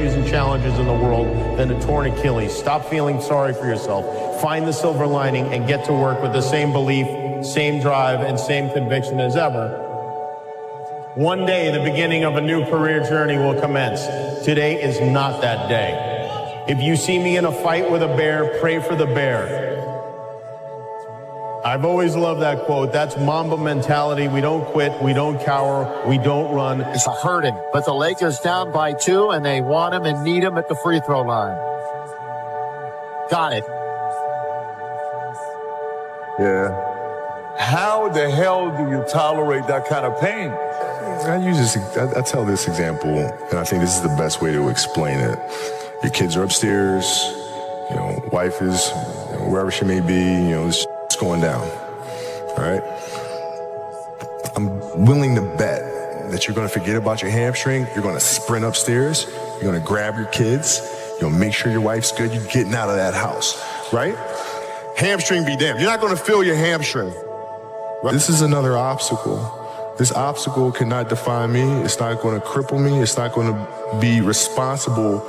issues and challenges in the world than a torn Achilles. Stop feeling sorry for yourself. Find the silver lining and get to work with the same belief, same drive, and same conviction as ever. One day, the beginning of a new career journey will commence. Today is not that day. If you see me in a fight with a bear, pray for the bear. I've always loved that quote. That's Mamba mentality. We don't quit. We don't cower. We don't run. It's a hurting, but the Lakers down by 2, and they want him and need him at the free throw line. Got it. Yeah. How the hell do you tolerate that kind of pain? I tell this example, and I think this is the best way to explain it. Your kids are upstairs, wife is wherever she may be, it's going down, all right? I'm willing to bet that you're going to forget about your hamstring. You're going to sprint upstairs. You're going to grab your kids. You're going to make sure your wife's good. You're getting out of that house, right? Hamstring be damned. You're not going to feel your hamstring. Right? This is another obstacle. This obstacle cannot define me. It's not going to cripple me. It's not going to be responsible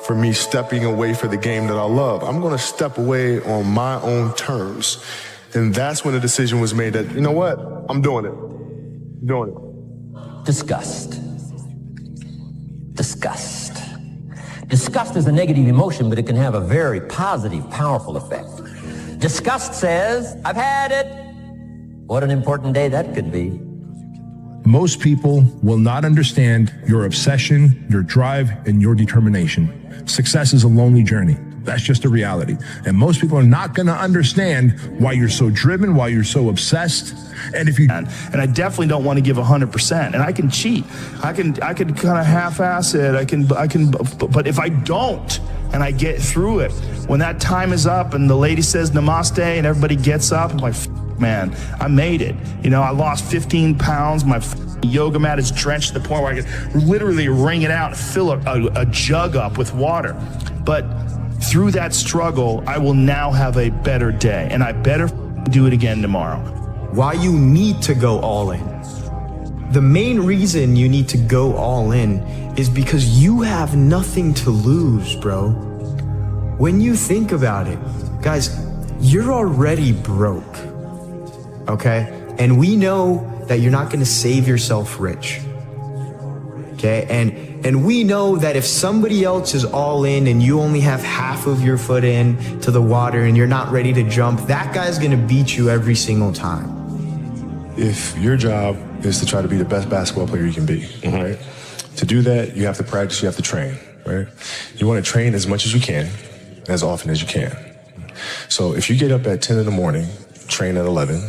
for me stepping away for the game that I love. I'm going to step away on my own terms. And that's when the decision was made that, you know what? I'm doing it. I'm doing it. Disgust. Disgust. Disgust is a negative emotion, but it can have a very positive, powerful effect. Disgust says, I've had it. What an important day that could be. Most people will not understand your obsession, your drive, and your determination. Success is a lonely journey. That's just a reality. And most people are not going to understand why you're so driven, why you're so obsessed. And if you and I definitely don't want to give 100%. And I can cheat. I could kind of half-ass it. I can. But if I don't, and I get through it, when that time is up and the lady says namaste and everybody gets up, I'm like, man, I made it. I lost 15 pounds. My yoga mat is drenched to the point where I could literally wring it out and fill a jug up with water. But through that struggle, I will now have a better day, and I better do it again tomorrow. Why you need to go all in. The main reason you need to go all in is because you have nothing to lose, bro. When you think about it, guys, you're already broke. Okay? And we know that you're not going to save yourself rich. Okay? And we know that if somebody else is all in and you only have half of your foot in to the water and you're not ready to jump, that guy's going to beat you every single time. If your job is to try to be the best basketball player you can be, right? To do that, you have to practice, you have to train, right? You want to train as much as you can, as often as you can. So if you get up at 10 in the morning, train at 11,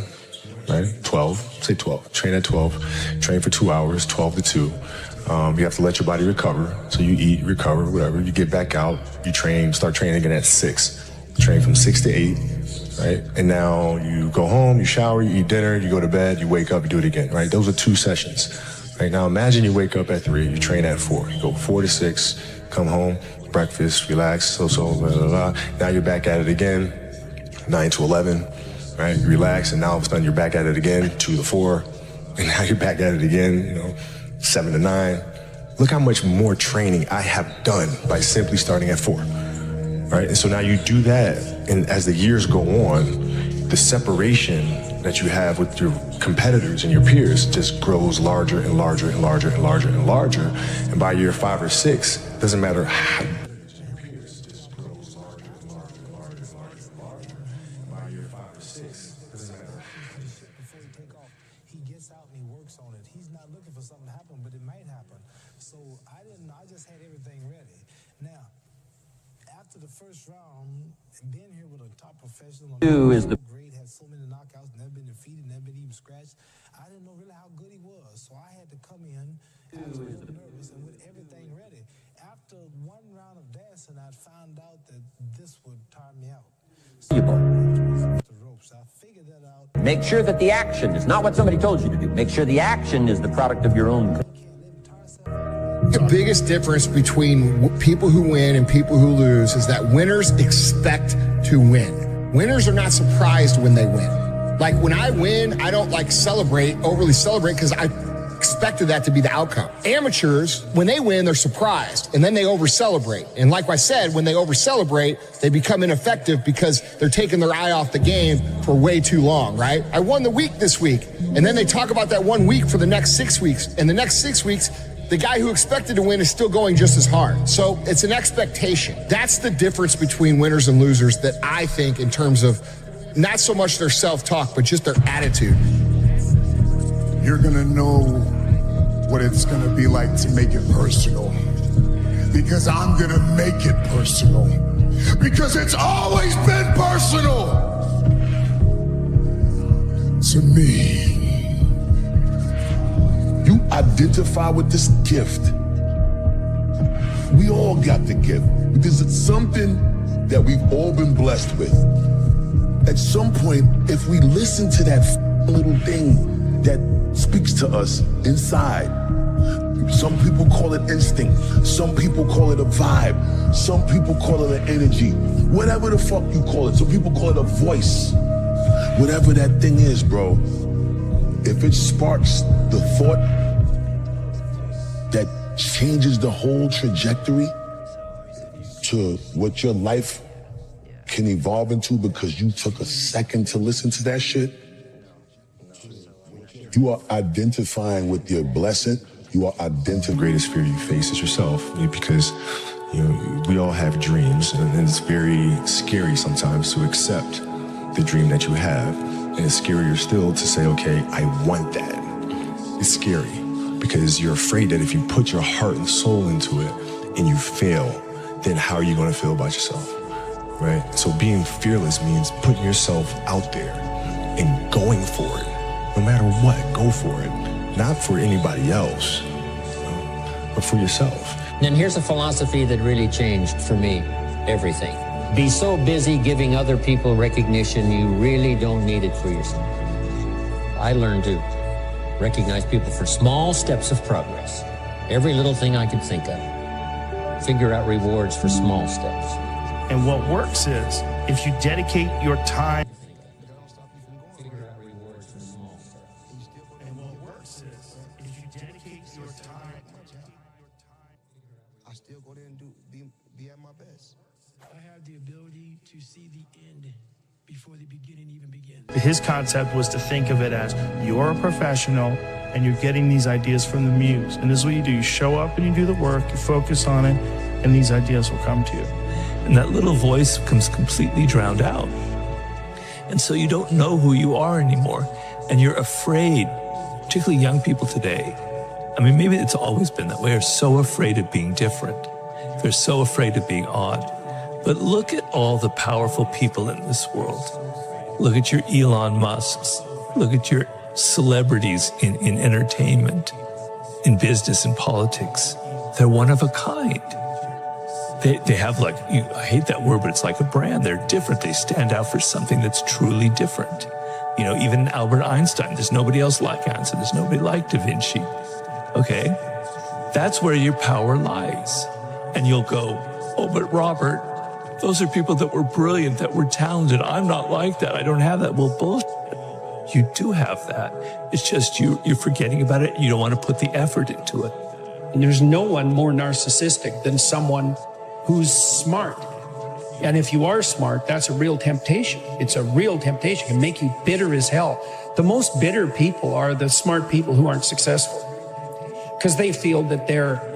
right? 12, say 12, train at 12, train for 2 hours, 12 to 2. You have to let your body recover. So you eat, recover, whatever. You get back out, you train, start training again at 6. Train from 6 to 8, right? And now you go home, you shower, you eat dinner, you go to bed, you wake up, you do it again, right? Those are 2 sessions. Right now, imagine you wake up at 3, you train at 4. You go 4 to 6, come home, breakfast, relax, blah, blah, blah. Now you're back at it again, 9 to 11. Right, you relax, and now all of a sudden you're back at it again, 2 to 4, and now you're back at it again, 7 to 9. Look how much more training I have done by simply starting at 4, right? And so now you do that, and as the years go on, the separation that you have with your competitors and your peers just grows larger and larger and larger and larger and larger, and by year 5 or 6, doesn't matter how is the great, had so many knockouts, never been defeated, never been even scratched. I didn't know really how good he was, so I had to come in. I was a little nervous and with everything ready. After one round of dancing, I found out that this would tire me out. So the ropes. I figured that out. Make sure that the action is not what somebody told you to do. Make sure the action is the product of your own. The biggest difference between people who win and people who lose is that winners expect to win. Winners are not surprised when they win. Like when I win, I don't overly celebrate because expected that to be the outcome. Amateurs, when they win, they're surprised, and then they over-celebrate. And like I said, when they over-celebrate, they become ineffective because they're taking their eye off the game for way too long, right? I won the week this week, and then they talk about that 1 week for the next 6 weeks. And the next 6 weeks, the guy who expected to win is still going just as hard. So it's an expectation. That's the difference between winners and losers that I think in terms of not so much their self-talk, but just their attitude. You're gonna know what it's gonna be like to make it personal. Because I'm gonna make it personal. Because it's always been personal to me. You identify with this gift. We all got the gift because it's something that we've all been blessed with. At some point, if we listen to that little thing that speaks to us inside, some people call it instinct, some people call it a vibe, some people call it an energy, whatever the fuck you call it. Some people call it a voice. Whatever that thing is, bro, if it sparks the thought that changes the whole trajectory to what your life can evolve into because you took a second to listen to that shit, you are identifying with your blessing. You are identifying. The greatest fear you face is yourself, because we all have dreams, and it's very scary sometimes to accept the dream that you have. And it's scarier still to say, okay, I want that. It's scary because you're afraid that if you put your heart and soul into it and you fail, then how are you going to feel about yourself, right? So being fearless means putting yourself out there and going for it. No matter what, go for it. Not for anybody else, but for yourself. And here's a philosophy that really changed for me everything. Be so busy giving other people recognition, you really don't need it for yourself. I learned to recognize people for small steps of progress. Every little thing I could think of. Figure out rewards for small steps. And what works is, if you dedicate your time, his concept was to think of it as you're a professional and you're getting these ideas from the muse. And this is what you do. You show up and you do the work, you focus on it, and these ideas will come to you. And that little voice becomes completely drowned out. And so you don't know who you are anymore. And you're afraid, particularly young people today. I mean, maybe it's always been that way, are so afraid of being different. They're so afraid of being odd. But look at all the powerful people in this world. Look at your Elon Musks. Look at your celebrities in entertainment, in business, in politics. They're one of a kind. They have I hate that word, but it's like a brand. They're different. They stand out for something that's truly different. Even Albert Einstein, there's nobody else like Einstein. There's nobody like Da Vinci. Okay? That's where your power lies. And you'll go, oh, but Robert, those are people that were brilliant, that were talented. I'm not like that. I don't have that. Well, bullshit. You do have that. It's just you're forgetting about it. You don't want to put the effort into it. And there's no one more narcissistic than someone who's smart. And if you are smart, that's a real temptation. It's a real temptation. It can make you bitter as hell. The most bitter people are the smart people who aren't successful because they feel that their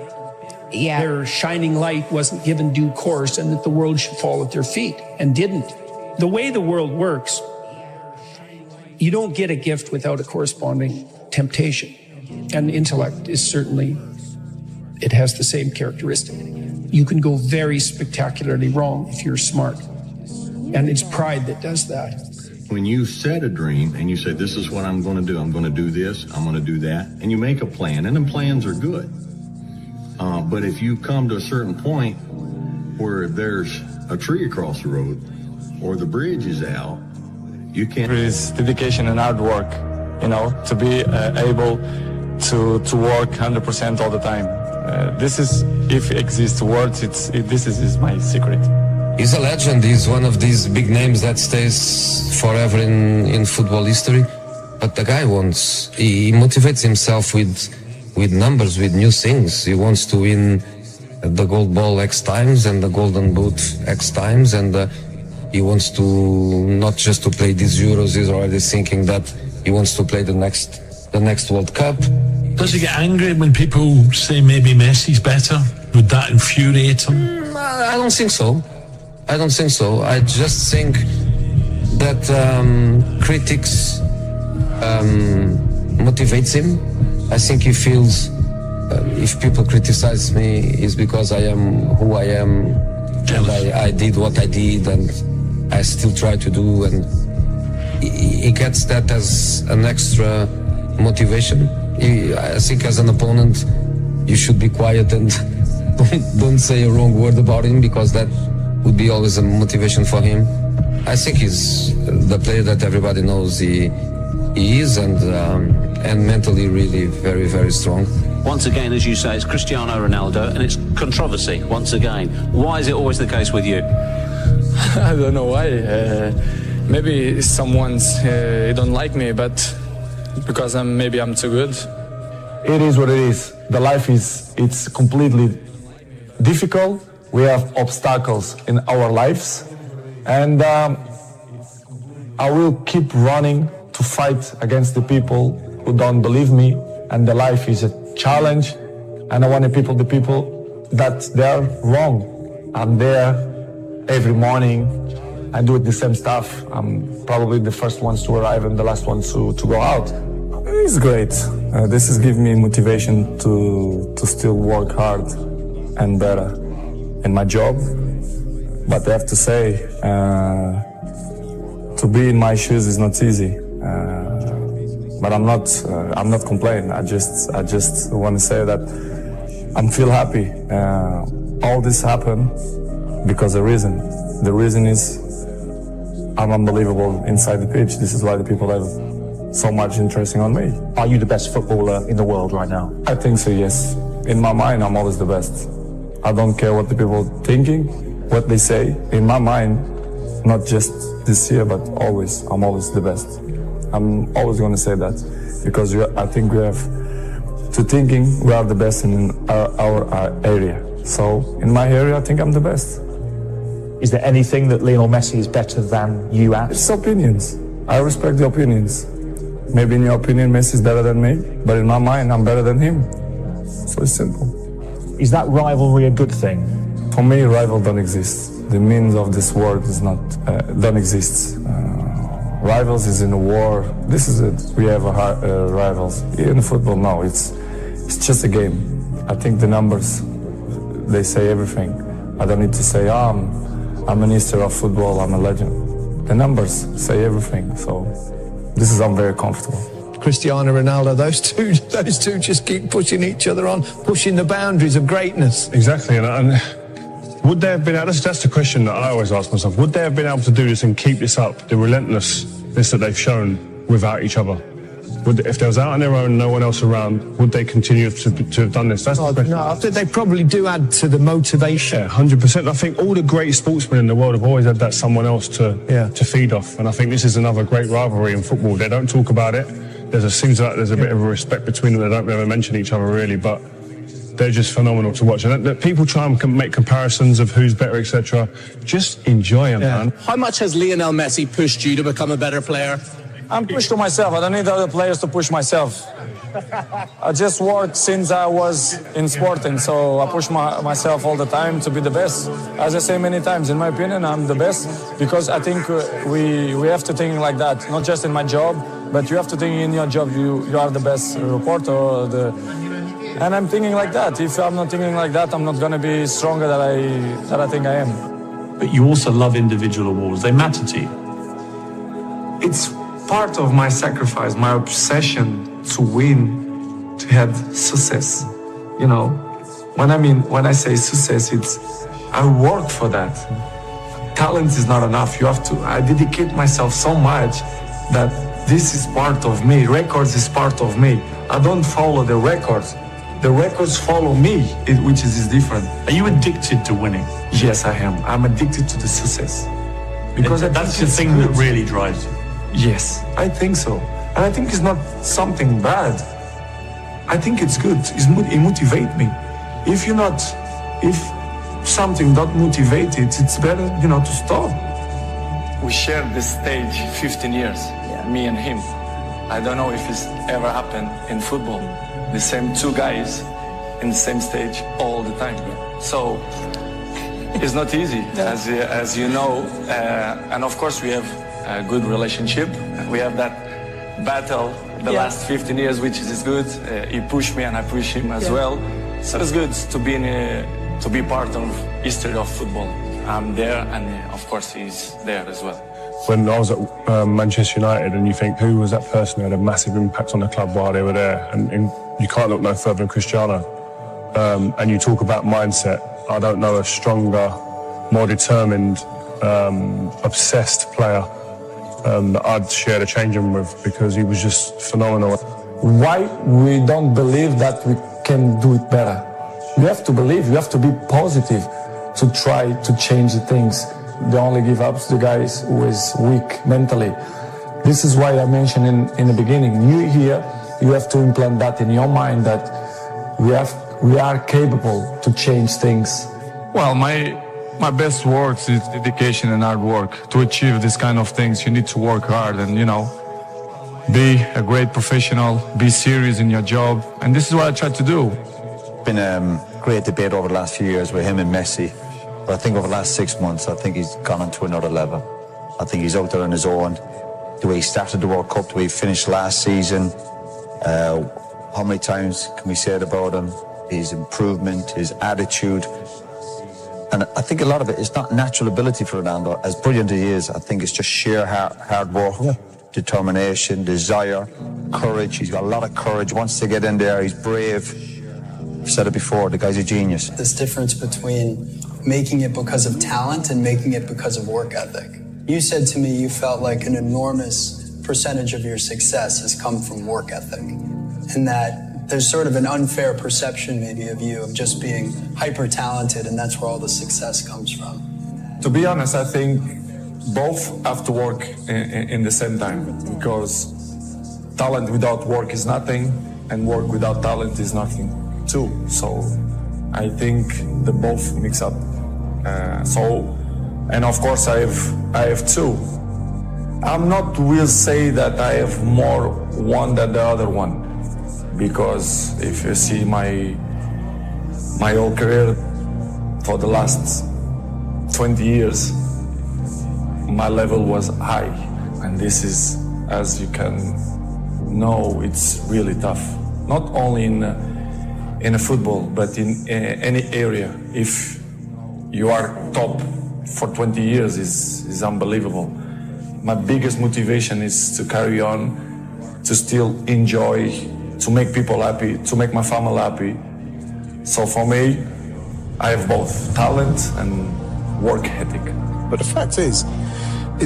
shining light wasn't given due course and that the world should fall at their feet and didn't. The way the world works, you don't get a gift without a corresponding temptation. And intellect is certainly, it has the same characteristic. You can go very spectacularly wrong if you're smart. And it's pride that does that. When you set a dream and you say, this is what I'm going to do, I'm going to do this, I'm going to do that, and you make a plan, and then plans are good. But if you come to a certain point where there's a tree across the road or the bridge is out, you can't. There is dedication and hard work, to be able to work 100% all the time. This is, if it exists words, this is my secret. He's a legend. He's one of these big names that stays forever in football history. But the guy he motivates himself with numbers, with new things. He wants to win the gold ball X times and the golden boot X times, and he wants to not just to play these Euros. He's already thinking that he wants to play the next World Cup. Does he get angry when people say maybe Messi's better? Would that infuriate him? I don't think so. I just think that critics motivates him. I think he feels if people criticize me, it's because I am who I am, and I did what I did, and I still try to do, and he gets that as an extra motivation. I think as an opponent, you should be quiet and don't say a wrong word about him, because that would be always a motivation for him. I think he's the player that everybody knows he is, and mentally really very, very strong. Once again, as you say, it's Cristiano Ronaldo, and it's controversy once again. Why is it always the case with you? I don't know why. Maybe someone's don't like me, but because maybe I'm too good. It is what it is. The life it's completely difficult. We have obstacles in our lives, and I will keep running to fight against the people who don't believe me. And the life is a challenge, and I want the people that they're wrong. I'm there every morning. I do the same stuff. I'm probably the first ones to arrive and the last ones to go out. It's great. This is giving me motivation to still work hard and better in my job. But I have to say, to be in my shoes is not easy. But I'm not complaining. I just want to say that I'm feel happy. All this happened because of reason. The reason is I'm unbelievable inside the pitch. This is why the people have so much interest on me. Are you the best footballer in the world right now? I think so, yes. In my mind, I'm always the best. I don't care what the people thinking, what they say. In my mind, not just this year, but always, I'm always the best. I'm always going to say that, because I think we have to thinking we are the best in our area. So in my area, I think I'm the best. Is there anything that Lionel Messi is better than you at? It's opinions. I respect the opinions. Maybe in your opinion, Messi is better than me, but in my mind, I'm better than him. So it's simple. Is that rivalry a good thing? For me, rival don't exist. The meaning of this word is not don't exist. Rivals is in a war. This is it. We have rivals. In football, no. It's just a game. I think the numbers, they say everything. I don't need to say, I'm a minister of football, I'm a legend. The numbers say everything. So I'm very comfortable. Cristiano Ronaldo, those two just keep pushing each other on, pushing the boundaries of greatness. Exactly, and would they have been able, that's the question that I always ask myself, would they have been able to do this and keep this up, the relentlessness that they've shown without each other? If they was out on their own, no one else around, would they continue to have done this? That's the question. No, I think they probably do add to the motivation. Yeah, 100%. I think all the great sportsmen in the world have always had that someone else to feed off, and I think this is another great rivalry in football. They don't talk about it. Seems like there's a bit of a respect between them. They don't ever mention each other really, but they're just phenomenal to watch. And that people try and make comparisons of who's better, etc. Just enjoy them, man. How much has Lionel Messi pushed you to become a better player? I'm pushed to myself. I don't need other players to push myself. I just work since I was in sporting, so I push myself all the time to be the best. As I say many times, in my opinion, I'm the best because I think we have to think like that, not just in my job, but you have to think in your job you are the best reporter. And I'm thinking like that. If I'm not thinking like that, I'm not going to be stronger than I think I am. But you also love individual awards. They matter to you. It's part of my sacrifice, my obsession to win, to have success. You know, when I say success, it's I work for that. Talent is not enough. I dedicate myself so much that this is part of me. Records is part of me. I don't follow the records. The records follow me, which is different. Are you addicted to winning? Yes, I am. I'm addicted to the success. Because that's the thing that really drives you. Yes, I think so. And I think it's not something bad. I think it's good. It motivates me. If something not motivated, it's better, to stop. We shared this stage 15 years, me and him. I don't know if it's ever happened in football. The same two guys in the same stage all the time. So it's not easy, as you know. And of course we have a good relationship. We have that battle the last 15 years, which is good. He pushed me and I push him as well. So it's good to be part of history of football. I'm there, and of course he's there as well. When I was at Manchester United, and you think, who was that person who had a massive impact on the club while they were there? And you can't look no further than Cristiano. And you talk about mindset. I don't know a stronger, more determined, obsessed player that I'd share the changing room with, because he was just phenomenal. Why we don't believe that we can do it better? You have to believe, you have to be positive to try to change the things. They only give up to the guys who is weak mentally. This is why I mentioned in the beginning, you here, you have to implant that in your mind, that we are capable to change things. Well, my best words is dedication and hard work. To achieve this kind of things, you need to work hard and, be a great professional, be serious in your job. And this is what I try to do. Been a great debate over the last few years with him and Messi. But I think over the last 6 months, I think he's gone on to another level. I think he's out there on his own. The way he started the World Cup, the way he finished last season. How many times can we say it about him? His improvement, his attitude. And I think a lot of it is not natural ability for Ronaldo. As brilliant as he is, I think it's just sheer hard work, determination, desire, courage. He's got a lot of courage. Wants to get in there. He's brave. I've said it before, the guy's a genius. This difference between making it because of talent and making it because of work ethic. You said to me you felt like an enormous percentage of your success has come from work ethic, and that there's sort of an unfair perception maybe of you of just being hyper talented, and that's where all the success comes from. To be honest, I think both have to work in the same time, because talent without work is nothing, and work without talent is nothing too. So I think they both mix up. And of course I have two. I'm not will say that I have more one than the other one, because if you see my whole career for the last 20 years, my level was high, and this is, as you can know, it's really tough. Not only in a football, but in any area. If you are top for 20 years is unbelievable. My biggest motivation is to carry on, to still enjoy, to make people happy, to make my family happy. So for me, I have both talent and work ethic. But the fact is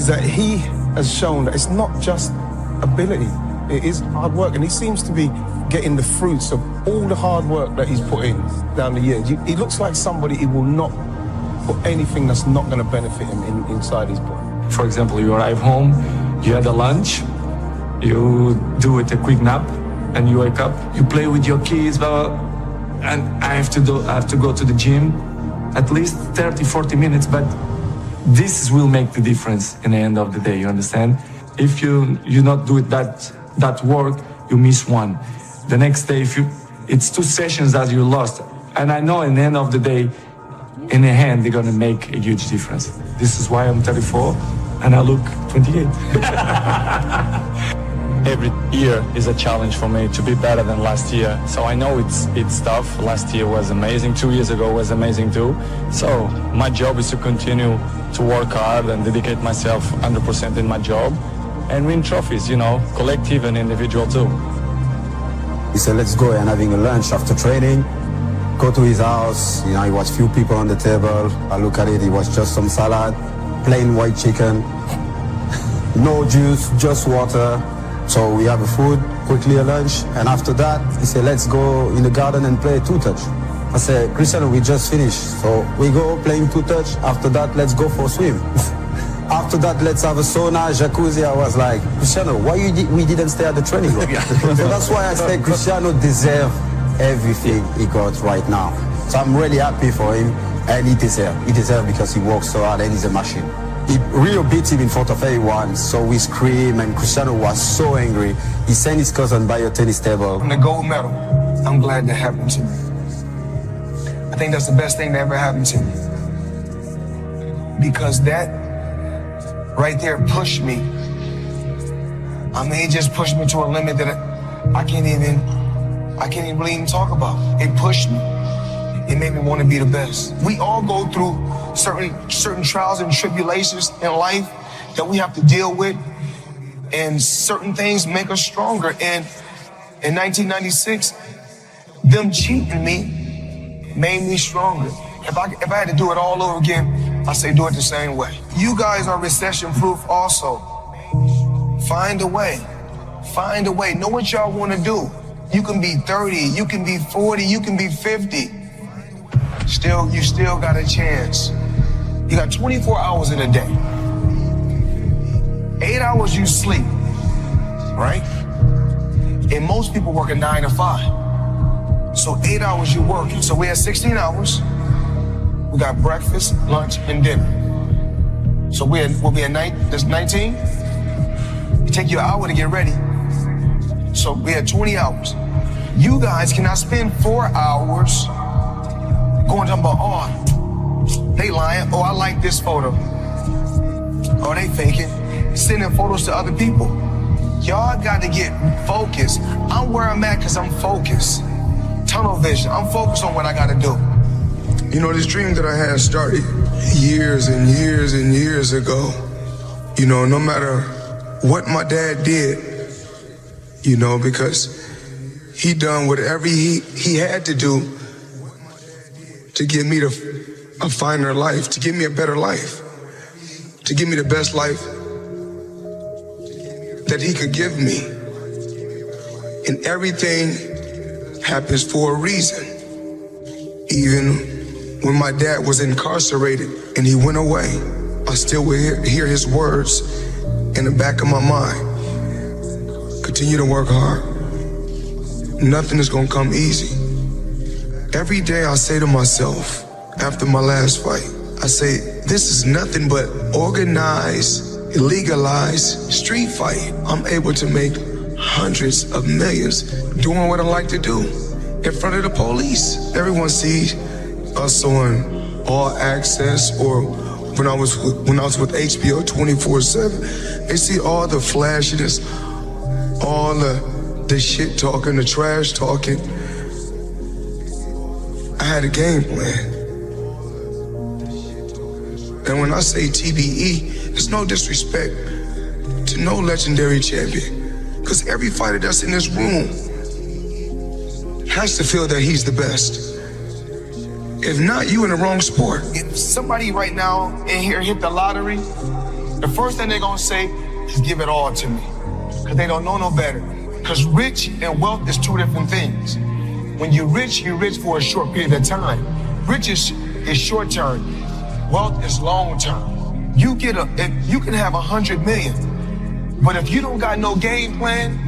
that he has shown that it's not just ability, it is hard work, and he seems to be getting the fruits of all the hard work that he's put in down the years. He looks like somebody who will not put anything that's not going to benefit him inside his body. For example, you arrive home, you had a lunch, you do it a quick nap, and you wake up, you play with your kids, blah, blah, and I have to go to the gym at least 30, 40 minutes, but this will make the difference in the end of the day, you understand? If you not do it that work, you miss one. The next day, it's 2 sessions that you lost. And I know in the end of the day, in the hand, they're gonna make a huge difference. This is why I'm 34 and I look 28. Every year is a challenge for me to be better than last year. So I know it's tough. Last year was amazing. 2 years ago was amazing too. So my job is to continue to work hard and dedicate myself 100% in my job and win trophies, collective and individual too. He said, let's go and having a lunch after training. Go to his house, he was few people on the table. I look at it, it was just some salad, plain white chicken, no juice, just water. So we have a food, quickly a lunch, and after that, he said, let's go in the garden and play two-touch. I said, Cristiano, we just finished, so we go playing two-touch. After that, let's go for a swim. After that, let's have a sauna, jacuzzi. I was like, Cristiano, why we didn't stay at the training room? So that's why I say Cristiano deserves everything he got right now. So I'm really happy for him, and he deserves. He deserves because he works so hard and he's a machine. Rio beat him in front of everyone, so we screamed, and Cristiano was so angry. He sent his cousin by a tennis table. The gold medal, I'm glad that happened to me. I think that's the best thing that ever happened to me. Because that right there pushed me. I mean, it just pushed me to a limit that I can't even really even talk about. It pushed me. It made me want to be the best. We all go through certain trials and tribulations in life that we have to deal with, and certain things make us stronger. And in 1996, them cheating me made me stronger. If I had to do it all over again, I say do it the same way. You guys are recession-proof also. Find a way. Find a way. Know what y'all want to do. You can be 30, you can be 40, you can be 50. You still got a chance. You got 24 hours in a day. 8 hours you sleep, right? And most people work a 9 to 5. So 8 hours you working. So we have 16 hours. We got breakfast, lunch, and dinner. So we'll be at night. That's 19. It take you an hour to get ready. So we had 20 hours. You guys cannot spend 4 hours going talking about, oh, they lying. Oh, I like this photo. Oh, they faking. Sending photos to other people. Y'all got to get focused. I'm where I'm at because I'm focused. Tunnel vision. I'm focused on what I got to do. You know, this dream that I had started years and years and years ago. You know, no matter what my dad did, you know, because he done whatever he had to do to give me a finer life, to give me a better life, to give me the best life that he could give me. And everything happens for a reason. Even when my dad was incarcerated and he went away, I still would hear his words in the back of my mind. Continue to work hard. Nothing is gonna come easy. Every day I say to myself, after my last fight, I say, this is nothing but organized, legalized street fight. I'm able to make hundreds of millions doing what I like to do in front of the police. Everyone sees us on All Access or when I was with HBO 24/7. They see all the flashiness, all the shit talking, the trash talking. I had a game plan. And when I say TBE, it's no disrespect to no legendary champion. Because every fighter that's in this room has to feel that he's the best. If not, you in the wrong sport. If somebody right now in here hit the lottery, the first thing they're gonna say is give it all to me. Because they don't know no better. Because rich and wealth is two different things. When you're rich for a short period of time. Rich is short term. Wealth is long term. You can have 100 million, but if you don't got no game plan,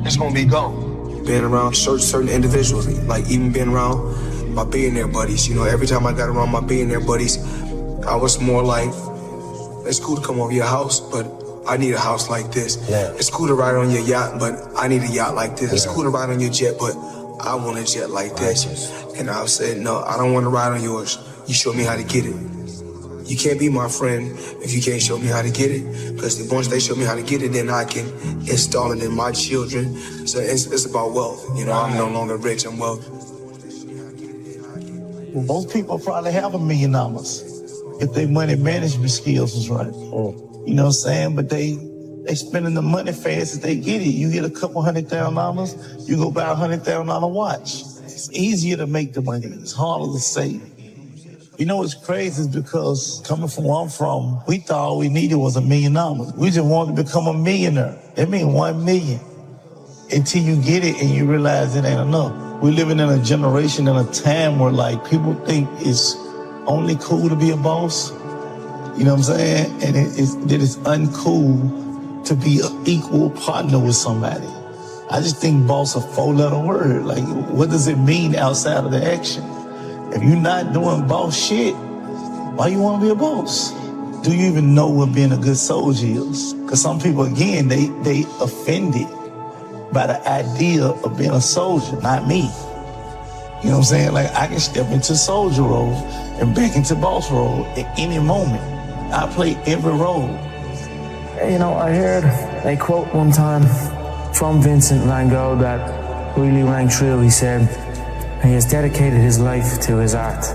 it's gonna be gone. Being around certain individuals, like even being around my billionaire buddies, you know, every time I got around my billionaire buddies, I was more like, it's cool to come over your house, but I need a house like this. Yeah. It's cool to ride on your yacht, but I need a yacht like this. Yeah. It's cool to ride on your jet, but I want a jet like this. And I said, no, I don't want to ride on yours. You show me how to get it. You can't be my friend if you can't show me how to get it. Because once they show me how to get it, then I can install it in my children. So it's about wealth. You know, I'm no longer rich, I'm wealthy. Well, most people probably have $1 million if their money management skills was right. You know what I'm saying? But they spending the money fast as they get it. You get a couple $100,000, you go buy a $100,000 watch. It's easier to make the money. It's harder to save. You know what's crazy is because coming from where I'm from, we thought all we needed was $1 million. We just wanted to become a millionaire. That means 1 million. Until you get it and you realize it ain't enough. We're living in a generation and a time where like people think it's only cool to be a boss. You know what I'm saying? And that it's uncool to be an equal partner with somebody. I just think boss a 4-letter word. Like, what does it mean outside of the action? If you're not doing boss shit, why you want to be a boss? Do you even know what being a good soldier is? Because some people, again, they offended by the idea of being a soldier, not me. You know what I'm saying? Like, I can step into soldier role and back into boss role at any moment. I play every role. You know, I heard a quote one time from Vincent van Gogh that really rang true. He said, he has dedicated his life to his art,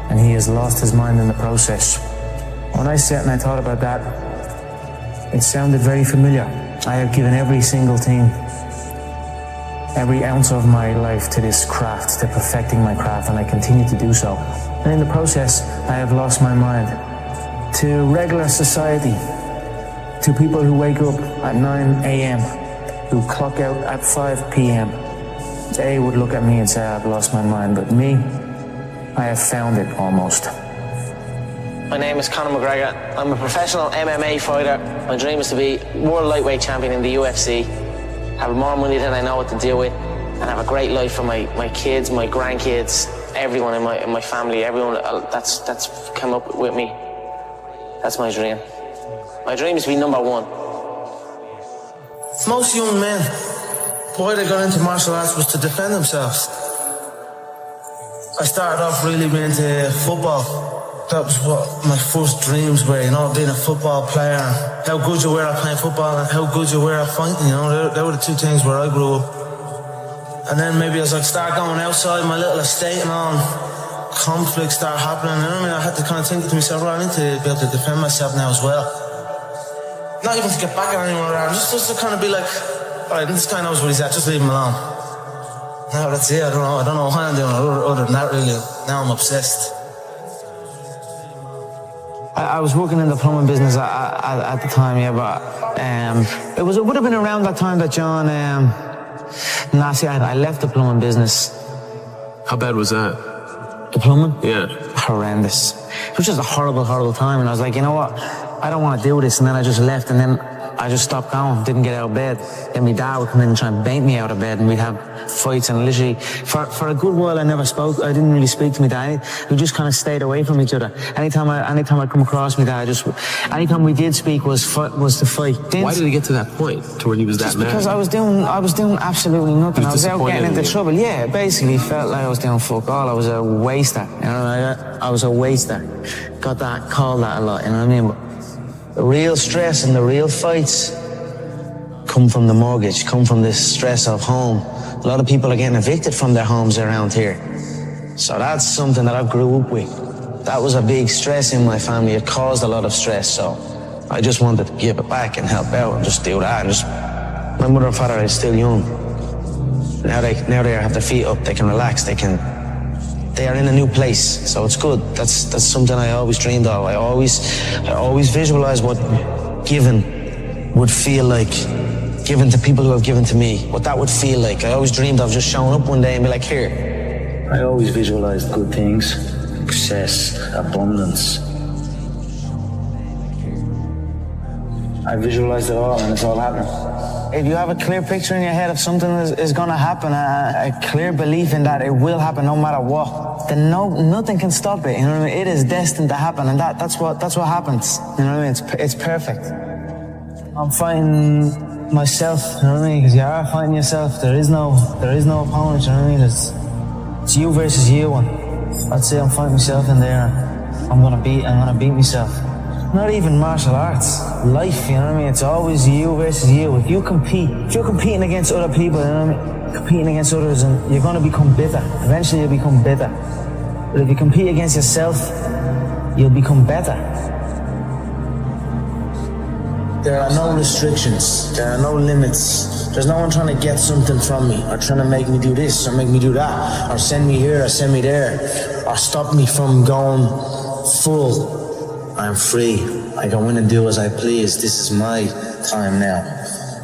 and he has lost his mind in the process. When I sat and I thought about that, it sounded very familiar. I have given every single thing, every ounce of my life to this craft, to perfecting my craft, and I continue to do so. And in the process, I have lost my mind to regular society, to people who wake up at 9 a.m., who clock out at 5 p.m. They would look at me and say, I've lost my mind, but me, I have found it almost. My name is Conor McGregor. I'm a professional MMA fighter. My dream is to be world lightweight champion in the UFC, have more money than I know what to do with, and have a great life for my kids, my grandkids, everyone in my family, everyone that's come up with me. That's my dream. My dream is to be number one. Most young men, why they got into martial arts was to defend themselves. I started off really into football. That was what my first dreams were, you know, being a football player. How good you were at playing football and how good you were at fighting, you know, they were the two things where I grew up. And then maybe as I start going outside my little estate and all, conflicts start happening. You know what I mean? I had to kind of think to myself, right, I need to be able to defend myself now as well. Not even to get back at anyone around, just to kind of be like, all right, this guy knows what he's at, just leave him alone. No, that's it, I don't know why I'm doing it other than that really. Now I'm obsessed. I was working in the plumbing business at the time, yeah, but it would have been around that time that John, I left the plumbing business. How bad was that? The plumbing? Yeah. Horrendous. It was just a horrible, horrible time, and I was like, you know what, I don't want to do this, and then I just left, and then I just stopped going, didn't get out of bed. Then my dad would come in and try and bait me out of bed, and we'd have fights, and literally, for a good while, I didn't really speak to my dad. We just kind of stayed away from each other. Anytime I come across my dad, anytime we did speak was to fight. Why did it get to that point, to where he was that mad? Because I was doing absolutely nothing. I was out getting into trouble. Yeah, basically felt like I was doing fuck all. I was a waster. You know, I was a waster. Got that, called that a lot, you know what I mean? But the real stress and the real fights come from the mortgage, come from this stress of home. A lot of people are getting evicted from their homes around here. So that's something that I grew up with. That was a big stress in my family. It caused a lot of stress. So I just wanted to give it back and help out and just do that. And my mother and father are still young. Now they have their feet up, they can relax, they are in a new place, so it's good. That's something I always dreamed of. I always visualized what giving would feel like, given to people who have given to me, what that would feel like. I always dreamed of just showing up one day and be like, here. I always visualized good things, success, abundance. I visualized it all, and it's all happening. If you have a clear picture in your head of something is going to happen, a clear belief in that it will happen no matter what, then nothing can stop it. You know what I mean? It is destined to happen, and that's what happens. You know what I mean? It's perfect. I'm fighting myself. You know what I mean? Because you are fighting yourself. There is no opponent. You know what I mean? It's you versus you, and I'd say I'm fighting myself in there. I'm gonna beat myself. Not even martial arts, life, you know what I mean? It's always you versus you. If you're competing against other people, you know what I mean? Competing against others, and you're going to become bitter. Eventually you'll become bitter. But if you compete against yourself, you'll become better. There are no restrictions. There are no limits. There's no one trying to get something from me, or trying to make me do this, or make me do that, or send me here, or send me there, or stop me from going full. I'm free. I go in and do as I please. This is my time now.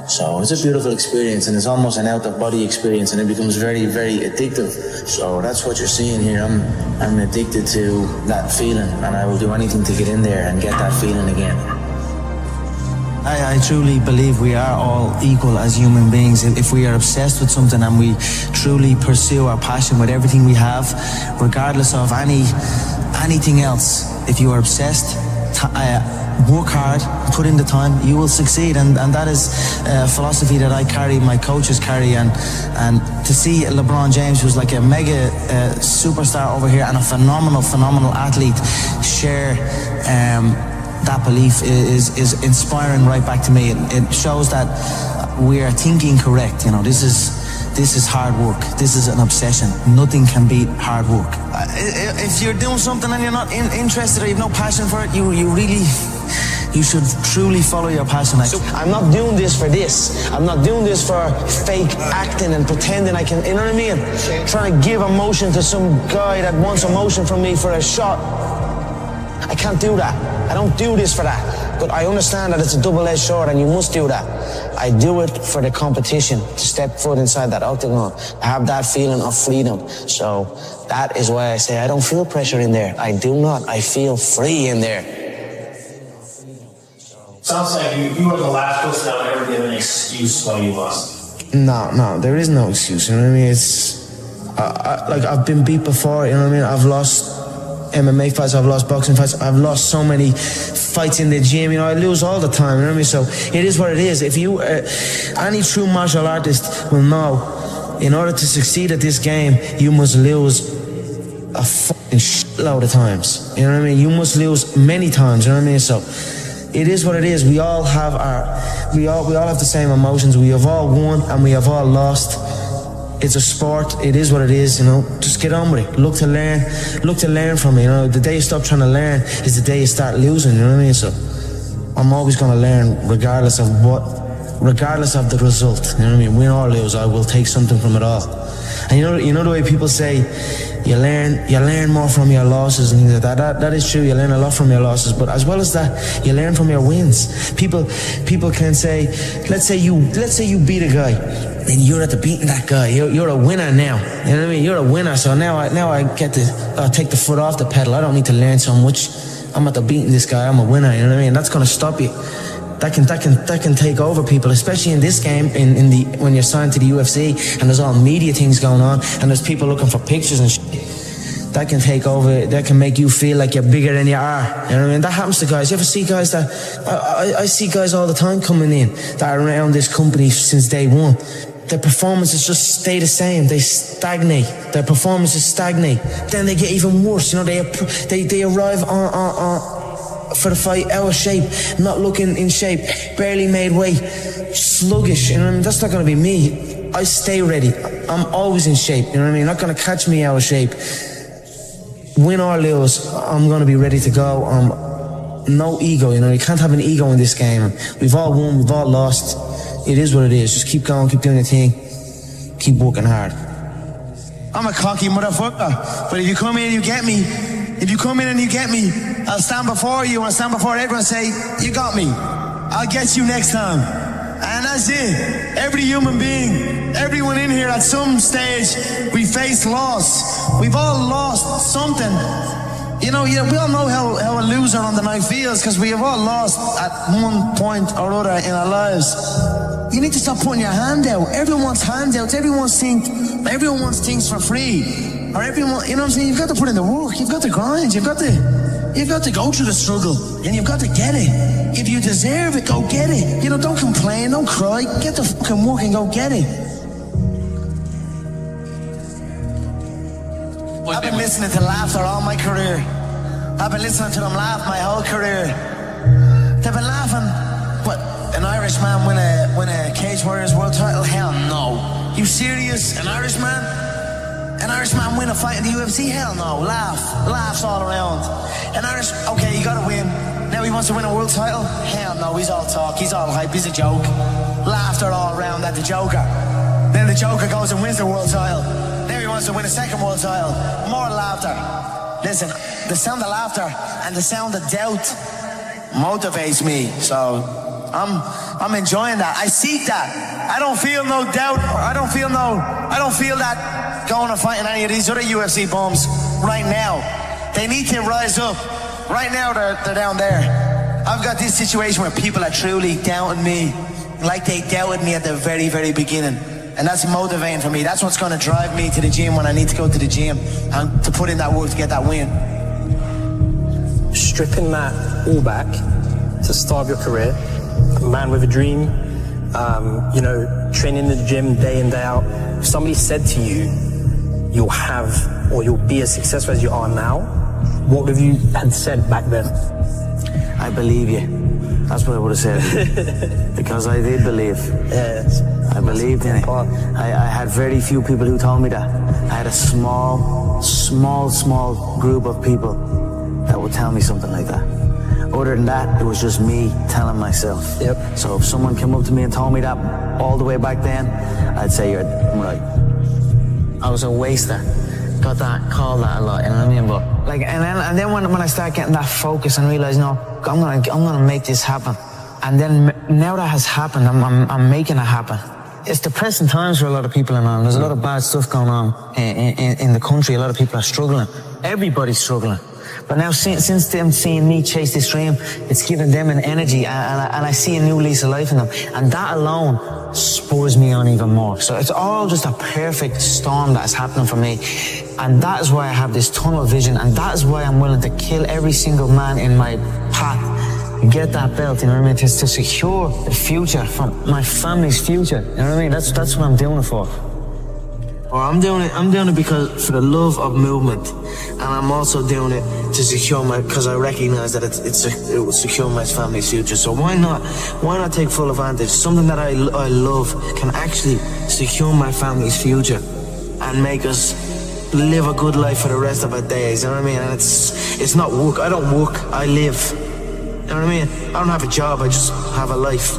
So it's a beautiful experience, and it's almost an out-of-body experience, and it becomes very, very addictive. So that's what you're seeing here. I'm addicted to that feeling, and I will do anything to get in there and get that feeling again. I truly believe we are all equal as human beings. If we are obsessed with something and we truly pursue our passion with everything we have, regardless of anything else, if you are obsessed, work hard, put in the time, you will succeed. And that is a philosophy that I carry, my coaches carry. And to see LeBron James, who's like a mega superstar over here and a phenomenal athlete, share that belief is inspiring right back to me. It shows that we are thinking correct. You know, this is hard work. This is an obsession. Nothing can beat hard work. If you're doing something and you're not interested or you have no passion for it, you should truly follow your passion. I'm not doing this for this. I'm not doing this for fake acting and pretending I can, you know what I mean? Trying to give emotion to some guy that wants emotion from me for a shot. I can't do that. I don't do this for that. But I understand that it's a double-edged sword and you must do that. I do it for the competition, to step foot inside that octagon. I have that feeling of freedom. So that is why I say I don't feel pressure in there. I do not. I feel free in there. Sounds like you were the last person that would ever give an excuse why you lost. No, there is no excuse. You know what I mean? It's like I've been beat before. You know what I mean? I've lost MMA fights, I've lost boxing fights, I've lost so many fights in the gym, you know, I lose all the time, you know what I mean? So it is what it is. If you, any true martial artist will know, in order to succeed at this game, you must lose a fucking shitload of times, you know what I mean? You must lose many times, you know what I mean? So it is what it is. We all have we all have the same emotions. We have all won and we have all lost. It's a sport. It is what it is, you know. Just get on with it. Look to learn from it, you know. The day you stop trying to learn is the day you start losing, you know what I mean? So I'm always going to learn regardless of the result, you know what I mean? Win or lose, I will take something from it all. And you know the way people say you learn more from your losses and things like that. That is true. You learn a lot from your losses, but as well as that, you learn from your wins. People can say, let's say you beat a guy, and you're at the beating that guy. You're a winner now. You know what I mean? You're a winner. So now I get to take the foot off the pedal. I don't need to learn so much. I'm at the beating this guy. I'm a winner. You know what I mean? That's gonna stop you. That can take over people, especially in this game, when you're signed to the UFC and there's all media things going on and there's people looking for pictures and shit. That can take over. That can make you feel like you're bigger than you are. You know what I mean? That happens to guys. You ever see guys that I see guys all the time coming in that are around this company since day one. Their performances just stay the same. They stagnate. Their performances stagnate. Then they get even worse. You know, they arrive on for the fight out of shape, not looking in shape, barely made weight, sluggish. You know what I mean? That's not going to be me. I stay ready. I'm always in shape. You know what I mean? Not going to catch me out of shape. Win or lose, I'm going to be ready to go. No ego. You know, you can't have an ego in this game. We've all won. We've all lost. It is what it is. Just keep going, keep doing your thing, keep working hard. I'm a cocky motherfucker, but if you come in and you get me, I'll stand before you and I'll stand before everyone and say, you got me. I'll get you next time. And that's it. Every human being, everyone in here at some stage, we face loss. We've all lost something. You know, we all know how a loser on the night feels because we have all lost at one point or other in our lives. You need to stop putting your hand out. Everyone wants handouts. Everyone wants things for free. Or everyone, you know what I'm saying? You've got to put in the work. You've got to grind. You've got to go through the struggle. And you've got to get it. If you deserve it, go get it. You know, don't complain. Don't cry. Get the fucking work and go get it. I've been listening to laughter all my career. I've been listening to them laugh my whole career. They've been laughing. What? An Irishman win a Cage Warriors world title? Hell no. You serious? An Irishman win a fight in the UFC? Hell no. Laughs all around. Okay, you gotta win. Now he wants to win a world title? Hell no, he's all talk, he's all hype, he's a joke. Laughter all around at the Joker. Then the Joker goes and wins the world title. Now he wants to win a second world title. More laughter. Listen, the sound of laughter and the sound of doubt motivates me. So I'm enjoying that. I seek that. I don't feel no doubt. I don't feel that going and fighting any of these other UFC bums right now. They need to rise up. Right now they're down there. I've got this situation where people are truly doubting me, like they doubted me at the very, very beginning. And that's motivating for me. That's what's going to drive me to the gym when I need to go to the gym and to put in that work to get that win. Stripping that all back to start your career, a man with a dream, training in the gym day in, day out. If somebody said to you, you'll have or you'll be as successful as you are now, what would you had said back then? I believe you. That's what I would have said. Because I did believe. Yes. I believed in it. I had very few people who told me that. I had a small group of people that would tell me something like that. Other than that, it was just me telling myself. Yep. So if someone came up to me and told me that all the way back then, I'd say you're right. I was a waster. Got that, called that a lot, you know what I mean? But and then when I start getting that focus and realize, no, I'm gonna make this happen. And then now that has happened, I'm making it happen. It's depressing times for a lot of people in Ireland. There's a lot of bad stuff going on in the country. A lot of people are struggling. Everybody's struggling. But now, since them seeing me chase this dream, it's giving them an energy, and I see a new lease of life in them. And that alone spurs me on even more. So it's all just a perfect storm that's happening for me. And that is why I have this tunnel vision, and that is why I'm willing to kill every single man in my path and get that belt, you know what I mean? Just to secure the future, for my family's future, you know what I mean? That's what I'm doing it for. Or I'm doing it because for the love of movement, and I'm also doing it to secure because I recognize that it will secure my family's future. So why not take full advantage? Something that I love can actually secure my family's future and make us live a good life for the rest of our days. You know what I mean? And it's not work. I don't work. I live. You know what I mean? I don't have a job. I just have a life.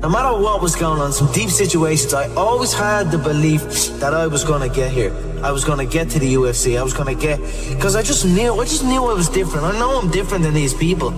No matter what was going on, some deep situations, I always had the belief that I was going to get here. I was going to get to the UFC. I was going to get... Because I just knew I was different. I know I'm different than these people.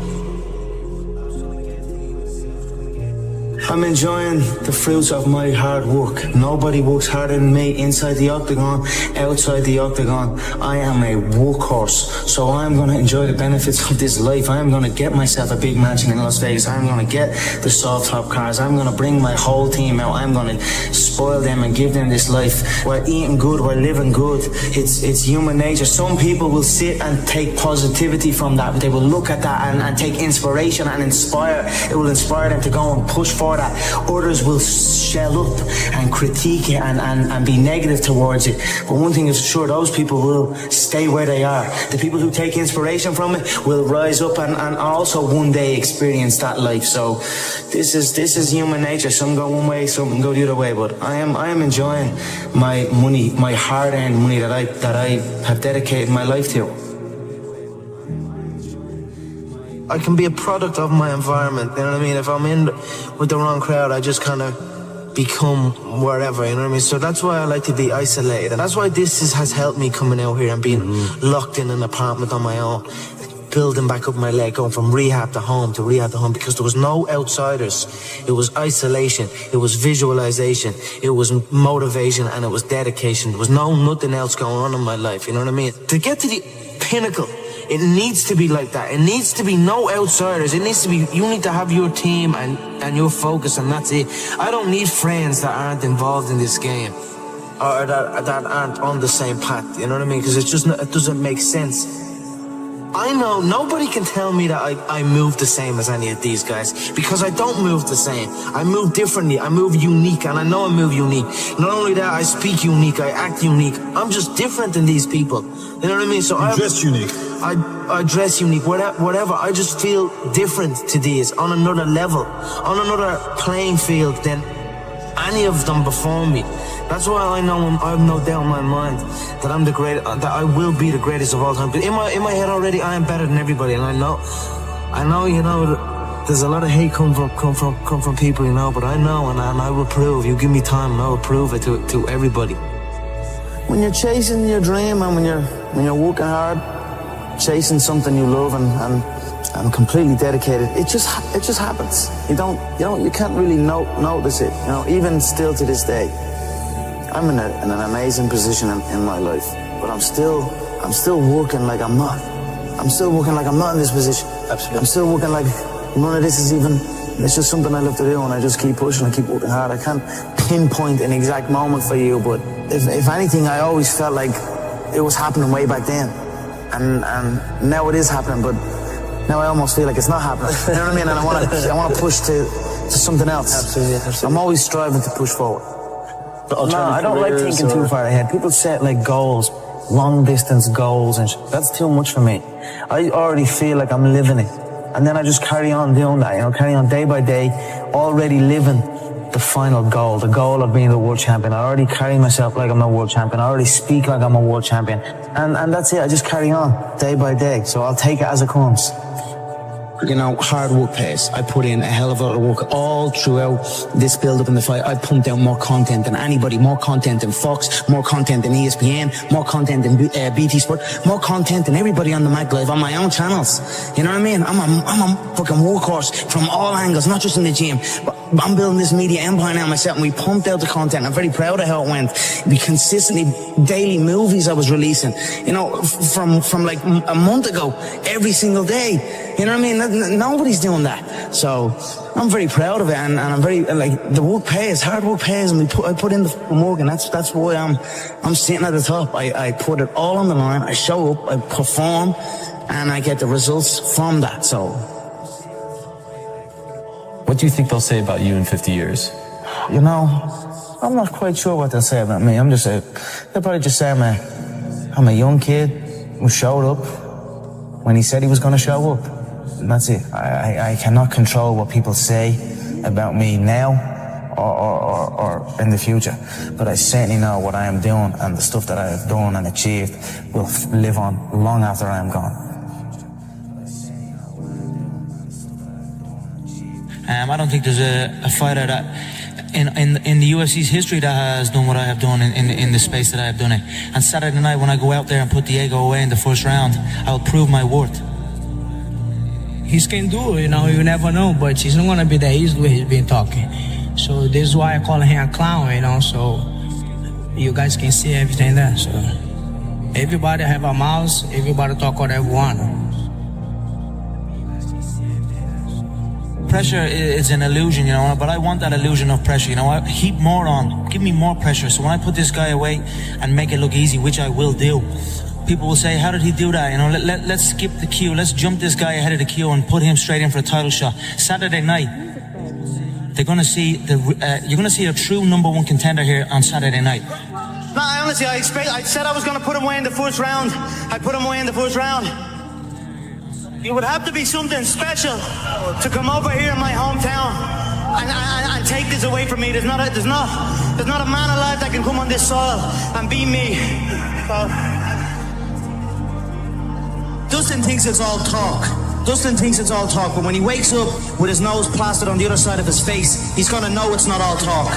I'm enjoying the fruits of my hard work. Nobody works harder than me inside the octagon, outside the octagon. I am a workhorse, so I'm going to enjoy the benefits of this life. I'm going to get myself a big mansion in Las Vegas. I'm going to get the soft top cars. I'm going to bring my whole team out. I'm going to spoil them and give them this life. We're eating good, we're living good. It's human nature. Some people will sit and take positivity from that. They will look at that and take inspiration and inspire. It will inspire them to go and push forward. That others will shell up and critique it and be negative towards it. But one thing is sure, those people will stay where they are. The people who take inspiration from it will rise up and also one day experience that life. So this is human nature. Some go one way, some go the other way. But I am enjoying my money, my hard-earned money that I have dedicated my life to. I can be a product of my environment, you know what I mean? If I'm in with the wrong crowd, I just kind of become wherever, you know what I mean? So that's why I like to be isolated. And that's why this has helped me coming out here and being locked in an apartment on my own, building back up my leg, going from rehab to home, because there was no outsiders. It was isolation, it was visualization, it was motivation, and it was dedication. There was nothing else going on in my life, you know what I mean? To get to the pinnacle, it needs to be like that. It needs to be no outsiders. It needs to be, you need to have your team and your focus, and that's it. I don't need friends that aren't involved in this game or that aren't on the same path, you know what I mean? Because it doesn't make sense. I know nobody can tell me that I move the same as any of these guys, because I don't move the same. I move differently. I move unique, and I know I move unique. Not only that, I speak unique. I act unique. I'm just different than these people. You know what I mean? So I dress unique. I dress unique. Whatever. I just feel different to these, on another level, on another playing field than any of them before me. That's why I know I have no doubt in my mind that I'm the great, that I will be the greatest of all time. But in my head already, I am better than everybody, and I know, you know, there's a lot of hate come from people, you know. But I know, and I will prove. You give me time, and I will prove it to everybody. When you're chasing your dream and when you're working hard, chasing something you love and completely dedicated, it just happens. You can't really notice it. You know, even still to this day, I'm in an amazing position in my life, but I'm still working like I'm not. I'm still working like I'm not in this position. Absolutely. I'm still working like none of this is even. It's just something I love to do, and I just keep pushing. I keep working hard. I can't pinpoint an exact moment for you, but if anything, I always felt like it was happening way back then, and now it is happening. But now I almost feel like it's not happening. You know what I mean? And I want to push to something else. Absolutely. I'm always striving to push forward. No, I don't like thinking too far ahead. People set like goals, long distance goals, and that's too much for me. I already feel like I'm living it, and then I just carry on doing that. You know, carry on day by day, already living the final goal, the goal of being the world champion. I already carry myself like I'm a world champion. I already speak like I'm a world champion, and that's it. I just carry on day by day. So I'll take it as it comes. You know, hard work pays. I put in a hell of a lot of work all throughout this build-up in the fight. I pumped out more content than anybody, more content than Fox, more content than ESPN, more content than BT Sport, more content than everybody on the Mac Live on my own channels. You know what I mean? I'm a fucking workhorse from all angles, not just in the gym. But I'm building this media empire now myself, and we pumped out the content. I'm very proud of how it went. We consistently, daily movies I was releasing, you know, from like a month ago, every single day. You know what I mean? Nobody's doing that. So I'm very proud of it, and I'm very, like, the work pays, hard work pays, and I put in the work, and that's why I'm sitting at the top. I put it all on the line. I show up, I perform, and I get the results from that. So what do you think they'll say about you in 50 years? You know, I'm not quite sure what they'll say about me. They'll probably just say I'm a young kid who showed up when he said he was going to show up. And that's it. I cannot control what people say about me now or in the future. But I certainly know what I am doing, and the stuff that I have done and achieved will live on long after I am gone. I don't think there's a fighter that in the UFC's history that has done what I have done in the space that I have done it. And Saturday night, when I go out there and put Diego away in the first round, I'll prove my worth. He can do it, you know, you never know, but he's not going to be that easy the way he's been talking. So this is why I call him a clown, you know, so you guys can see everything there. So everybody have a mouse, everybody talk what they want. Pressure is an illusion, you know, but I want that illusion of pressure, you know. I heap more on, give me more pressure. So when I put this guy away and make it look easy, which I will do, people will say, how did he do that? You know, let's skip the queue. Let's jump this guy ahead of the queue and put him straight in for a title shot. Saturday night, they're going to see you're going to see a true #1 contender here on Saturday night. No, honestly, I said I was going to put him away in the first round. I put him away in the first round. It would have to be something special to come over here in my hometown and take this away from me. There's not a man alive that can come on this soil and beat me. So, Dustin thinks it's all talk. But when he wakes up with his nose plastered on the other side of his face, he's gonna know it's not all talk.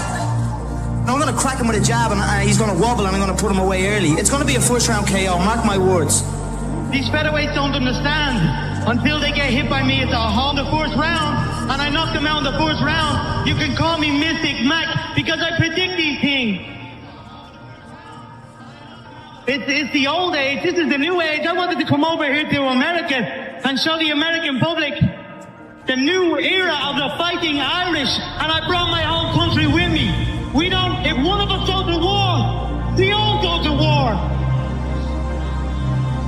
I'm gonna crack him with a jab, and he's gonna wobble, and I'm gonna put him away early. It's gonna be a first round KO, mark my words. These featherweights don't understand. Until they get hit by me, it's all the first round, and I knock them out in the first round. You can call me Mystic Mac, because I predict these things. It's the old age, this is the new age. I wanted to come over here to America and show the American public the new era of the fighting Irish, and I brought my whole country with me. If one of us goes to war, we all go to war.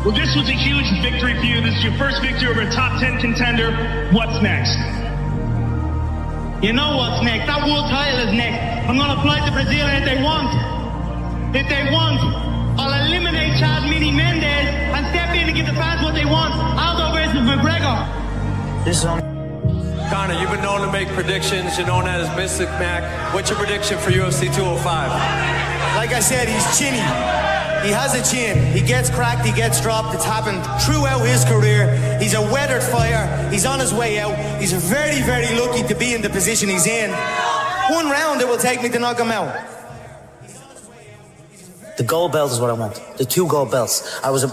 Well, this was a huge victory for you. This is your first victory over a top 10 contender. What's next? You know what's next. That world title is next. I'm going to fly to Brazil, and if they want, I'll eliminate Chad Mini Mendes and step in and give the fans what they want. Aldo versus McGregor. This is on. Conor, you've been known to make predictions. You're known as Mystic Mac. What's your prediction for UFC 205? Like I said, he's chinny. He has a chin. He gets cracked, he gets dropped. It's happened throughout his career. He's a weathered fire. He's on his way out. He's very, very lucky to be in the position he's in. One round it will take me to knock him out. The gold belt is what I want. The 2 gold belts. I was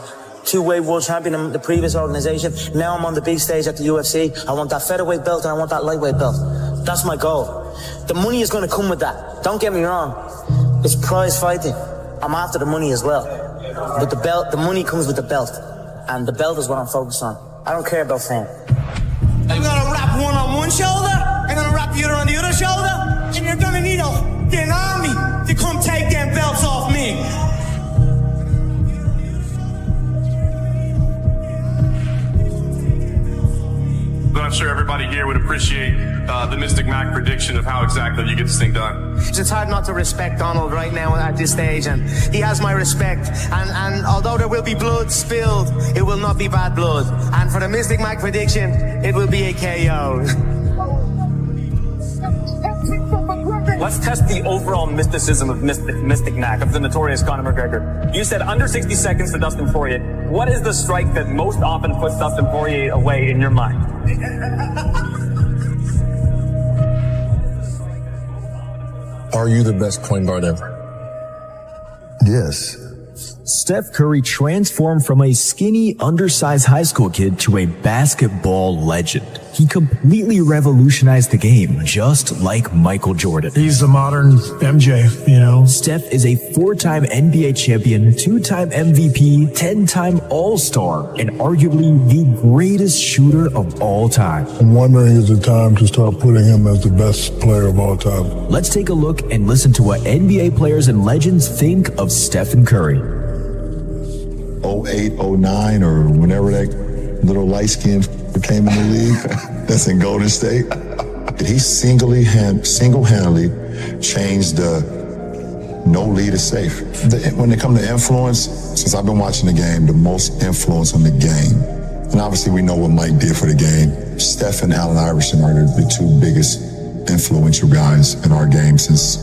two-way world champion in the previous organization. Now I'm on the big stage at the UFC. I want that featherweight belt and I want that lightweight belt. That's my goal. The money is going to come with that. Don't get me wrong. It's prize fighting. I'm after the money as well. But the money comes with the belt. And the belt is what I'm focused on. I don't care about fame. I'm gonna wrap one on one shoulder, I'm gonna wrap the other on the other shoulder, and you're gonna need an army to come take them belts off me. But I'm sure everybody here would appreciate the Mystic Mac prediction of how exactly you get this thing done. It's hard not to respect Donald right now at this stage, and he has my respect. And although there will be blood spilled, it will not be bad blood. And for the Mystic Mac prediction, it will be a KO. Let's test the overall mysticism of Mystic Mac, of the notorious Conor McGregor. You said under 60 seconds to Dustin Poirier. What is the strike that most often puts Dustin Poirier away in your mind? Are you the best point guard ever? Yes. Steph Curry transformed from a skinny, undersized high school kid to a basketball legend. He completely revolutionized the game, just like Michael Jordan. He's the modern MJ, you know. Steph is a 4-time NBA champion, 2-time MVP, 10-time All-Star, and arguably the greatest shooter of all time. I'm wondering is it time to start putting him as the best player of all time? Let's take a look and listen to what NBA players and legends think of Stephen Curry. 08, 09, or whenever that little light skin came in the league, that's in Golden State. He single-handedly changed the no lead is safe. When it comes to influence, since I've been watching the game, the most influence on the game, and obviously we know what Mike did for the game, Steph and Allen Iverson are the two biggest influential guys in our game since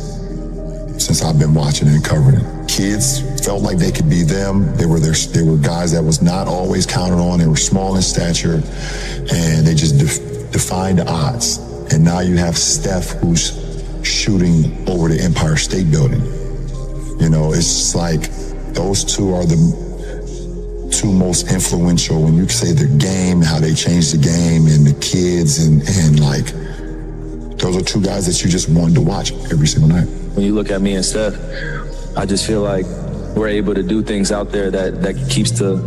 I've been watching and covering it. Kids felt like they could be them. They were guys that was not always counted on. They were small in stature, and they just defied the odds. And now you have Steph, who's shooting over the Empire State Building. You know, it's just like those two are the two most influential. When you say their game, how they changed the game, and the kids, and like those are two guys that you just wanted to watch every single night. When you look at me and Steph, I just feel like we're able to do things out there that keeps the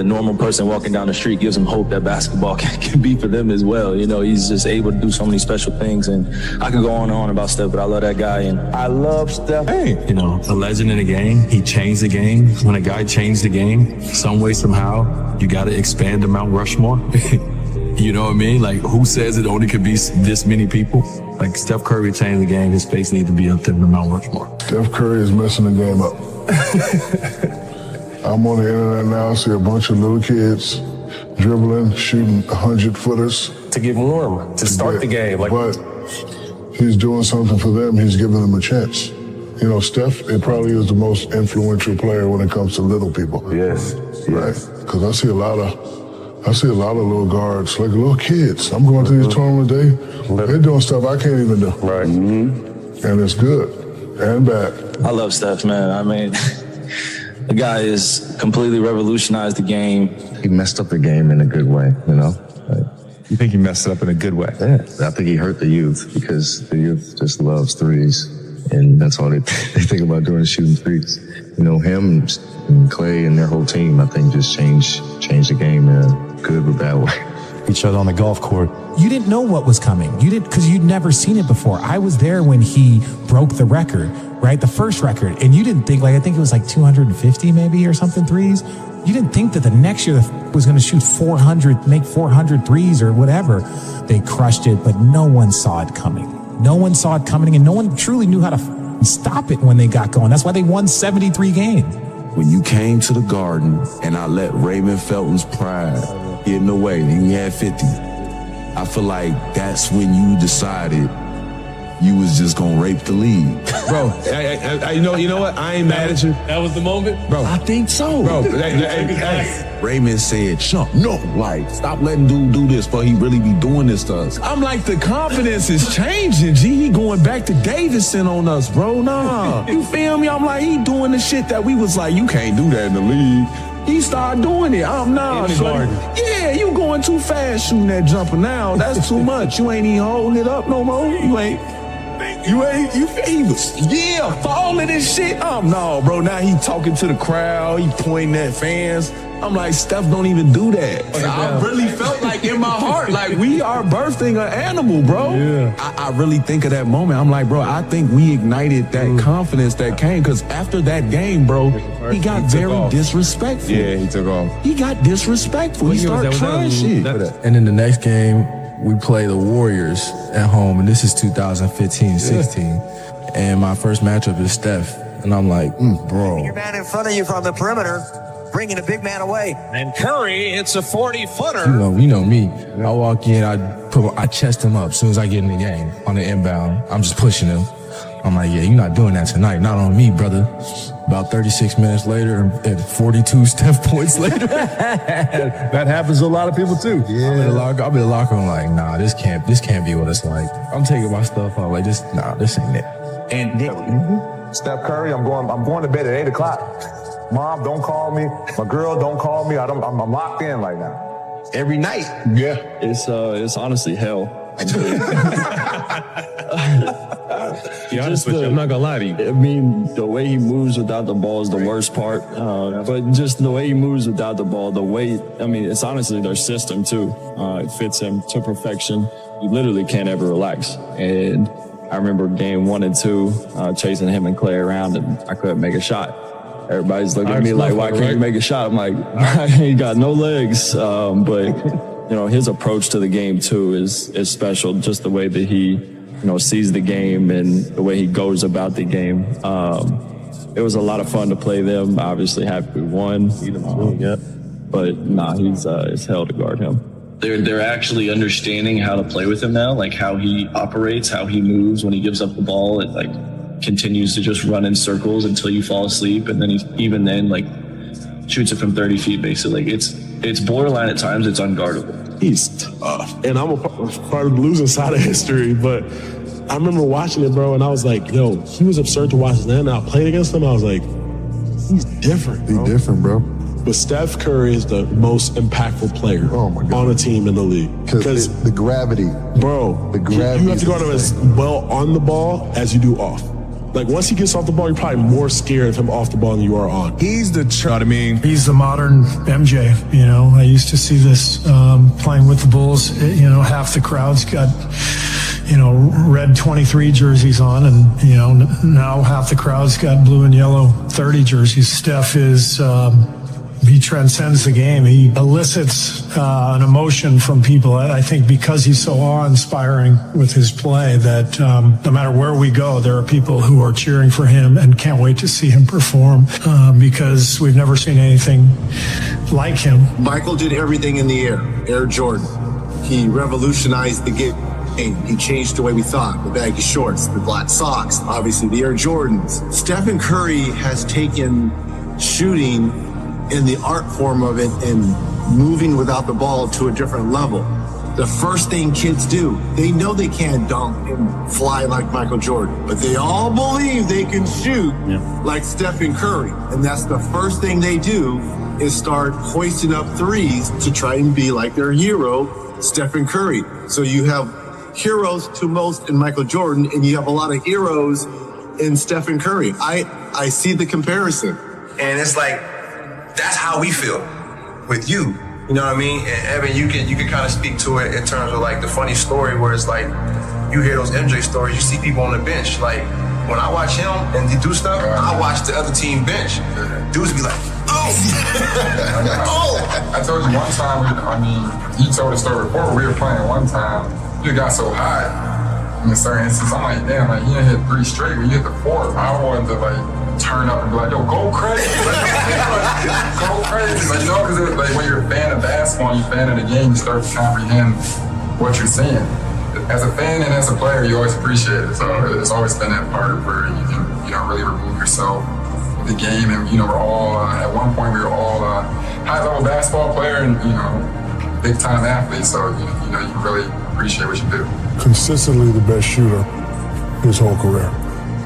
normal person walking down the street, gives them hope that basketball can be for them as well. You know, he's just able to do so many special things, and I could go on and on about Steph, but I love that guy, and I love Steph. Hey, you know, a legend in the game. He changed the game. When a guy changed the game, some way, somehow, you got to expand the Mount Rushmore. You know what I mean? Like, who says it only could be this many people? Like, Steph Curry changed the game. His face needs to be up there in the Mount Rushmore. Steph Curry is messing the game up. I'm on the internet now, see a bunch of little kids dribbling, shooting 100-footers. To get warm, to start the game. But he's doing something for them. He's giving them a chance. You know, Steph, it probably is the most influential player when it comes to little people. Yes. Right? Because I see a lot of little guards, like little kids. I'm going to these tournaments, they're doing stuff I can't even do. Right. Mm-hmm. And it's good and bad. I love Steph, man. I mean, the guy has completely revolutionized the game. He messed up the game in a good way, you know? You think he messed it up in a good way? Yeah. I think he hurt the youth because the youth just loves threes. And that's all they think about doing is shooting threes. You know, him and Clay and their whole team, I think, just changed the game in a good or bad way. Each other on the golf court. You didn't know what was coming. You didn't, because you'd never seen it before. I was there when he broke the record, right? The first record. And you didn't think, like, I think it was like 250 maybe or something threes. You didn't think that the next year was going to shoot 400, make 400 threes or whatever. They crushed it, but no one saw it coming. No one saw it coming, and no one truly knew how to stop it when they got going. That's why they won 73 games. When you came to the Garden and I let Raymond Felton's pride get in the way, and he had 50, I feel like that's when you decided you was just gonna rape the league. Bro, you know what? I ain't mad at you. That was the moment? Bro, I think so. Bro, Raymond said, Chump, no, like, stop letting dude do this, but he really be doing this to us. I'm like, the confidence is changing, G. He going back to Davidson on us, bro. Nah. You feel me? I'm like, he doing the shit that we was like, you can't do that in the league. He started doing it. I'm now. Yeah, you going too fast shooting that jumper now. That's too much. You ain't even holding it up no more. He was falling and shit. No, bro. Now he talking to the crowd. He pointing at fans. I'm like, Steph don't even do that. I really felt like in my heart, like we are birthing an animal, bro. Yeah. I really think of that moment. I'm like, bro, I think we ignited that confidence that came, because after that game, bro, he got very disrespectful. Yeah, he took off. He got disrespectful. He started trying shit. And then the next game, we play the Warriors at home, and this is 2015-16. And my first matchup is Steph. And I'm like, bro. Your man in front of you from the perimeter, bringing a big man away. And Curry hits a 40-footer. You know me. I walk in, I chest him up as soon as I get in the game on the inbound. I'm just pushing him. I'm like, yeah, you're not doing that tonight. Not on me, brother. About 36 minutes later and 42 Steph points later. That happens to a lot of people too. Yeah. I'll be in the locker room like, nah, this can't be what it's like. I'm taking my stuff out like this ain't it. And Steph Curry, I'm going to bed at 8 o'clock. Mom, don't call me. My girl, don't call me. I'm locked in right now. Every night. Yeah. It's honestly hell. Be honest with you, I'm not gonna lie to you. I mean, the way he moves without the ball is the worst part. But just the way he moves without the ball, it's honestly their system too. It fits him to perfection. You literally can't ever relax. And I remember game 1 and 2, chasing him and Clay around, and I couldn't make a shot. Everybody's looking at me like, why can't you make a shot? I'm like, I ain't got no legs. But his approach to the game too is special. Just the way that he, sees the game and the way he goes about the game. It was a lot of fun to play them. Obviously happy we won. But it's hell to guard him. They're actually understanding how to play with him now, like how he operates, how he moves when he gives up the ball. It continues to just run in circles until you fall asleep, and then he shoots it from 30 feet basically. It's borderline at times. It's unguardable. He's tough, and I'm a part of the losing side of history, but I remember watching it, bro, and I was like, yo, he was absurd to watch. Then I played against him, I was like, he's different, bro. He's different, bro. But Steph Curry is the most impactful player on a team in the league. Because the gravity. Bro, you have to guard him as well on the ball as you do off. Like, once he gets off the ball, you're probably more scared of him off the ball than you are on. He's the modern MJ. I used to see this playing with the Bulls. Half the crowd's got, red 23 jerseys on, and, now half the crowd's got blue and yellow 30 jerseys. Steph is... he transcends the game. He elicits an emotion from people. I think because he's so awe-inspiring with his play that no matter where we go, there are people who are cheering for him and can't wait to see him perform because we've never seen anything like him. Michael did everything in the Air Jordan. He revolutionized the game. He changed the way we thought. The baggy shorts, the black socks, obviously the Air Jordans. Stephen Curry has taken shooting in the art form of it and moving without the ball to a different level. The first thing kids do, they know they can't dunk and fly like Michael Jordan, but they all believe they can shoot like Stephen Curry. And that's the first thing they do is start hoisting up threes to try and be like their hero, Stephen Curry. So you have heroes to most in Michael Jordan, and you have a lot of heroes in Stephen Curry. I see the comparison. And it's like, that's how we feel with you. You know what I mean? And Evan, you can kind of speak to it in terms of like the funny story where it's like, you hear those MJ stories, you see people on the bench. Like, when I watch him and he do stuff, I watch the other team bench. Dudes be like, oh! I told you one time, you told the story before, we were playing one time, you got so hot in a certain instance, I'm like, damn, like, you didn't hit 3 straight, when you hit the 4th, I wanted to turn up and be like, yo, go crazy. Go crazy. Because when you're a fan of basketball, you're a fan of the game, you start to comprehend what you're seeing. As a fan and as a player, you always appreciate it. So it's always been that part where you can, really remove yourself with the game. And, we're all, at one point, we were all high-level basketball player and, big-time athletes. So, you really appreciate what you do. Consistently the best shooter his whole career.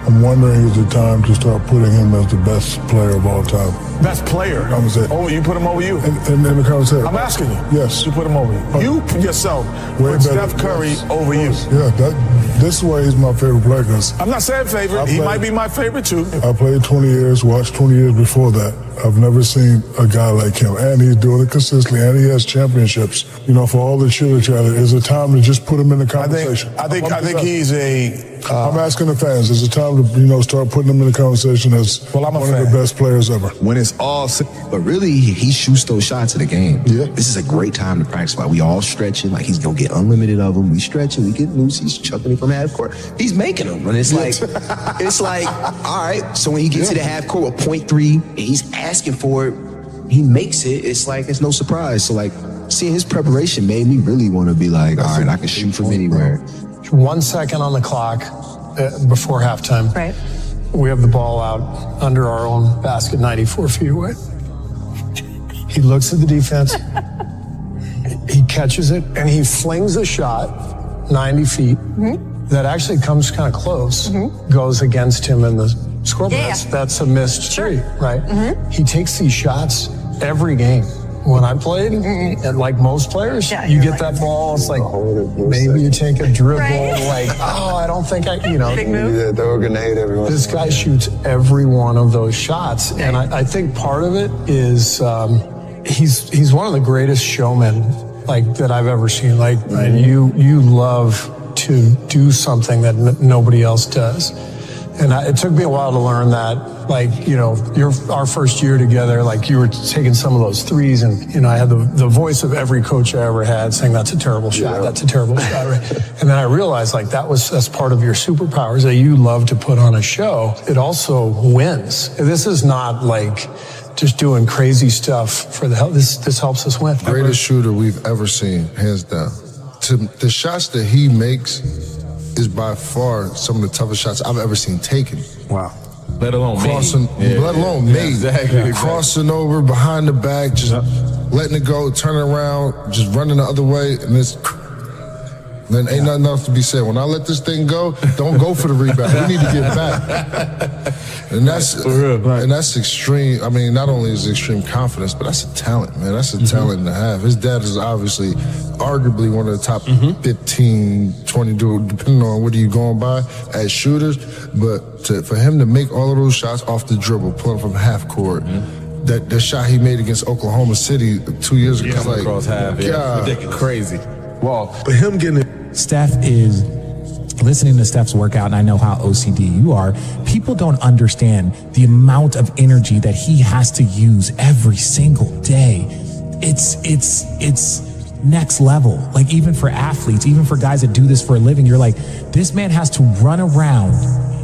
I'm wondering is the time to start putting him as the best player of all time. Best player. I'm saying. Oh, you put him over you? In the conversation. I'm asking you. Yes. You put him over you. You yourself put Steph Curry over you. Yeah, this is why he's my favorite player. Cause I'm not saying favorite. He might be my favorite too. I played 20 years, watched 20 years before that. I've never seen a guy like him. And he's doing it consistently, and he has championships. You know, for all the chitter-chatter, is it time to just put him in the conversation? I think he's a... I'm asking the fans, is it time to, start putting him in the conversation as one of the best players ever? When it's all, but really, he shoots those shots of the game. Yeah. This is a great time to practice. Like, we all stretching. Like, he's going to get unlimited of them. We stretching. We get loose. He's chucking it from half court. He's making them. And it's like, all right. So when he gets to the half court with 0.3 and he's asking for it, he makes it. It's like, it's no surprise. So, like, seeing his preparation made me really want to be like, all right, I can shoot from anywhere. 1 second on the clock before halftime. Right. We have the ball out under our own basket, 94 feet away. He looks at the defense. He catches it, and he flings a shot 90 feet that actually comes kind of close, goes against him in the scoreboard. Yeah. That's a missed three, right? He takes these shots every game. When I played, and like most players, you get that ball, it's like, maybe you take a dribble, like, I don't think Big move. Yeah, throw a grenade everywhere. This guy shoots every one of those shots. And I think part of it is he's one of the greatest showmen that I've ever seen. You love to do something that nobody else does. And it took me a while to learn that. Our first year together, you were taking some of those threes, and I had the voice of every coach I ever had saying, "That's a terrible shot. That's a terrible shot." Right? And then I realized that's part of your superpowers that you love to put on a show. It also wins. This is not just doing crazy stuff for the help. This helps us win. Greatest shooter we've ever seen, hands down. The shots that he makes is by far some of the toughest shots I've ever seen taken. Wow. Let alone crossing, let alone made. Exactly. Crossing over behind the back, just letting it go, turning around, just running the other way, and then ain't nothing else to be said. When I let this thing go, don't go for the rebound. We need to get back. And that's extreme. I mean, not only is it extreme confidence, but that's a talent, man. That's a talent and a half. His dad is obviously arguably one of the top 15, 20, depending on what are you going by as shooters. But for him to make all of those shots off the dribble, pulling from half court, that shot he made against Oklahoma City 2 years ago, across half, ridiculous, crazy. Well, but him getting it. Steph is listening to Steph's workout, and I know how OCD you are. People don't understand the amount of energy that he has to use every single day. It's next level. Even for athletes, even for guys that do this for a living, you're like, this man has to run around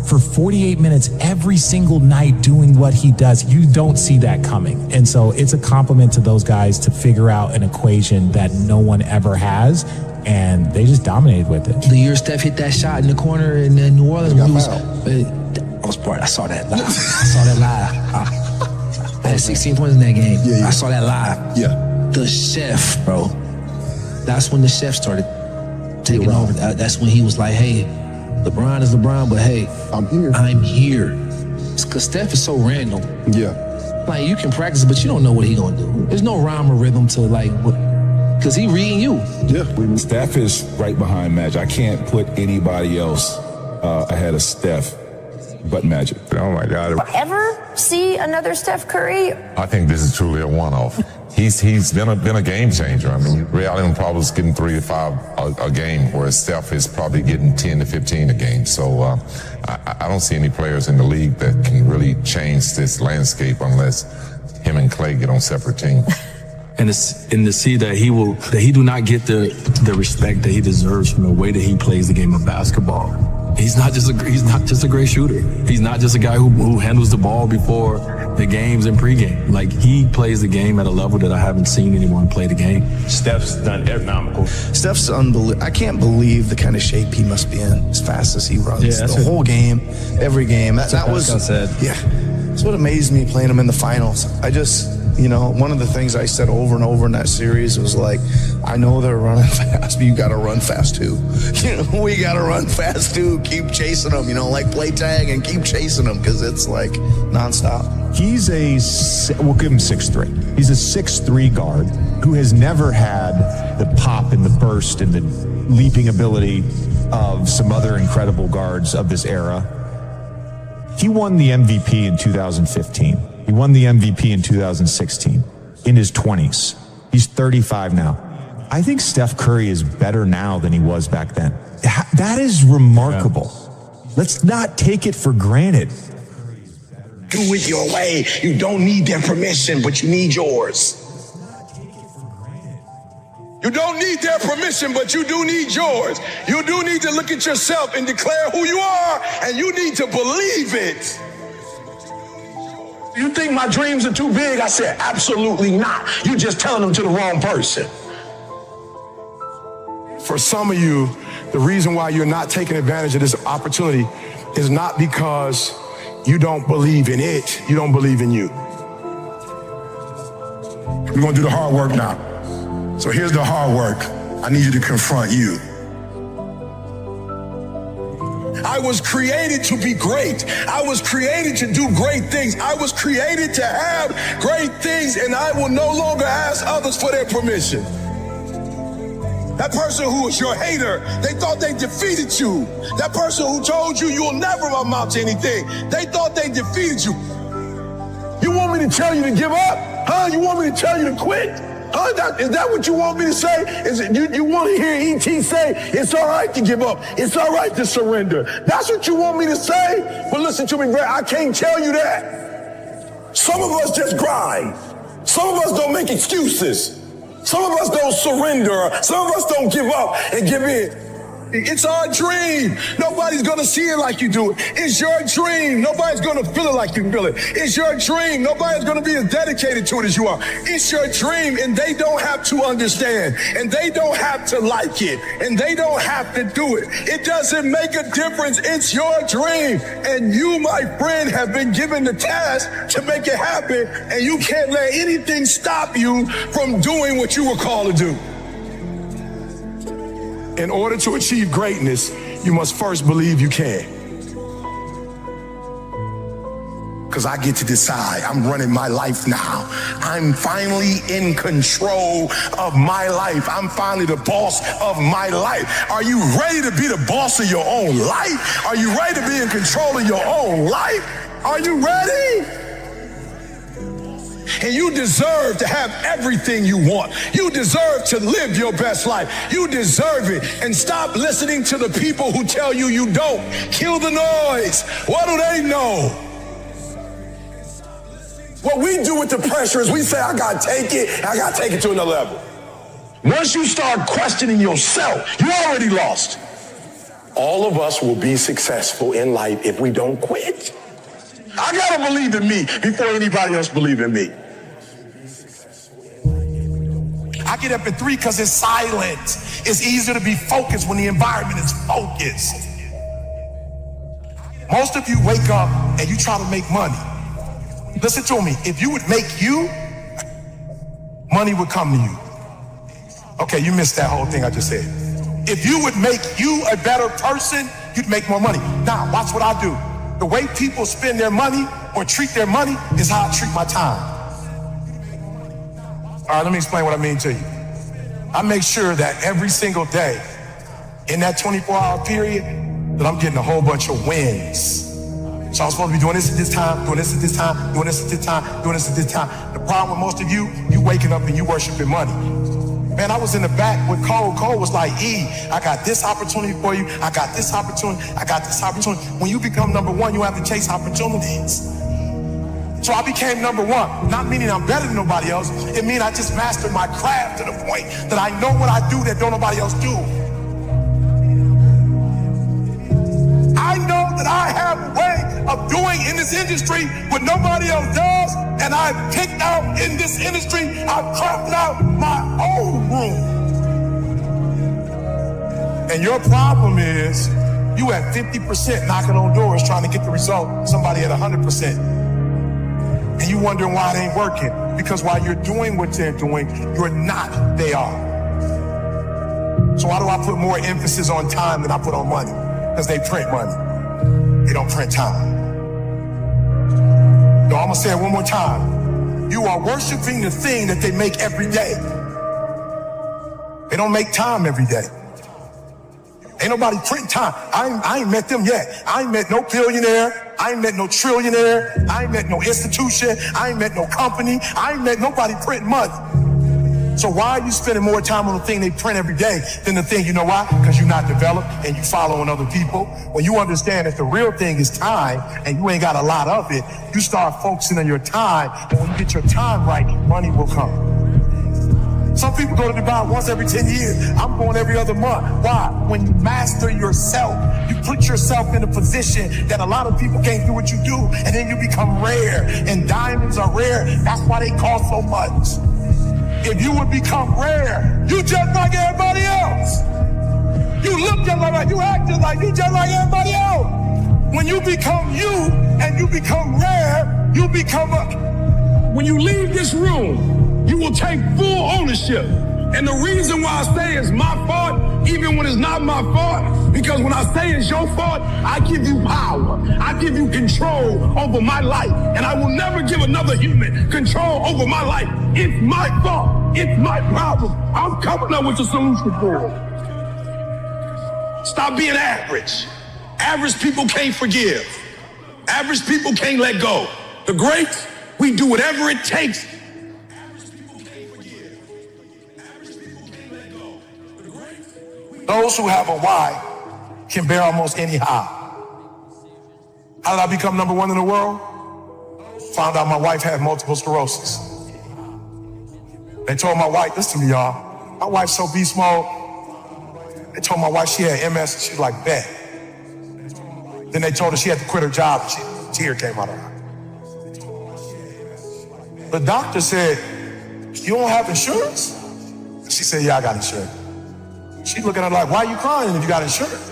for 48 minutes every single night doing what he does. You don't see that coming. And so it's a compliment to those guys to figure out an equation that no one ever has. And they just dominated with it. The year Steph hit that shot in the corner in New Orleans, I was part. I saw that live. I had 16 points in that game. I saw that live. The chef, bro. That's when the chef started taking over. That's when he was like, hey, LeBron is LeBron, but hey, I'm here. It's because Steph is so random. You can practice it, but you don't know what he's gonna do. There's no rhyme or rhythm to because he reading you. Steph is right behind Magic. I can't put anybody else ahead of Steph but Magic. Oh my God. Ever see another Steph Curry? I think this is truly a one-off. He's been a game changer. I mean, Ray Allen probably is getting 3 to 5 a game, whereas Steph is probably getting 10 to 15 a game. So I don't see any players in the league that can really change this landscape unless him and Clay get on separate teams. And to see that he do not get the respect that he deserves from the way that he plays the game of basketball. He's not just a great shooter. He's not just a guy who handles the ball before the games and pregame. He plays the game at a level that I haven't seen anyone play the game. Steph's done economical. Steph's unbelievable. I can't believe the kind of shape he must be in as fast as he runs. The whole game, every game. That was said. Yeah. That's what amazed me playing him in the finals. You know, one of the things I said over and over in that series was like, I know they're running fast, but you got to run fast too. You know, we got to run fast too. Keep chasing them, you know, like play tag and keep chasing them because it's like nonstop. He's we'll give him 6'3". He's a 6'3" guard who has never had the pop and the burst and the leaping ability of some other incredible guards of this era. He won the MVP in 2015. He won the MVP in 2016 in his 20s. He's 35 now. I think Steph Curry is better now than he was back then. That is remarkable. Yeah. Let's not take it for granted. Do it your way. You don't need their permission, but you need yours. You don't need their permission, but you do need yours. You do need to look at yourself and declare who you are, and you need to believe it. You think my dreams are too big? I said, absolutely not. You're just telling them to the wrong person. For some of you, the reason why you're not taking advantage of this opportunity is not because you don't believe in it, you don't believe in you. We're gonna do the hard work now. So here's the hard work. I need you to confront you. I was created to be great. I was created to do great things. I was created to have great things, and I will no longer ask others for their permission. That person who was your hater, they thought they defeated you. That person who told you you'll never amount to anything, they thought they defeated you. You want me to tell you to give up? Huh? You want me to tell you to quit? Huh? Is that what you want me to say? Is it, you want to hear E.T. say, it's all right to give up. It's all right to surrender. That's what you want me to say? But listen to me, Greg, I can't tell you that. Some of us just grind. Some of us don't make excuses. Some of us don't surrender. Some of us don't give up and give in. It's our dream. Nobody's gonna see it like you do it. It's your dream. Nobody's gonna feel it like you feel it. It's your dream. Nobody's gonna be as dedicated to it as you are. It's your dream, and they don't have to understand, and they don't have to like it, and they don't have to do it. It doesn't make a difference. It's your dream, and you, my friend, have been given the task to make it happen, and you can't let anything stop you from doing what you were called to do. In order to achieve greatness, you must first believe you can. Because I get to decide. I'm running my life now. I'm finally in control of my life. I'm finally the boss of my life. Are you ready to be the boss of your own life? Are you ready to be in control of your own life? Are you ready? And you deserve to have everything you want. You deserve to live your best life. You deserve it. And stop listening to the people who tell you you don't. Kill the noise. What do they know? What we do with the pressure is we say, I gotta take it to another level. Once you start questioning yourself, you already lost. All of us will be successful in life if we don't quit. I gotta believe in me before anybody else believes in me. I get up at 3 because it's silent. It's easier to be focused when the environment is focused. Most of you wake up and you try to make money. Listen to me. If you would make you, money would come to you. Okay, you missed that whole thing I just said. If you would make you a better person, you'd make more money. Now, watch what I do. The way people spend their money or treat their money is how I treat my time. All right, let me explain what I mean to you. I make sure that every single day in that 24-hour period that I'm getting a whole bunch of wins. So I'm supposed to be doing this at this time, doing this at this time, doing this at this time, doing this at this time. The problem with most of you waking up and you worshiping money. Man, I was in the back with Cole. Cole was like, E, I got this opportunity for you. I got this opportunity. I got this opportunity. When you become number one, you have to chase opportunities. So I became number one, not meaning I'm better than nobody else. It means I just mastered my craft to the point that I know what I do that don't nobody else do. I know that I have a way of doing in this industry what nobody else does, and I've picked out in this industry, I've crafted out my own room. And your problem is you at 50% knocking on doors trying to get the result, somebody at 100%. And you wondering why it ain't working. Because while you're doing what they're doing, you're not they are. So why do I put more emphasis on time than I put on money? Because they print money. They don't print time. No, I'm gonna say it one more time. You are worshiping the thing that they make every day. They don't make time every day. Ain't nobody print time. I ain't met them yet. I ain't met no billionaire. I ain't met no trillionaire. I ain't met no institution. I ain't met no company. I ain't met nobody printing money. So why are you spending more time on the thing they print every day than the thing, you know why? Because you're not developed and you following other people. When you understand that the real thing is time and you ain't got a lot of it, you start focusing on your time. And when you get your time right, money will come. Some people go to Dubai once every 10 years. I'm going every other month. Why? When you master yourself, you put yourself in a position that a lot of people can't do what you do, and then you become rare. And diamonds are rare. That's why they cost so much. If you would become rare, you just like everybody else. You look just like, you act just like, you just like everybody else. When you become you and you become rare, you become When you leave this room, you will take full ownership. And the reason why I say it's my fault, even when it's not my fault, because when I say it's your fault, I give you power. I give you control over my life. And I will never give another human control over my life. It's my fault. It's my problem. I'm coming up with a solution for it. Stop being average. Average people can't forgive. Average people can't let go. The greats, we do whatever it takes. Those who have a why can bear almost any how. How did I become number one in the world? Found out my wife had multiple sclerosis. They told my wife, listen to me, y'all. My wife's so beast mode. They told my wife she had MS, and she's like, bet. Then they told her she had to quit her job, and a tear came out of her. The doctor said, you don't have insurance? She said, yeah, I got insurance. She's looking at her like, why are you crying if you got insurance?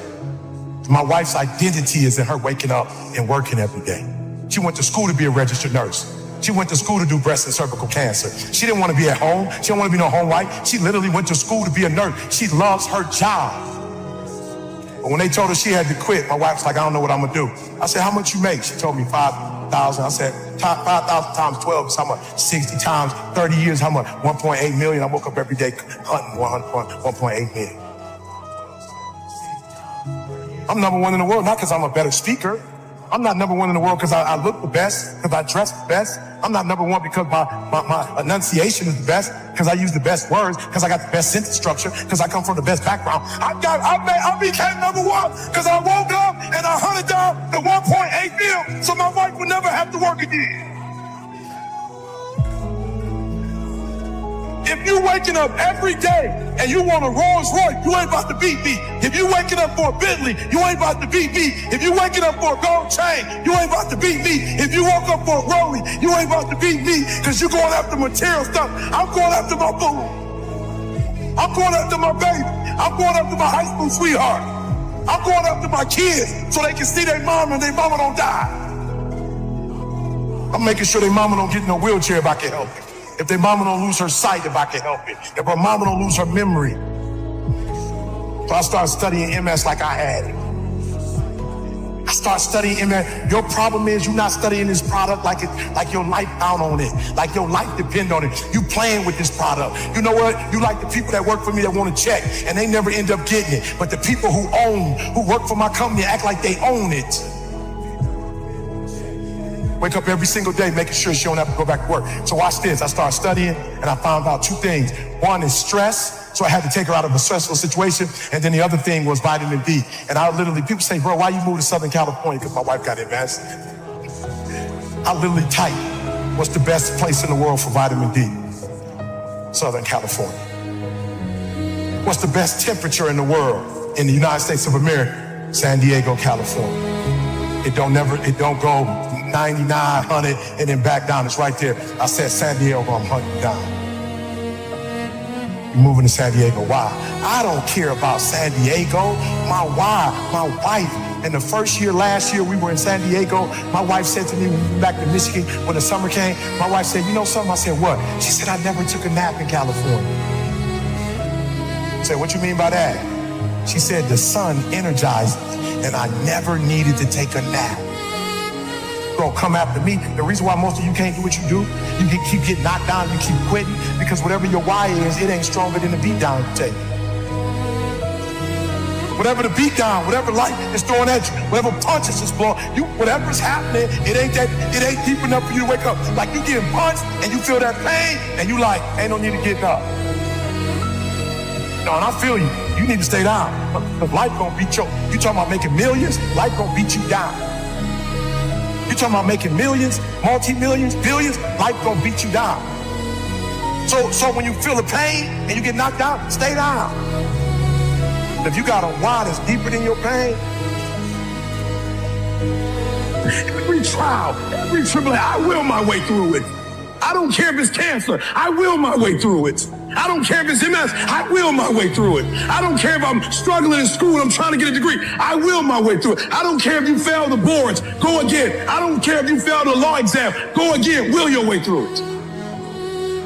My wife's identity is in her waking up and working every day. She went to school to be a registered nurse. She went to school to do breast and cervical cancer. She didn't want to be at home. She didn't want to be no home wife. She literally went to school to be a nurse. She loves her job. But when they told her she had to quit, my wife's like, I don't know what I'm going to do. I said, how much you make? She told me $5,000. I said, 5,000 times 12 is how much? 60 times 30 years, how much? 1.8 million. I woke up every day hunting 1.8 million. I'm number one in the world, not because I'm a better speaker. I'm not number one in the world because I look the best, because I dress the best. I'm not number one because my enunciation is the best, because I use the best words, because I got the best sentence structure, because I come from the best background. I became number one because I woke up and I hunted down the 1.8 mil so my wife would never have to work again. If you waking up every day and you want a Rolls Royce, you ain't about to beat me. If you waking up for a Bentley, you ain't about to beat me. If you waking up for a gold chain, you ain't about to beat me. If you woke up for a Rollie, you ain't about to beat me, because you're going after material stuff. I'm going after my boo. I'm going after my baby. I'm going after my high school sweetheart. I'm going after my kids so they can see their mama and their mama don't die. I'm making sure their mama don't get in a wheelchair if I can help it. If their mama don't lose her sight, if I can help it. If her mama don't lose her memory. So I started studying MS like I had it. I started studying MS. Your problem is you're not studying this product like your life down on it. Like your life depend on it. You playing with this product. You know what? You like the people that work for me that want to check and they never end up getting it. But the people who work for my company act like they own it. Wake up every single day making sure she don't have to go back to work. So watch this. I started studying and I found out two things. One is stress. So I had to take her out of a stressful situation. And then the other thing was vitamin D. And I literally, people say, bro, why you moved to Southern California? Because my wife got MS. I literally typed, what's the best place in the world for vitamin D? Southern California. What's the best temperature in the world in the United States of America? San Diego, California. It don't go 99, 100, and then back down. It's right there. I said, San Diego, I'm hunting down. You're moving to San Diego. Why? I don't care about San Diego. My wife. And the first year, last year, we were in San Diego. My wife said to me, when we went back to Michigan, when the summer came, my wife said, you know something? I said, what? She said, I never took a nap in California. I said, what you mean by that? She said, the sun energized me, and I never needed to take a nap. Gonna come after me. The reason why most of you can't do what you do, you keep getting knocked down, you keep quitting, because whatever your why is, it ain't stronger than the beat down you take. Whatever the beat down, whatever life is throwing at you, whatever punches is blowing, whatever's happening, it ain't deep enough for you to wake up. Like you getting punched and you feel that pain and you like, ain't no need to get up. No, and I feel you. You need to stay down. Because life gonna beat you. You talking about making millions, life gonna beat you down. You talking about making millions, multi-millions, billions, life gonna beat you down. So when you feel the pain and you get knocked down, stay down. If you got a why that's deeper than your pain, every trial, every tribulation, I will my way through it. I don't care if it's cancer, I will my way through it. I don't care if it's MS, I will my way through it. I don't care if I'm struggling in school and I'm trying to get a degree, I will my way through it. I don't care if you fail the boards, go again. I don't care if you fail the law exam, go again, will your way through it.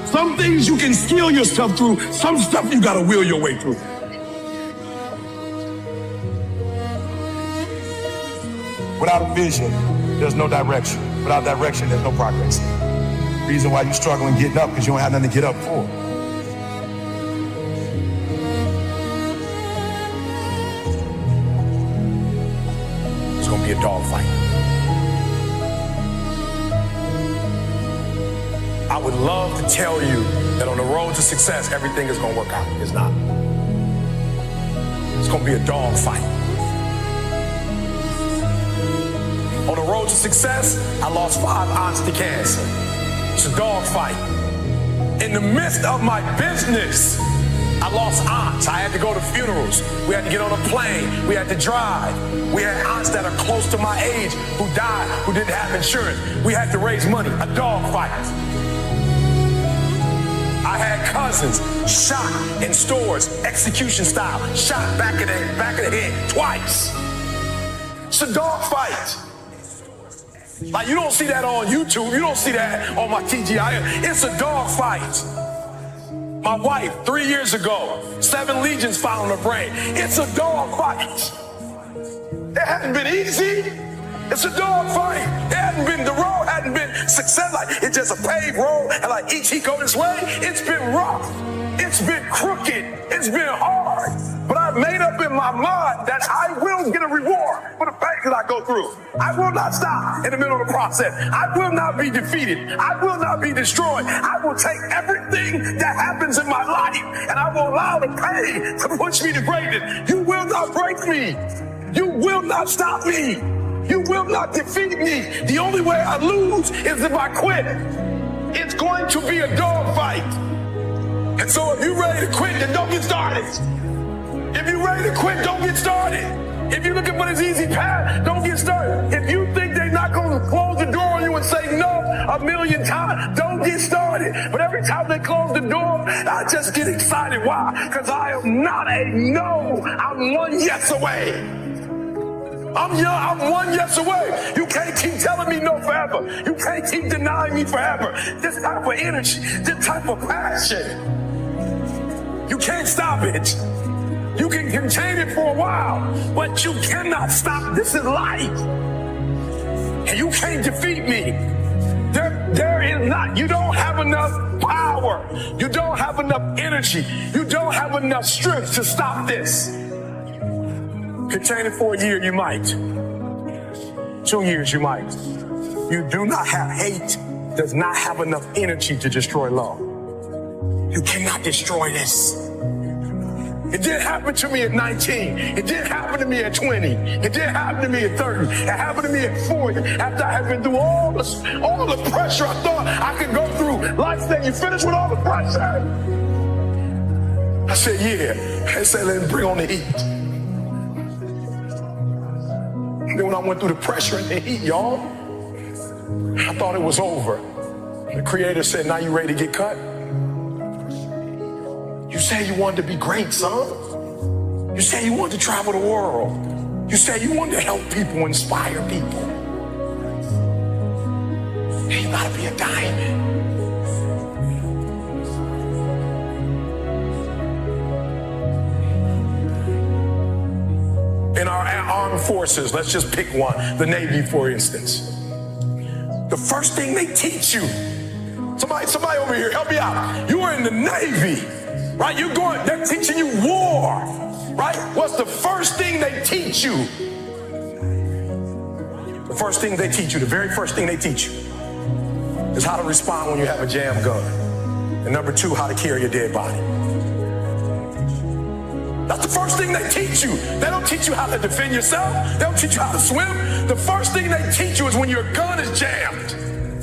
Some things you can skill yourself through, some stuff you gotta will your way through. without a vision, there's no direction. Without direction, there's no progress. Reason why you're struggling getting up, because you don't have nothing to get up for. It's gonna be a dogfight. I would love to tell you that on the road to success, everything is gonna work out. It's not. It's gonna be a dogfight. On the road to success, I lost 5 aunts to cancer. It's a dogfight. In the midst of my business, I lost aunts. I had to go to funerals. We had to get on a plane. We had to drive. We had aunts that are close to my age who died, who didn't have insurance. We had to raise money. A dogfight. I had cousins shot in stores, execution style, shot back of the head twice. It's a dogfight. Like, you don't see that on YouTube. You don't see that on my TGI. It's a dogfight. My wife, 3 years ago, 7 legions found on her brain. It's a dogfight. It hasn't been easy. It's a dogfight. It hasn't been, the road hadn't been success. Like, it's just a paved road, and like each he go this way, it's been rough. It's been crooked. It's been hard. But I've made up in my mind that I will get a reward for the pain that I go through. I will not stop in the middle of the process. I will not be defeated. I will not be destroyed. I will take everything that happens in my life, and I will allow the pain to push me to greatness. You will not break me. You will not stop me. You will not defeat me. The only way I lose is if I quit. It's going to be a dogfight. And so if you're ready to quit, then don't get started. If you're ready to quit, don't get started. If you're looking for this easy path, don't get started. If you think they're not going to close the door on you and say no 1,000,000 times, don't get started. But every time they close the door, I just get excited. Why? Because I am not a no. I'm 1 yes away. I'm 1 yes away. You can't keep telling me no forever. You can't keep denying me forever. This type of energy, this type of passion, you can't stop it. You can contain it for a while, but you cannot stop. This is life. And you can't defeat me. There is not. You don't have enough power. You don't have enough energy. You don't have enough strength to stop this. Contain it for a year, you might. 2 years, you might. You do not have hate, does not have enough energy to destroy love. You cannot destroy this. It didn't happen to me at 19. It didn't happen to me at 20. It didn't happen to me at 30. It happened to me at 40. After I had been through all the pressure I thought I could go through. Life said, you finished with all the pressure? I said, yeah. They said, let's bring on the heat. And then when I went through the pressure and the heat, y'all, I thought it was over. The Creator said, now you ready to get cut? You say you wanted to be great, son. You say you wanted to travel the world. You say you wanted to help people, inspire people. Hey, you gotta be a diamond. In our armed forces, let's just pick one, the Navy, for instance. The first thing they teach you, somebody over here, help me out. You are in the Navy, right? They're teaching you war, right? What's the first thing they teach you? The first thing they teach you, the very first thing they teach you is how to respond when you have a jam gun. And number 2, how to carry a dead body. That's the first thing they teach you. They don't teach you how to defend yourself. They don't teach you how to swim. The first thing they teach you is when your gun is jammed.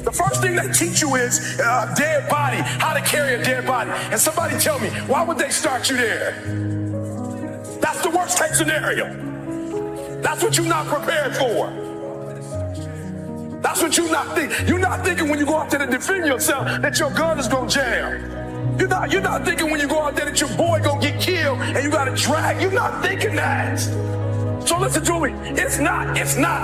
The first thing they teach you is a dead body, how to carry a dead body. And somebody tell me, why would they start you there? That's the worst case scenario. That's what you're not prepared for. That's what you're not thinking. You're not thinking when you go out there to defend yourself that your gun is going to jam. You're not thinking when you go out there that your boy gonna get killed and you gotta drag. You're not thinking that. So listen to me. It's not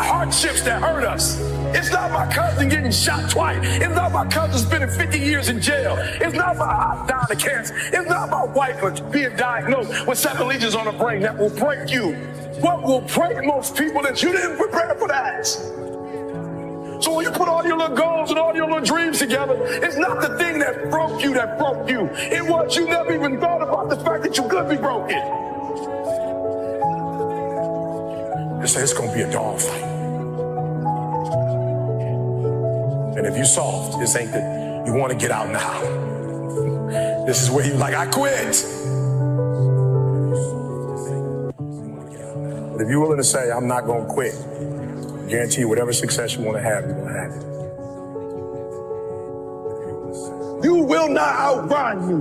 hardships that hurt us. It's not my cousin getting shot twice. It's not my cousin spending 50 years in jail. It's not my dying of cancer. It's not my wife being diagnosed with 7 lesions on her brain that will break you. What will break most people is you didn't prepare for that. So when you put all your little goals and all your little dreams together, it's not the thing that broke you. It was you never even thought about the fact that you could be broken. They say it's going to be a dog fight. And if you soft, this ain't that you want to get out now. This is where you're like, I quit. But if you're willing to say, I'm not going to quit, guarantee you whatever success you want to have, you're going to have it. You will not outgrind me.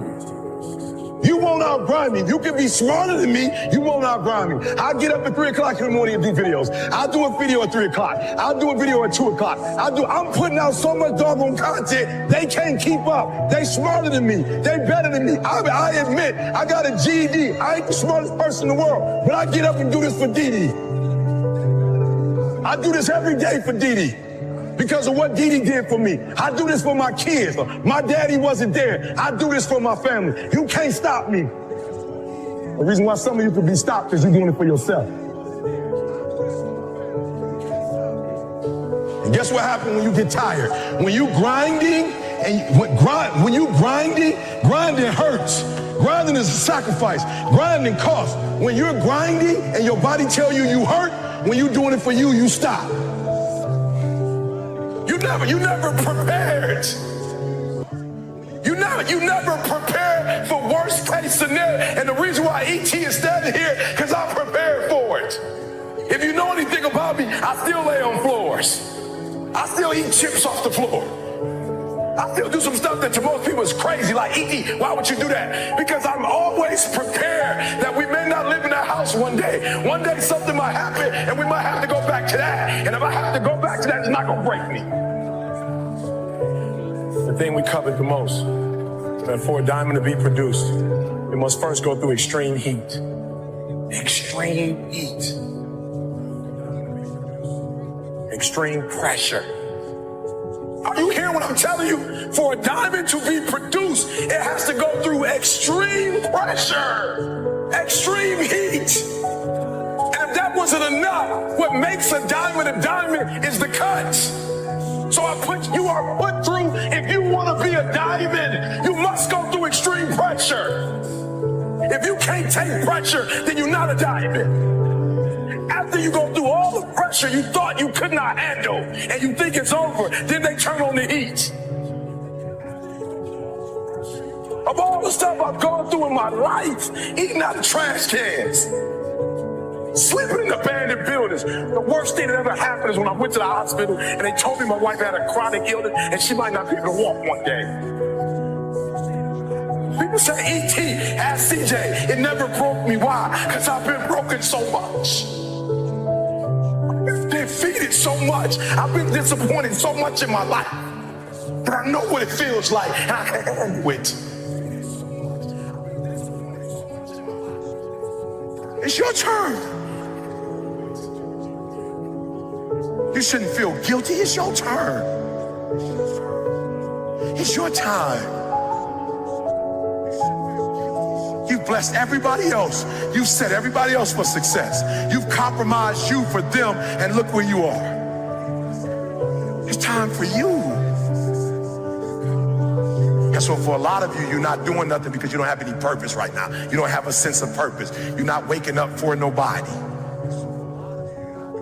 You won't outgrind me. You can be smarter than me. You won't outgrind me. I'll get up at 3 o'clock in the morning and do videos. I'll do a video at 3 o'clock. I'll do a video at 2 o'clock. I'm putting out so much doggone content, they can't keep up. They smarter than me. They better than me. I admit, I got a GED. I ain't the smartest person in the world, but I get up and do this for Dee Dee. I do this every day for Dee Dee because of what Dee Dee did for me. I do this for my kids. My daddy wasn't there. I do this for my family. You can't stop me. The reason why some of you can be stopped is you're doing it for yourself. And guess what happens when you get tired? When you grinding, grinding hurts. Grinding is a sacrifice. Grinding costs. When you're grinding and your body tell you hurt, when you're doing it for you, you stop. You never prepared. You never prepared for worst case scenario. And the reason why ET is standing here, because I prepared for it. If you know anything about me, I still lay on floors. I still eat chips off the floor. I still do some stuff that to most people is crazy, like, E.T., why would you do that? Because I'm always prepared that we may not live in that house one day. One day something might happen, and we might have to go back to that. And if I have to go back to that, it's not going to break me. The thing we covered the most, that for a diamond to be produced, it must first go through extreme heat. Extreme heat. Extreme pressure. Are you hearing what I'm telling you? For a diamond to be produced, it has to go through extreme pressure, extreme heat. And if that wasn't enough, what makes a diamond is the cuts. So you are put through, if you want to be a diamond, you must go through extreme pressure. If you can't take pressure, then you're not a diamond. After you go through all the pressure you thought you could not handle and you think it's over, then they turn on the heat. Of all the stuff I've gone through in my life, eating out of trash cans, sleeping in abandoned buildings, the worst thing that ever happened is when I went to the hospital and they told me my wife had a chronic illness and she might not be able to walk one day. People say, E.T., ask CJ, it never broke me. Why? Because I've been broken so much. Defeated so much. I've been disappointed so much in my life. But I know what it feels like and I can handle it. It's your turn. You shouldn't feel guilty. It's your turn. It's your time. You've blessed everybody else. You've set everybody else for success. You've compromised you for them, and look where you are. It's time for you. And so for a lot of you, you're not doing nothing because you don't have any purpose right now. You don't have a sense of purpose. You're not waking up for nobody.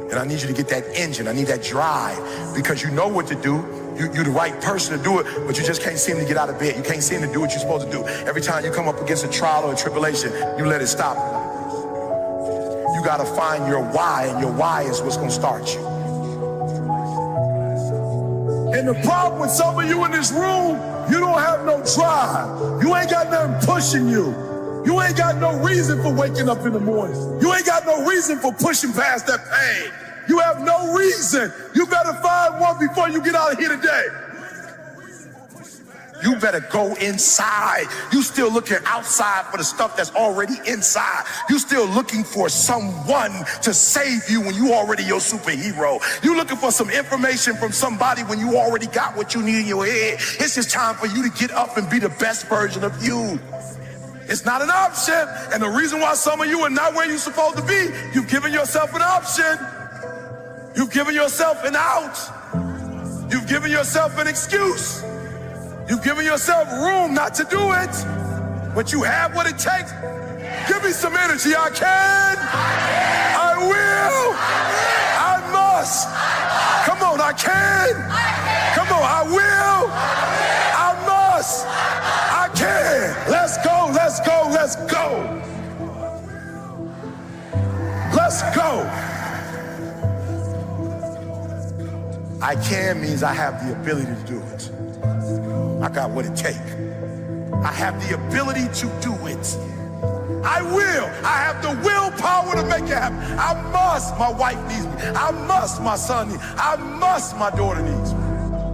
And I need you to get that engine. I need that drive because you know what to do. You're the right person to do it, but you just can't seem to get out of bed. You can't seem to do what you're supposed to do. Every time you come up against a trial or a tribulation, you let it stop. You got to find your why, and your why is what's going to start you. And the problem with some of you in this room, you don't have no drive. You ain't got nothing pushing you. You ain't got no reason for waking up in the morning. You ain't got no reason for pushing past that pain. You have no reason. You better find one before you get out of here today. You better go inside. You still looking outside for the stuff that's already inside. You still looking for someone to save you when you already your superhero. You looking for some information from somebody when you already got what you need in your head. It's just time for you to get up and be the best version of you. It's not an option. And the reason why some of you are not where you're supposed to be, you've given yourself an option. You've given yourself an out. You've given yourself an excuse. You've given yourself room not to do it, but you have what it takes. Give me some energy. I can. I will. I must. Come on, I can. Come on, I will. I must. I can. Let's go, let's go, let's go. Let's go. I can means I have the ability to do it. I got what it takes. I have the ability to do it. I will. I have the willpower to make it happen. I must. My wife needs me. I must. My son needs me. I must. My daughter needs me.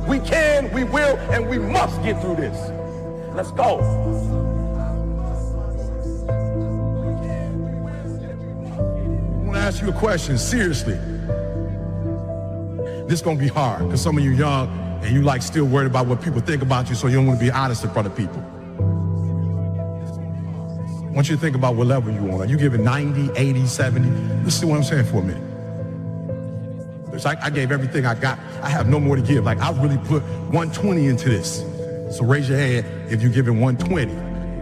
We can, we will, and we must get through this. Let's go. I want to ask you a question, seriously. This is going to be hard because some of you young and you like still worried about what people think about you, so you don't want to be honest in front of people. I want you to think about what level you on. Are you giving 90, 80, 70? Listen to what I'm saying for a minute. It's like I gave everything I got. I have no more to give. Like I really put 120 into this. So raise your hand if you're giving 120.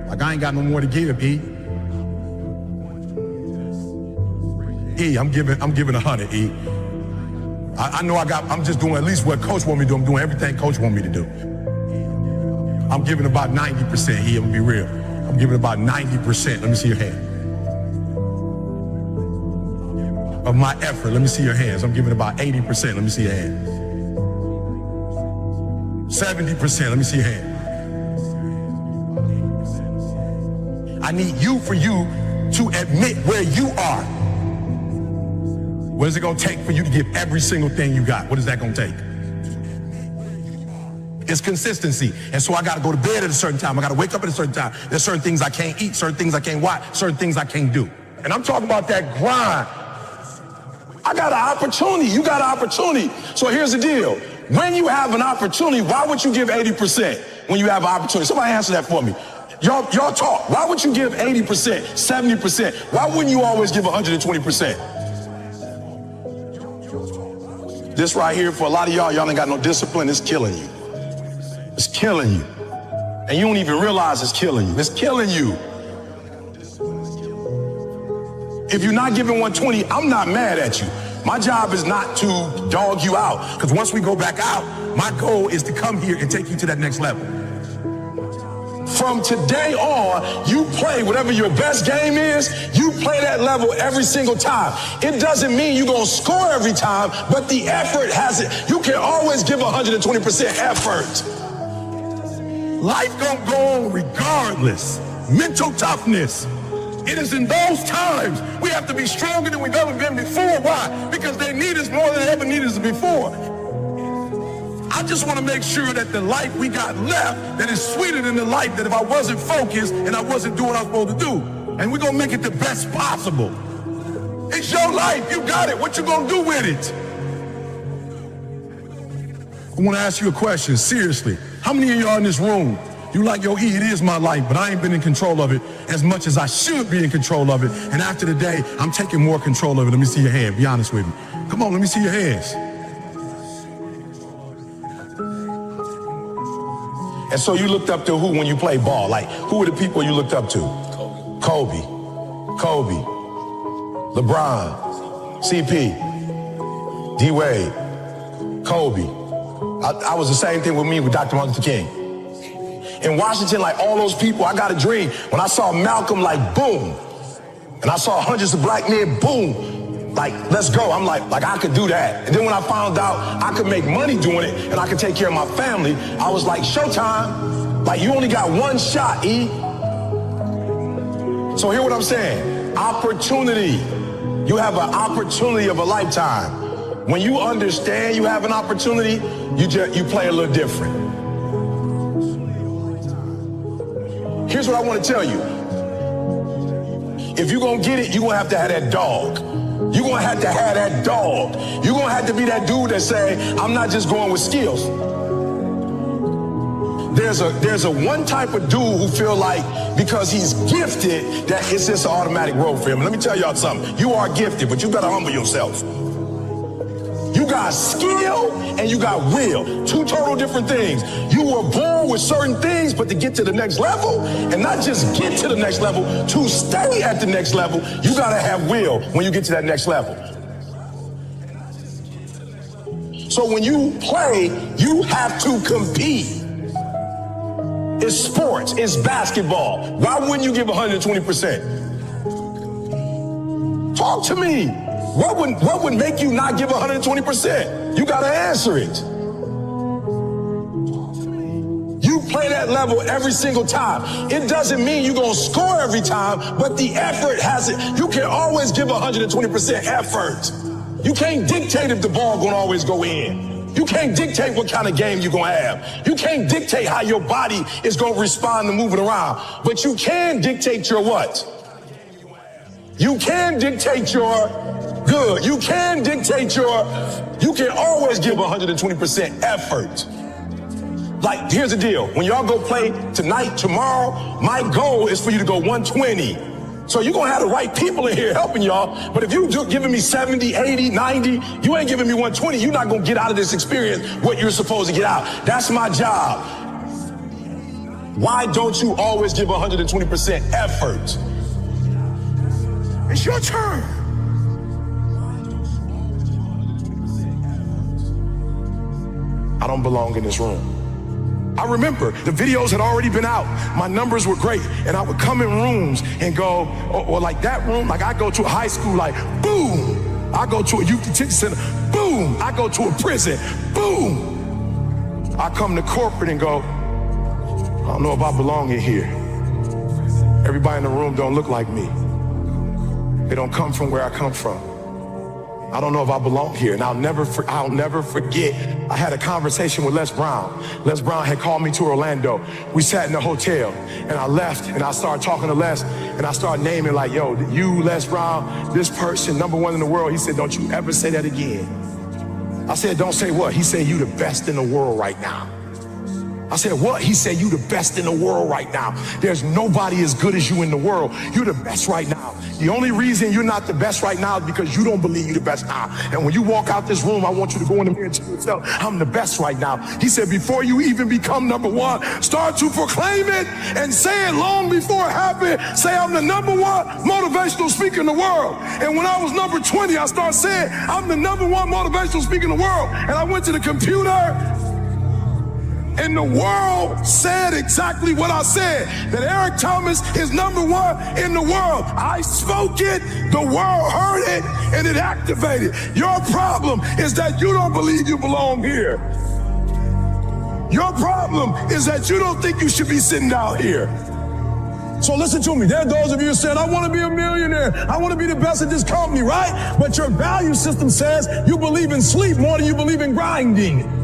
Like I ain't got no more to give, E. E, I'm giving 100, E. I know I'm just doing at least what Coach want me to do. I'm doing everything Coach want me to do. I'm giving about 90%, E, I'm gonna be real. I'm giving about 90%, let me see your hand. Of my effort, let me see your hands. I'm giving about 80%, let me see your hands. 70%, let me see your hand. I need you for you to admit where you are. What is it gonna take for you to give every single thing you got? What is that gonna take? It's consistency. And so I gotta go to bed at a certain time. I gotta wake up at a certain time. There's certain things I can't eat, certain things I can't watch, certain things I can't do. And I'm talking about that grind. I got an opportunity, you got an opportunity. So here's the deal. When you have an opportunity, why would you give 80% when you have an opportunity? Somebody answer that for me. Y'all talk. Why would you give 80%, 70%? Why wouldn't you always give 120%? This right here, for a lot of y'all ain't got no discipline. It's killing you. It's killing you. And you don't even realize it's killing you. It's killing you. If you're not giving 120, I'm not mad at you. My job is not to dog you out. Because once we go back out, my goal is to come here and take you to that next level. From today on, you play whatever your best game is, you play that level every single time. It doesn't mean you're going to score every time, but the effort has it. You can always give 120% effort. Life gonna go on regardless. Mental toughness. It is in those times we have to be stronger than we've ever been before. Why? Because they need us more than they ever needed us before. I just want to make sure that the life we got left, that is sweeter than the life that if I wasn't focused and I wasn't doing what I was supposed to do. And we're going to make it the best possible. your life. You got it. What you gonna do with it? I want to ask you a question, seriously. How many of y'all in this room, you like, yo, E, it is my life, but I ain't been in control of it as much as I should be in control of it. And after the day, I'm taking more control of it. Let me see your hand. Be honest with me. Come on, let me see your hands. And so you looked up to who when you played ball? Like, who were the people you looked up to? Kobe, LeBron, CP, D-Wade, Kobe. I was the same thing with me with Dr. Martin Luther King. In Washington, like all those people, I got a dream. When I saw Malcolm, like, boom. And I saw hundreds of black men, boom. Like, let's go. I'm like I could do that. And then when I found out I could make money doing it and I could take care of my family, I was like, showtime. Like, you only got one shot, E. So hear what I'm saying. Opportunity. You have an opportunity of a lifetime. When you understand you have an opportunity, you play a little different. Here's what I want to tell you. If you're going to get it, you're going to have to have that dog. You're going to have that dog. You're going to have to be that dude that say, I'm not just going with skills. There's a one type of dude who feel like because he's gifted that it's just an automatic road for him. Let me tell y'all something. You are gifted, but you better humble yourself. You got skill and you got will. Two total different things. You were born with certain things, but to get to the next level, and not just get to the next level, to stay at the next level, you gotta have will when you get to that next level. So when you play, you have to compete. It's sports, it's basketball. Why wouldn't you give 120%? Talk to me. What would make you not give 120%? You gotta answer it. You play that level every single time. It doesn't mean you're gonna score every time, but the effort has it. You can always give 120% effort. You can't dictate if the ball gonna always go in. You can't dictate what kind of game you're gonna have. You can't dictate how your body is gonna respond to moving around. But you can dictate your what? You can dictate your good. You can dictate you can always give 120% effort. Like, here's the deal. When y'all go play tonight, tomorrow, my goal is for you to go 120. So you're gonna have the right people in here helping y'all. But if you're giving me 70, 80, 90, you ain't giving me 120, you're not gonna get out of this experience what you're supposed to get out. That's my job. Why don't you always give 120% effort? It's your turn. I don't belong in this room. I remember the videos had already been out. My numbers were great. And I would come in rooms and go, or like that room, like I go to a high school, like boom. I go to a youth detention center, boom. I go to a prison, boom. I come to corporate and go, I don't know if I belong in here. Everybody in the room don't look like me. They don't come from where I come from. I don't know if I belong here, and I'll never forget. I had a conversation with Les Brown. Les Brown had called me to Orlando. We sat in the hotel, and I left, and I started talking to Les, and I started naming like, yo, you, Les Brown, this person, #1 in the world. He said, don't you ever say that again. I said, don't say what? He said, you the best in the world right now. I said, what? He said, you the best in the world right now. There's nobody as good as you in the world. You're the best right now. The only reason you're not the best right now is because you don't believe you're the best now. And when you walk out this room, I want you to go in the mirror and tell yourself, I'm the best right now. He said, before you even become #1, start to proclaim it and say it long before it happens. Say, I'm the #1 motivational speaker in the world. And when I was number 20, I started saying, I'm the #1 motivational speaker in the world. And I went to the computer, and the world said exactly what I said, that Eric Thomas is #1 in the world. I spoke it, the world heard it, and it activated. Your problem is that you don't believe you belong here. Your problem is that you don't think you should be sitting down here. So listen to me. There are those of you who said, I want to be a millionaire. I want to be the best at this company, right? But your value system says you believe in sleep more than you believe in grinding.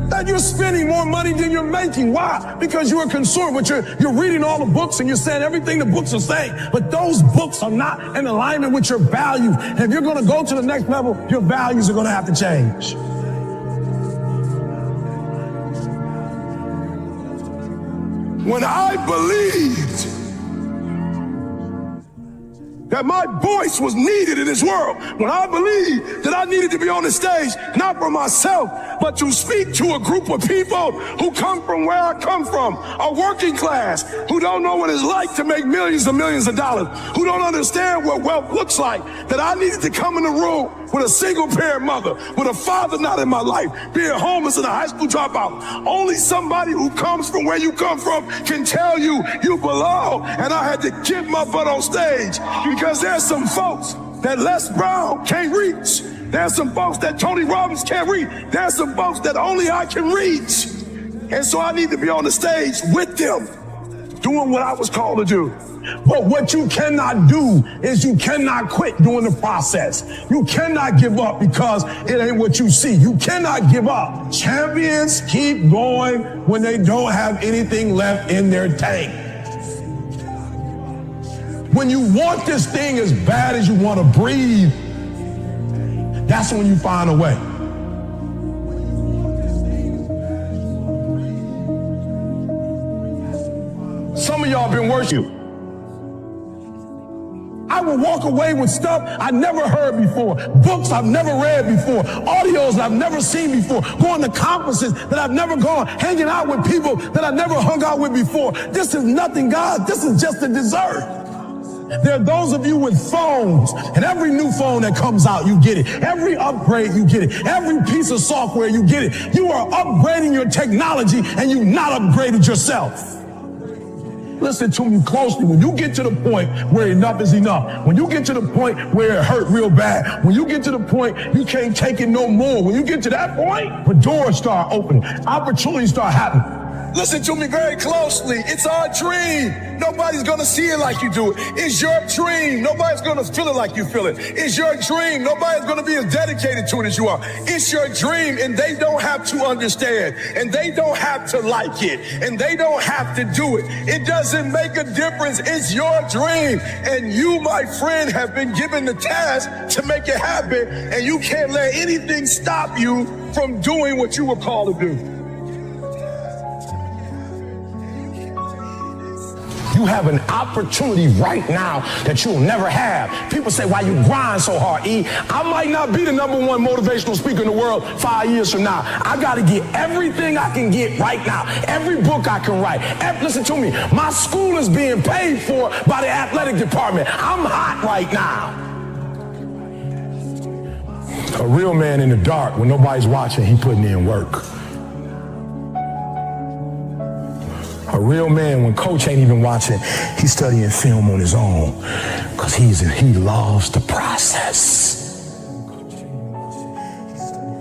that you're spending more money than you're making. Why? Because you're a consumer, but you're reading all the books and you're saying everything the books are saying, but those books are not in alignment with your values. And if you're going to go to the next level, your values are going to have to change. When I believed that my voice was needed in this world, when I believed that I needed to be on the stage, not for myself, but to speak to a group of people who come from where I come from, a working class, who don't know what it's like to make millions and millions of dollars, who don't understand what wealth looks like, that I needed to come in the room with a single parent mother, with a father not in my life, being homeless and a high school dropout. Only somebody who comes from where you come from can tell you you belong. And I had to get my butt on stage because there's some folks that Les Brown can't reach. There's some folks that Tony Robbins can't reach. There's some folks that only I can reach. And so I need to be on the stage with them, doing what I was called to do. But what you cannot do is you cannot quit during the process. You cannot give up because it ain't what you see. You cannot give up. Champions keep going when they don't have anything left in their tank. When you want this thing as bad as you want to breathe, that's when you find a way. Some of y'all been working. I will walk away with stuff I never heard before, books I've never read before, audios I've never seen before, going to conferences that I've never gone, hanging out with people that I've never hung out with before. This is nothing, God. This is just a dessert. There are those of you with phones, and every new phone that comes out, you get it. Every upgrade, you get it. Every piece of software, you get it. You are upgrading your technology, and you've not upgraded yourself. Listen to me closely. When you get to the point where enough is enough, when you get to the point where it hurt real bad, when you get to the point you can't take it no more, when you get to that point, the doors start opening, opportunities start happening. Listen to me very closely. It's our dream. Nobody's going to see it like you do it. It's your dream. Nobody's going to feel it like you feel it. It's your dream. Nobody's going to be as dedicated to it as you are. It's your dream, and they don't have to understand, and they don't have to like it, and they don't have to do it. It doesn't make a difference. It's your dream, and you, my friend, have been given the task to make it happen, and you can't let anything stop you from doing what you were called to do. You have an opportunity right now that you'll never have. People say, why you grind so hard, E? I might not be the #1 motivational speaker in the world 5 years from now. I got to get everything I can get right now. Every book I can write. Listen to me. My school is being paid for by the athletic department. I'm hot right now. A real man in the dark, when nobody's watching, he putting in work. A real man, when coach ain't even watching, he's studying film on his own because he loves the process.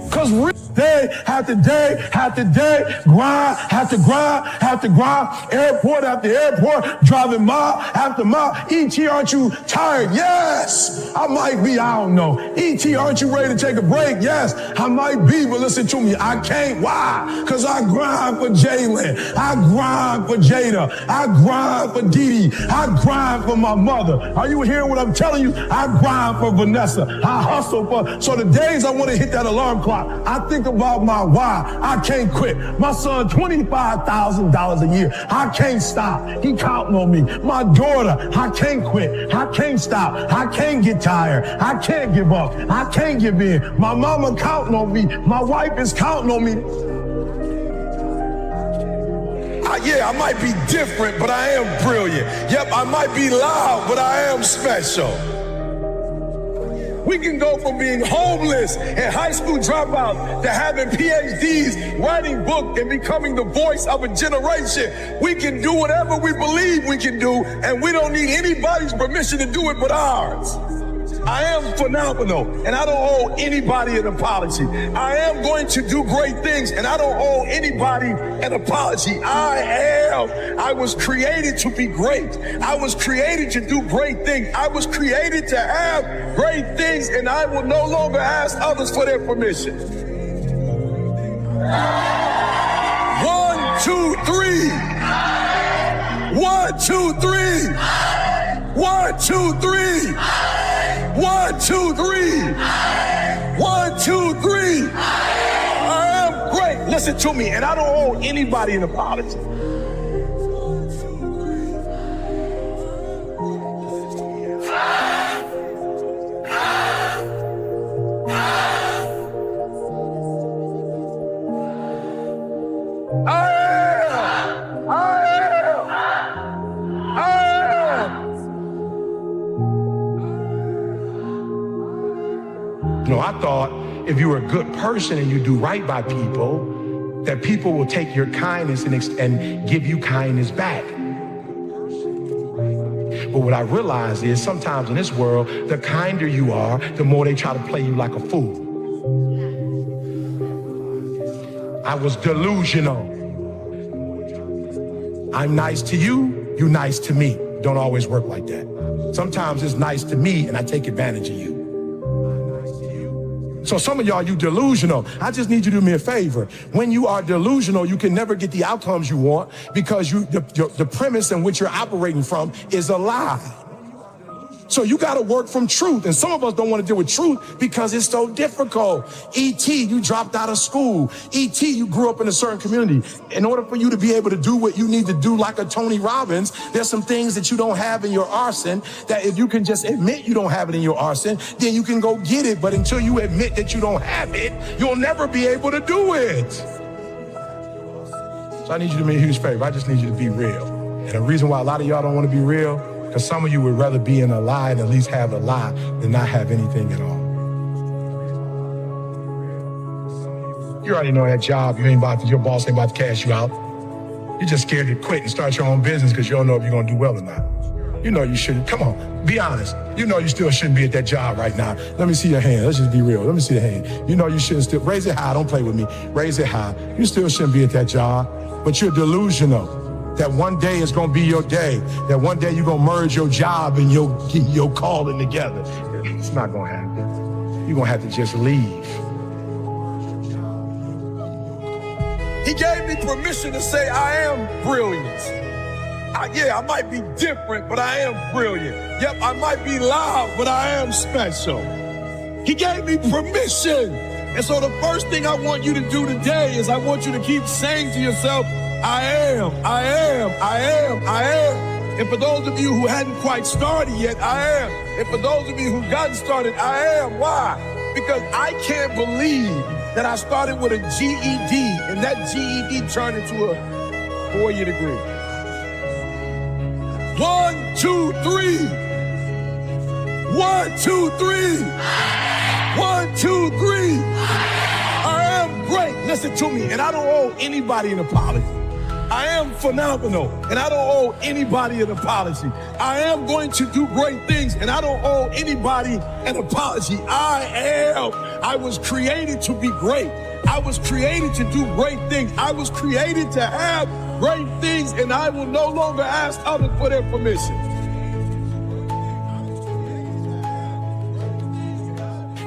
Because day after day after day, grind after grind after grind, airport after airport, driving mile after mile. E.T., aren't you tired? Yes, I might be, I don't know. E.T., aren't you ready to take a break? Yes, I might be, but listen to me, I can't. Why? Because I grind for Jalen. I grind for Jada. I grind for Dee Dee. I grind for my mother. Are you hearing what I'm telling you? I grind for Vanessa. I hustle for, so the days I want to hit that alarm clock, I think about my why. I can't quit. My son, $25,000 a year. I can't stop. He counting on me. My daughter, I can't quit. I can't stop. I can't get tired. I can't give up. I can't give in. My mama counting on me. My wife is counting on me. Yeah, I might be different, but I am brilliant. Yep, I might be loud, but I am special. We can go from being homeless and high school dropout to having PhDs, writing books, and becoming the voice of a generation. We can do whatever we believe we can do, and we don't need anybody's permission to do it but ours. I am phenomenal, and I don't owe anybody an apology. I am going to do great things, and I don't owe anybody an apology. I was created to be great. I was created to do great things. I was created to have great things, and I will no longer ask others for their permission. 1, 2, 3. 1, 2, 3. 1, 2, 3. 1, 2, 3. I am great. Listen to me, and I don't owe anybody an apology. I thought if you were a good person and you do right by people, that people will take your kindness and give you kindness back. But what I realized is sometimes in this world, the kinder you are, the more they try to play you like a fool. I was delusional. I'm nice to you, you nice to me. Don't always work like that. Sometimes it's nice to me and I take advantage of you. So some of y'all, you delusional. I just need you to do me a favor. When you are delusional, you can never get the outcomes you want because the premise in which you're operating from is a lie. So you got to work from truth. And some of us don't want to deal with truth because it's so difficult. E.T., you dropped out of school. E.T., you grew up in a certain community. In order for you to be able to do what you need to do like a Tony Robbins, there's some things that you don't have in your arsenal that if you can just admit you don't have it in your arsenal, then you can go get it. But until you admit that you don't have it, you'll never be able to do it. So I need you to do me a huge favor. I just need you to be real. And the reason why a lot of y'all don't want to be real, because some of you would rather be in a lie and at least have a lie than not have anything at all. You already know that job, your boss ain't about to cash you out. You're just scared to quit and start your own business because you don't know if you're going to do well or not. You know you shouldn't. Come on, be honest. You know you still shouldn't be at that job right now. Let me see your hand. Let's just be real. Let me see your hand. You know you shouldn't still. Raise it high. Don't play with me. Raise it high. You still shouldn't be at that job, but you're delusional. That one day is going to be your day. That one day you're going to merge your job and your calling together. It's not going to happen. You're going to have to just leave. He gave me permission to say I am brilliant. I might be different, but I am brilliant. Yep, I might be loud, but I am special. He gave me permission. And so the first thing I want you to do today is I want you to keep saying to yourself, I am. And for those of you who hadn't quite started yet, I am. And for those of you who've gotten started, I am. Why? Because I can't believe that I started with a GED and that GED turned into a 4-year degree. 1, 2, 3. 1, 2, 3. 1, 2, 3. I am great. Listen to me. And I don't owe anybody an apology. I am phenomenal, and I don't owe anybody an apology. I am going to do great things, and I don't owe anybody an apology. I was created to be great. I was created to do great things. I was created to have great things, and I will no longer ask others for their permission.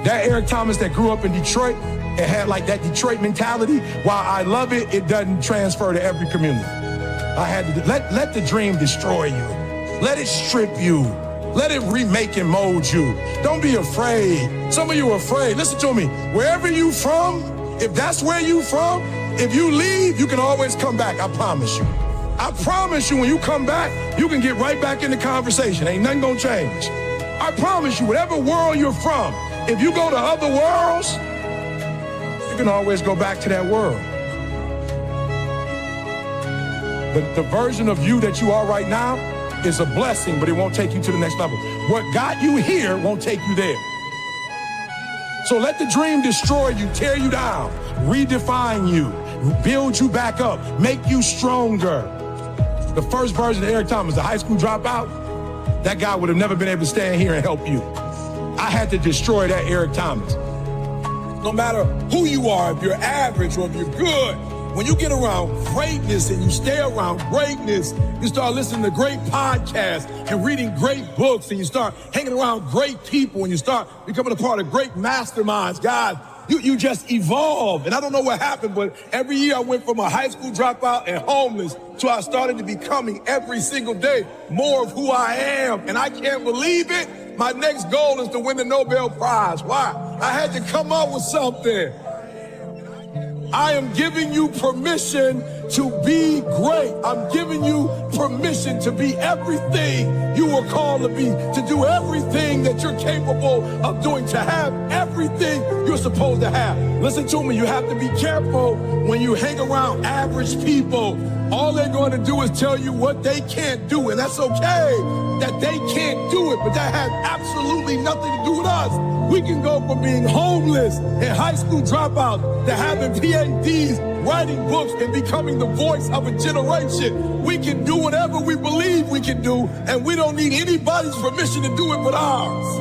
That Eric Thomas that grew up in Detroit and had like that Detroit mentality, while I love it, it doesn't transfer to every community. I had to let the dream destroy you. Let it strip you. Let it remake and mold you. Don't be afraid. Some of you are afraid. Listen to me. Wherever you from, if that's where you from, if you leave, you can always come back. I promise you. I promise you, when you come back, you can get right back in the conversation. Ain't nothing gonna change. I promise you, whatever world you're from, if you go to other worlds, you can always go back to that world. The version of you that you are right now is a blessing, but it won't take you to the next level. What got you here won't take you there. So let the dream destroy you, tear you down, redefine you, build you back up, make you stronger. The first version of Eric Thomas, the high school dropout, that guy would have never been able to stand here and help you. I had to destroy that Eric Thomas. No matter who you are, if you're average or if you're good, when you get around greatness and you stay around greatness, you start listening to great podcasts and reading great books, and you start hanging around great people, and you start becoming a part of great masterminds. God, you just evolve. And I don't know what happened, but every year I went from a high school dropout and homeless So I started to becoming every single day more of who I am. And I can't believe it. My next goal is to win the Nobel Prize. Why? I had to come up with something. I am giving you permission to be great. I'm giving you permission to be everything you were called to be, to do everything that you're capable of doing, to have everything you're supposed to have. Listen to me, you have to be careful when you hang around average people. All they're going to do is tell you what they can't do, and that's okay that they can't do it, but that has absolutely nothing to do with us. We can go from being homeless and high school dropouts to having PhDs, writing books, and becoming the voice of a generation. We can do whatever we believe we can do, and we don't need anybody's permission to do it but ours.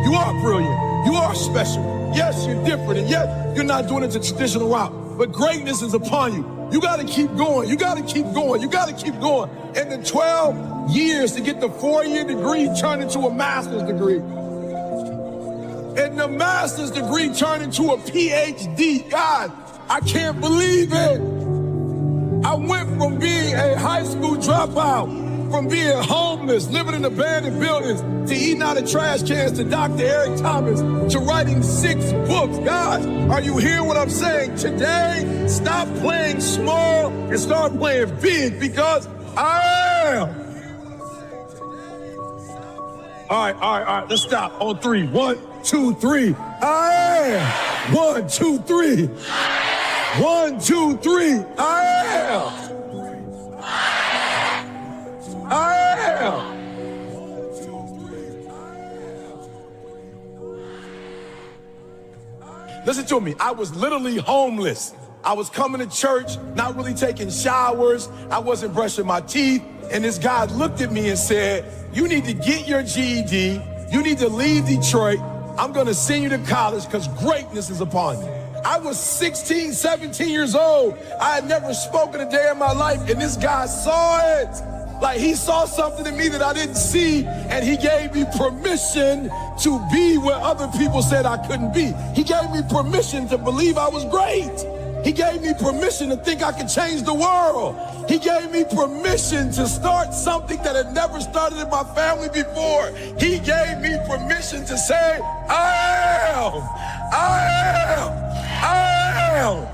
You are brilliant. You are special. Yes, you're different, and yes, you're not doing it the traditional route, but greatness is upon you. You got to keep going. You got to keep going. You got to keep going. And the 12 years to get the 4-year degree turned into a master's degree. And the master's degree turned into a PhD. God, I can't believe it. I went from being a high school dropout, from being homeless, living in abandoned buildings, to eating out of trash cans, to Dr. Eric Thomas, to writing 6 books. God, are you hearing what I'm saying? Today, stop playing small and start playing big, because I am. All right. Let's stop on 3. 1, 2, 3. I am. 1, 2, 3. 1, 2, 3. I am. I am. Listen to me. I was literally homeless. I was coming to church, not really taking showers. I wasn't brushing my teeth. And this guy looked at me and said, you need to get your GED. You need to leave Detroit. I'm going to send you to college because greatness is upon you. I was 16, 17 years old. I had never spoken a day in my life. And this guy saw it. Like, he saw something in me that I didn't see, and he gave me permission to be where other people said I couldn't be. He gave me permission to believe I was great. He gave me permission to think I could change the world. He gave me permission to start something that had never started in my family before. He gave me permission to say, I am.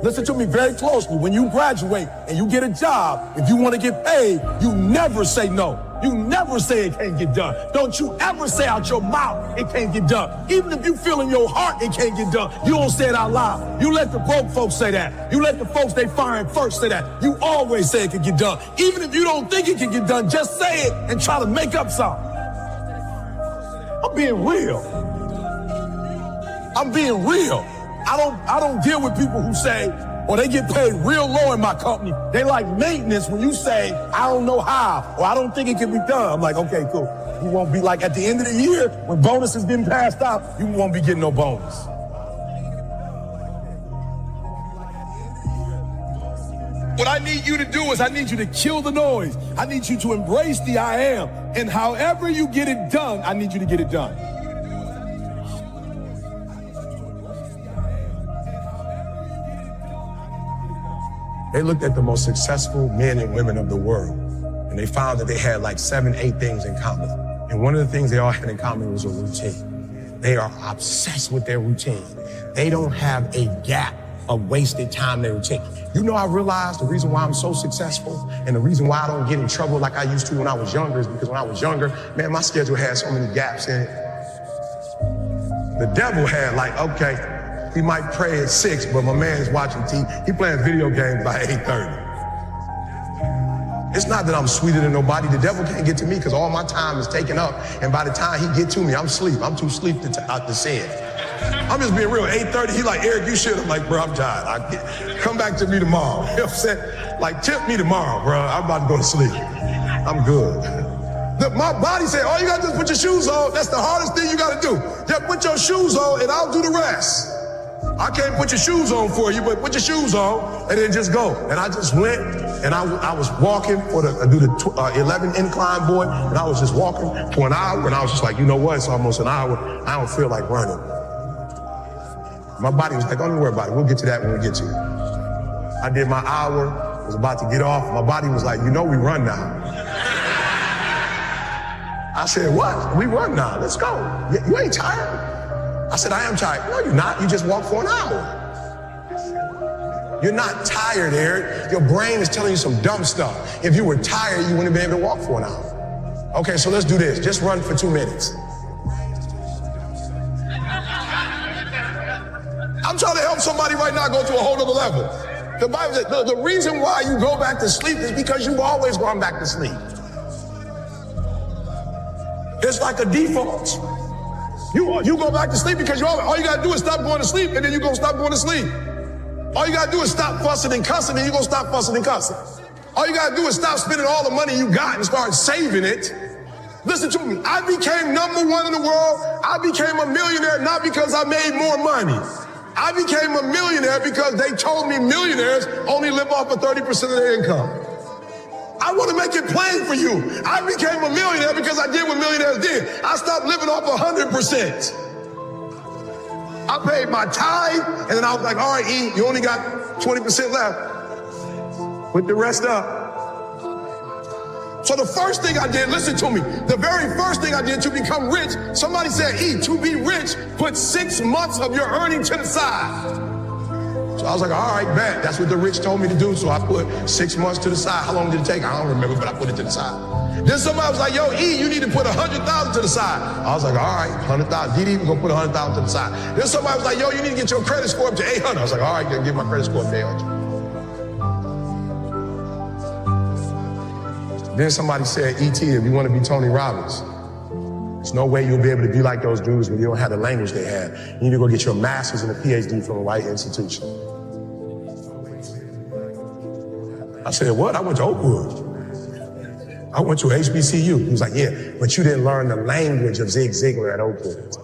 Listen to me very closely. When you graduate and you get a job, if you want to get paid, you never say no. You never say it can't get done. Don't you ever say out your mouth it can't get done. Even if you feel in your heart it can't get done, you don't say it out loud. You let the broke folks say that. You let the folks they firing first say that. You always say it can get done. Even if you don't think it can get done, just say it and try to make up something. I'm being real. I'm being real. I don't deal with people who say, or they get paid real low in my company. They like maintenance when you say, I don't know how, or I don't think it can be done. I'm like, okay, cool. You won't be like at the end of the year, when bonus is getting passed out, you won't be getting no bonus. What I need you to do is I need you to kill the noise. I need you to embrace the I am. And however you get it done, I need you to get it done. They looked at the most successful men and women of the world, and they found that they had like 7, 8 things in common. And one of the things they all had in common was a routine. They are obsessed with their routine. They don't have a gap of wasted time in their routine. You know, I realized the reason why I'm so successful and the reason why I don't get in trouble like I used to when I was younger is because when I was younger, man, my schedule had so many gaps in it. The devil had like, okay, he might pray at 6, but my man is watching TV. He playing video games by 8:30. It's not that I'm sweeter than nobody. The devil can't get to me because all my time is taken up. And by the time he get to me, I'm asleep. I'm too asleep to sin. I'm just being real. 8:30, he like, Eric, you should. I'm like, bro, I'm tired. Come back to me tomorrow. You know what I'm saying? Like, tip me tomorrow, bro. I'm about to go to sleep. I'm good. My body said, all you got to do is put your shoes on. That's the hardest thing you got to do. Just put your shoes on and I'll do the rest. I can't put your shoes on for you, but put your shoes on and then just go. And I just went and I was walking for I do the 11 incline board, and I was just walking for an hour, and I was just like, you know what? It's almost an hour. I don't feel like running. My body was like, don't worry about it. We'll get to that when we get to it. I did my hour, was about to get off. My body was like, you know we run now. I said, what? We run now, let's go. You ain't tired? I said, I am tired. No, you're not, you just walked for an hour. You're not tired, Eric. Your brain is telling you some dumb stuff. If you were tired, you wouldn't have been able to walk for an hour. Okay, so let's do this. Just run for 2 minutes. I'm trying to help somebody right now go to a whole other level. The Bible says the reason why you go back to sleep is because you've always gone back to sleep. It's like a default. You go back to sleep because all you gotta do is stop going to sleep, and then you're gonna stop going to sleep. All you gotta do is stop fussing and cussing, and you're gonna stop fussing and cussing. All you gotta do is stop spending all the money you got and start saving it. Listen to me, I became #1 in the world. I became a millionaire not because I made more money. I became a millionaire because they told me millionaires only live off of 30% of their income. I want to make it plain for you. I became a millionaire because I did what millionaires did. I stopped living off 100%. I paid my tithe, and then I was like, all right, E, you only got 20% left. Put the rest up. So the first thing I did, listen to me, the very first thing I did to become rich, somebody said, E, to be rich, put 6 months of your earning to the side. So I was like, all right, bet. That's what the rich told me to do. So I put 6 months to the side. How long did it take? I don't remember, but I put it to the side. Then somebody was like, yo, E, you need to put 100,000 to the side. I was like, all right, 100,000. Didi, we're gonna put 100,000 to the side. Then somebody was like, yo, you need to get your credit score up to 800. I was like, all right, then get my credit score up to 800. Then somebody said, E.T., if you want to be Tony Robbins, there's no way you'll be able to be like those dudes when you don't have the language they had. You need to go get your master's and a PhD from the right institution. I said, what? I went to Oakwood. I went to HBCU. He was like, yeah, but you didn't learn the language of Zig Ziglar at Oakwood.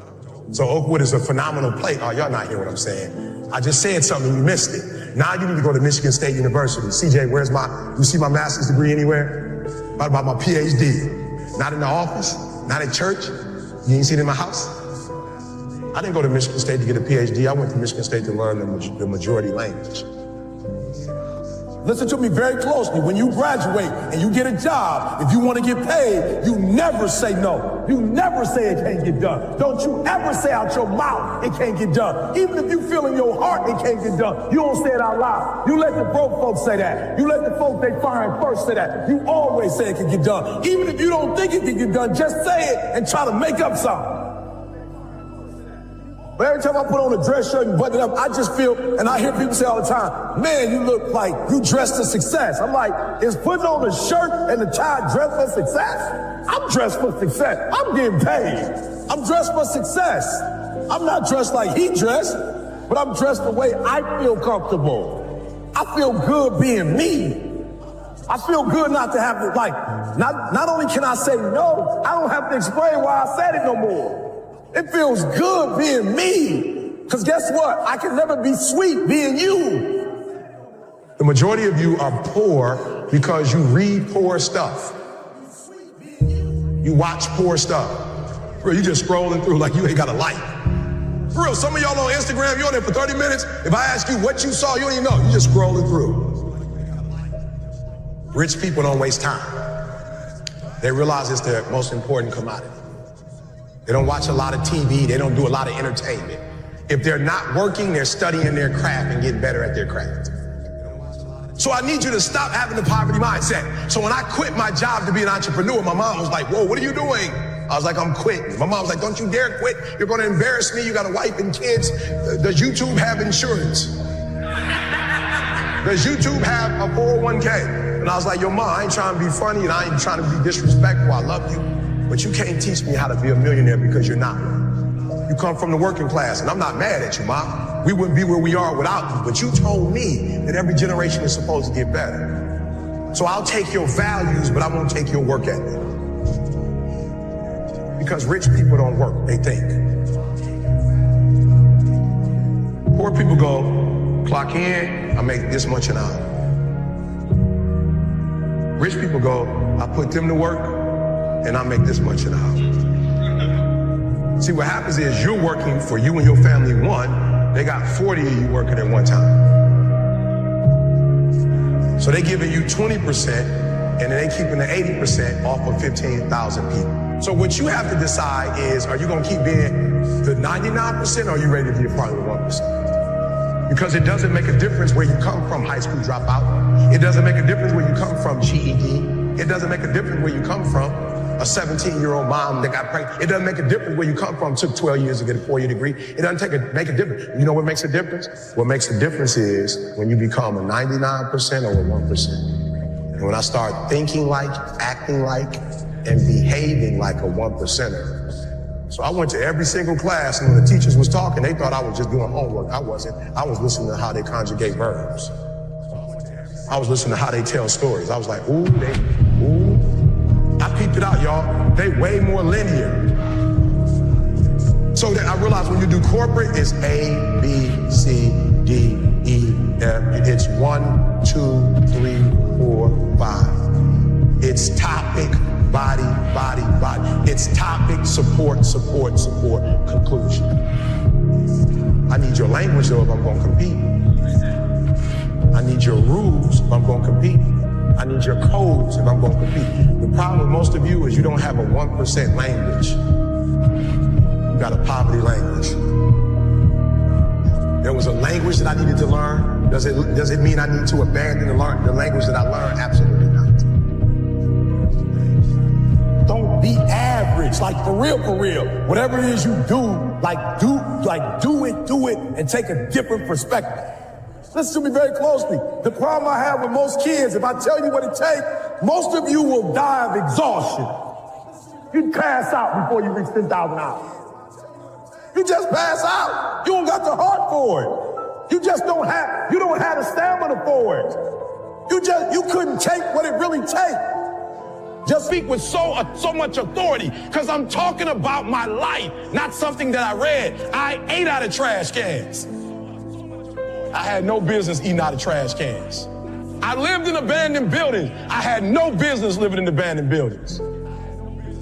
So Oakwood is a phenomenal place. Oh, y'all not hear what I'm saying. I just said something, you missed it. Now you need to go to Michigan State University. CJ, where's you see my master's degree anywhere? What about my PhD? Not in the office, not at church. You ain't seen it in my house? I didn't go to Michigan State to get a PhD. I went to Michigan State to learn the majority language. Listen to me very closely. When you graduate and you get a job, if you want to get paid, you never say no. You never say it can't get done. Don't you ever say out your mouth it can't get done. Even if you feel in your heart it can't get done, you don't say it out loud. You let the broke folks say that. You let the folks they firing first say that. You always say it can get done. Even if you don't think it can get done, just say it and try to make up something. But every time I put on a dress shirt and button it up, I just feel, and I hear people say all the time, man, you look like you dressed for success. I'm like, is putting on a shirt and a tie dressed for success? I'm dressed for success. I'm getting paid. I'm dressed for success. I'm not dressed like he dressed, but I'm dressed the way I feel comfortable. I feel good being me. I feel good not to have to, like, not only can I say no, I don't have to explain why I said it no more. It feels good being me. Because guess what? I can never be sweet being you. The majority of you are poor because you read poor stuff. You watch poor stuff. Bro, you just scrolling through like you ain't got a life. For real, some of y'all on Instagram, you're on there for 30 minutes. If I ask you what you saw, you don't even know. You just scrolling through. Rich people don't waste time. They realize it's their most important commodity. They don't watch a lot of TV. They don't do a lot of entertainment. If they're not working, they're studying their craft and getting better at their craft. So I need you to stop having the poverty mindset. So when I quit my job to be an entrepreneur, my mom was like, whoa, what are you doing? I was like, I'm quitting. My mom was like, don't you dare quit. You're going to embarrass me. You got a wife and kids. Does YouTube have insurance? Does YouTube have a 401k? And I was like, yo, mom, I ain't trying to be funny and I ain't trying to be disrespectful. I love you. But you can't teach me how to be a millionaire because you're not one. You come from the working class, and I'm not mad at you, Mom. We wouldn't be where we are without you, but you told me that every generation is supposed to get better. So I'll take your values, but I won't take your work ethic. Because rich people don't work, they think. Poor people go, clock in, I make this much an hour. Rich people go, I put them to work, and I make this much an hour. See, what happens is you're working for you and your family one, they got 40 of you working at one time. So they giving you 20%, and then they keeping the 80% off of 15,000 people. So what you have to decide is, are you gonna keep being the 99%, or are you ready to be a part of the 1%? Because it doesn't make a difference where you come from, high school dropout. It doesn't make a difference where you come from, GED. It doesn't make a difference where you come from, a 17-year-old mom that got pregnant. It doesn't make a difference where you come from, took 12 years to get a 4-year degree. It doesn't make a difference. You know what makes a difference? What makes a difference is when you become a 99% or a 1%. And when I start thinking like, acting like, and behaving like a 1%er. So I went to every single class, and when the teachers was talking, they thought I was just doing homework. I wasn't. I was listening to how they conjugate verbs. I was listening to how they tell stories. I was like, ooh. I peeped it out, y'all. They way more linear. So that I realized when you do corporate, it's A, B, C, D, E, F. It's 1, 2, 3, 4, 5. It's topic, body, body, body. It's topic, support, support, support, conclusion. I need your language though if I'm gonna compete. I need your rules if I'm gonna compete. I need your codes if I'm gonna compete. The problem with most of you is you don't have a 1% language. You got a poverty language. There was a language that I needed to learn. Does it mean I need to abandon the language that I learned? Absolutely not. Don't be average, like for real. Whatever it is you do, do it, and take a different perspective. Listen to me very closely. The problem I have with most kids, if I tell you what it takes, most of you will die of exhaustion. You'd pass out before you reach 10,000 hours. You just pass out. You don't got the heart for it. You don't have the stamina for it. You couldn't take what it really takes. Just speak with so much authority, because I'm talking about my life, not something that I read. I ate out of trash cans. I had no business eating out of trash cans. I lived in abandoned buildings. I had no business living in abandoned buildings.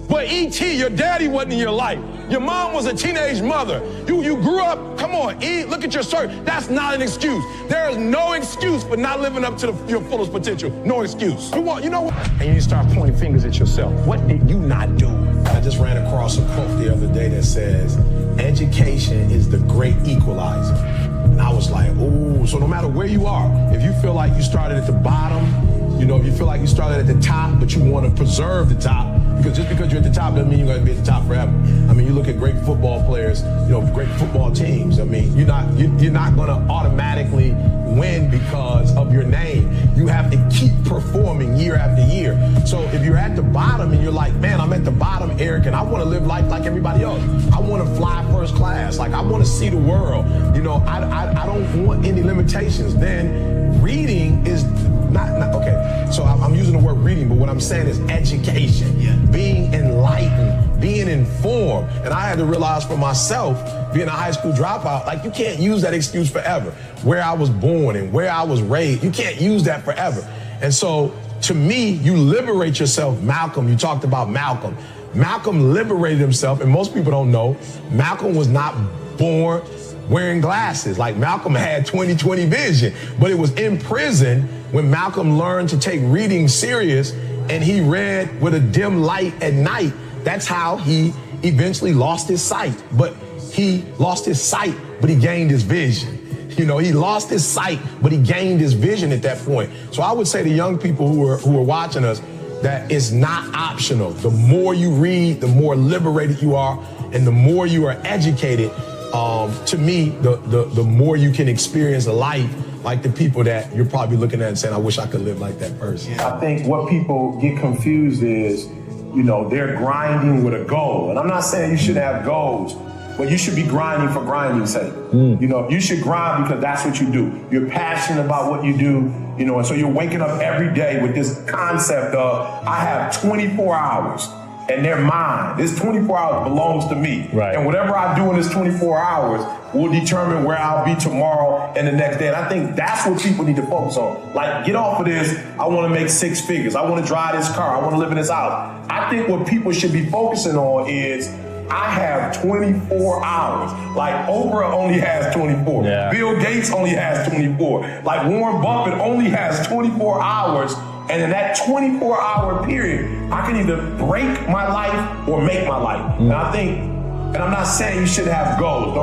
But E.T., your daddy wasn't in your life. Your mom was a teenage mother. You grew up, come on, look at your shirt. That's not an excuse. There is no excuse for not living up to your fullest potential. No excuse. You know what? And you start pointing fingers at yourself. What did you not do? I just ran across a quote the other day that says, education is the great equalizer. And I was like, ooh, so no matter where you are, if you feel like you started at the bottom, if you feel like you started at the top, but you want to preserve the top, because just because you're at the top doesn't mean you're going to be at the top forever. I mean, you look at great football players, great football teams. I mean, you're not going to automatically win because of your name. You have to keep performing year after year. So if you're at the bottom and you're like, man, I'm at the bottom, Eric, and I want to live life like everybody else. I want to fly first class. Like, I want to see the world. I don't want any limitations. Then reading is not okay. So I'm using the word reading, but what I'm saying is education, being enlightened, being informed. And I had to realize for myself, being a high school dropout, like, you can't use that excuse forever. Where I was born and where I was raised, you can't use that forever. And so to me, you liberate yourself. Malcolm, you talked about Malcolm. Malcolm liberated himself, and most people don't know, Malcolm was not born wearing glasses. Like, Malcolm had 20/20 vision, but it was in prison when Malcolm learned to take reading serious, and he read with a dim light at night. That's how he eventually lost his sight. But he lost his sight, but he gained his vision. He lost his sight, but he gained his vision at that point. So I would say to young people who are watching us that it's not optional. The more you read, the more liberated you are, and the more you are educated. To me, the more you can experience a life like the people that you're probably looking at and saying, I wish I could live like that person. I think what people get confused is, they're grinding with a goal. And I'm not saying you should have goals, but you should be grinding for grinding's sake. You should grind because that's what you do. You're passionate about what you do, and so you're waking up every day with this concept of, I have 24 hours. And they're mine. This 24 hours belongs to me. Right. And whatever I do in this 24 hours will determine where I'll be tomorrow and the next day. And I think that's what people need to focus on. Like, get off of this, I want to make 6 figures. I want to drive this car. I want to live in this house. I think what people should be focusing on is I have 24 hours. Like Oprah only has 24. Yeah. Bill Gates only has 24. Like Warren Buffett only has 24 hours. And in that 24-hour period, I can either break my life or make my life. And I think, and I'm not saying you should have goals.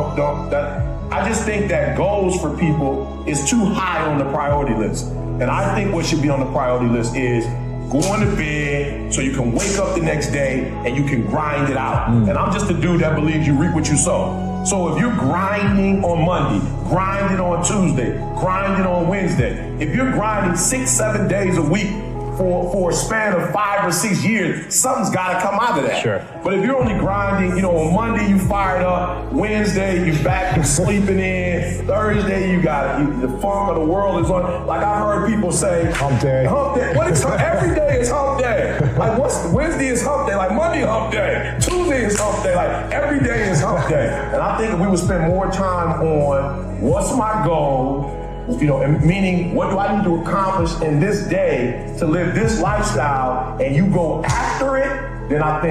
I just think that goals for people is too high on the priority list. And I think what should be on the priority list is going to bed so you can wake up the next day and you can grind it out. And I'm just a dude that believes you reap what you sow. So if you're grinding on Monday, grinding on Tuesday, grinding on Wednesday, if you're grinding 6-7 days a week for a span of 5 or 6 years, something's got to come out of that. Sure. But if you're only grinding, on Monday you fired up, Wednesday you back to sleeping in, Thursday you got the funk of the world is on. Like I heard people say, hump day. Hump day. What is every day is hump day. Like Wednesday is hump day. Like Monday hump day. Tuesday is hump day. Like every day is hump day. And I think if we would spend more time on what's my goal, meaning what do I need to accomplish in this day to live this lifestyle, and you go after it, then I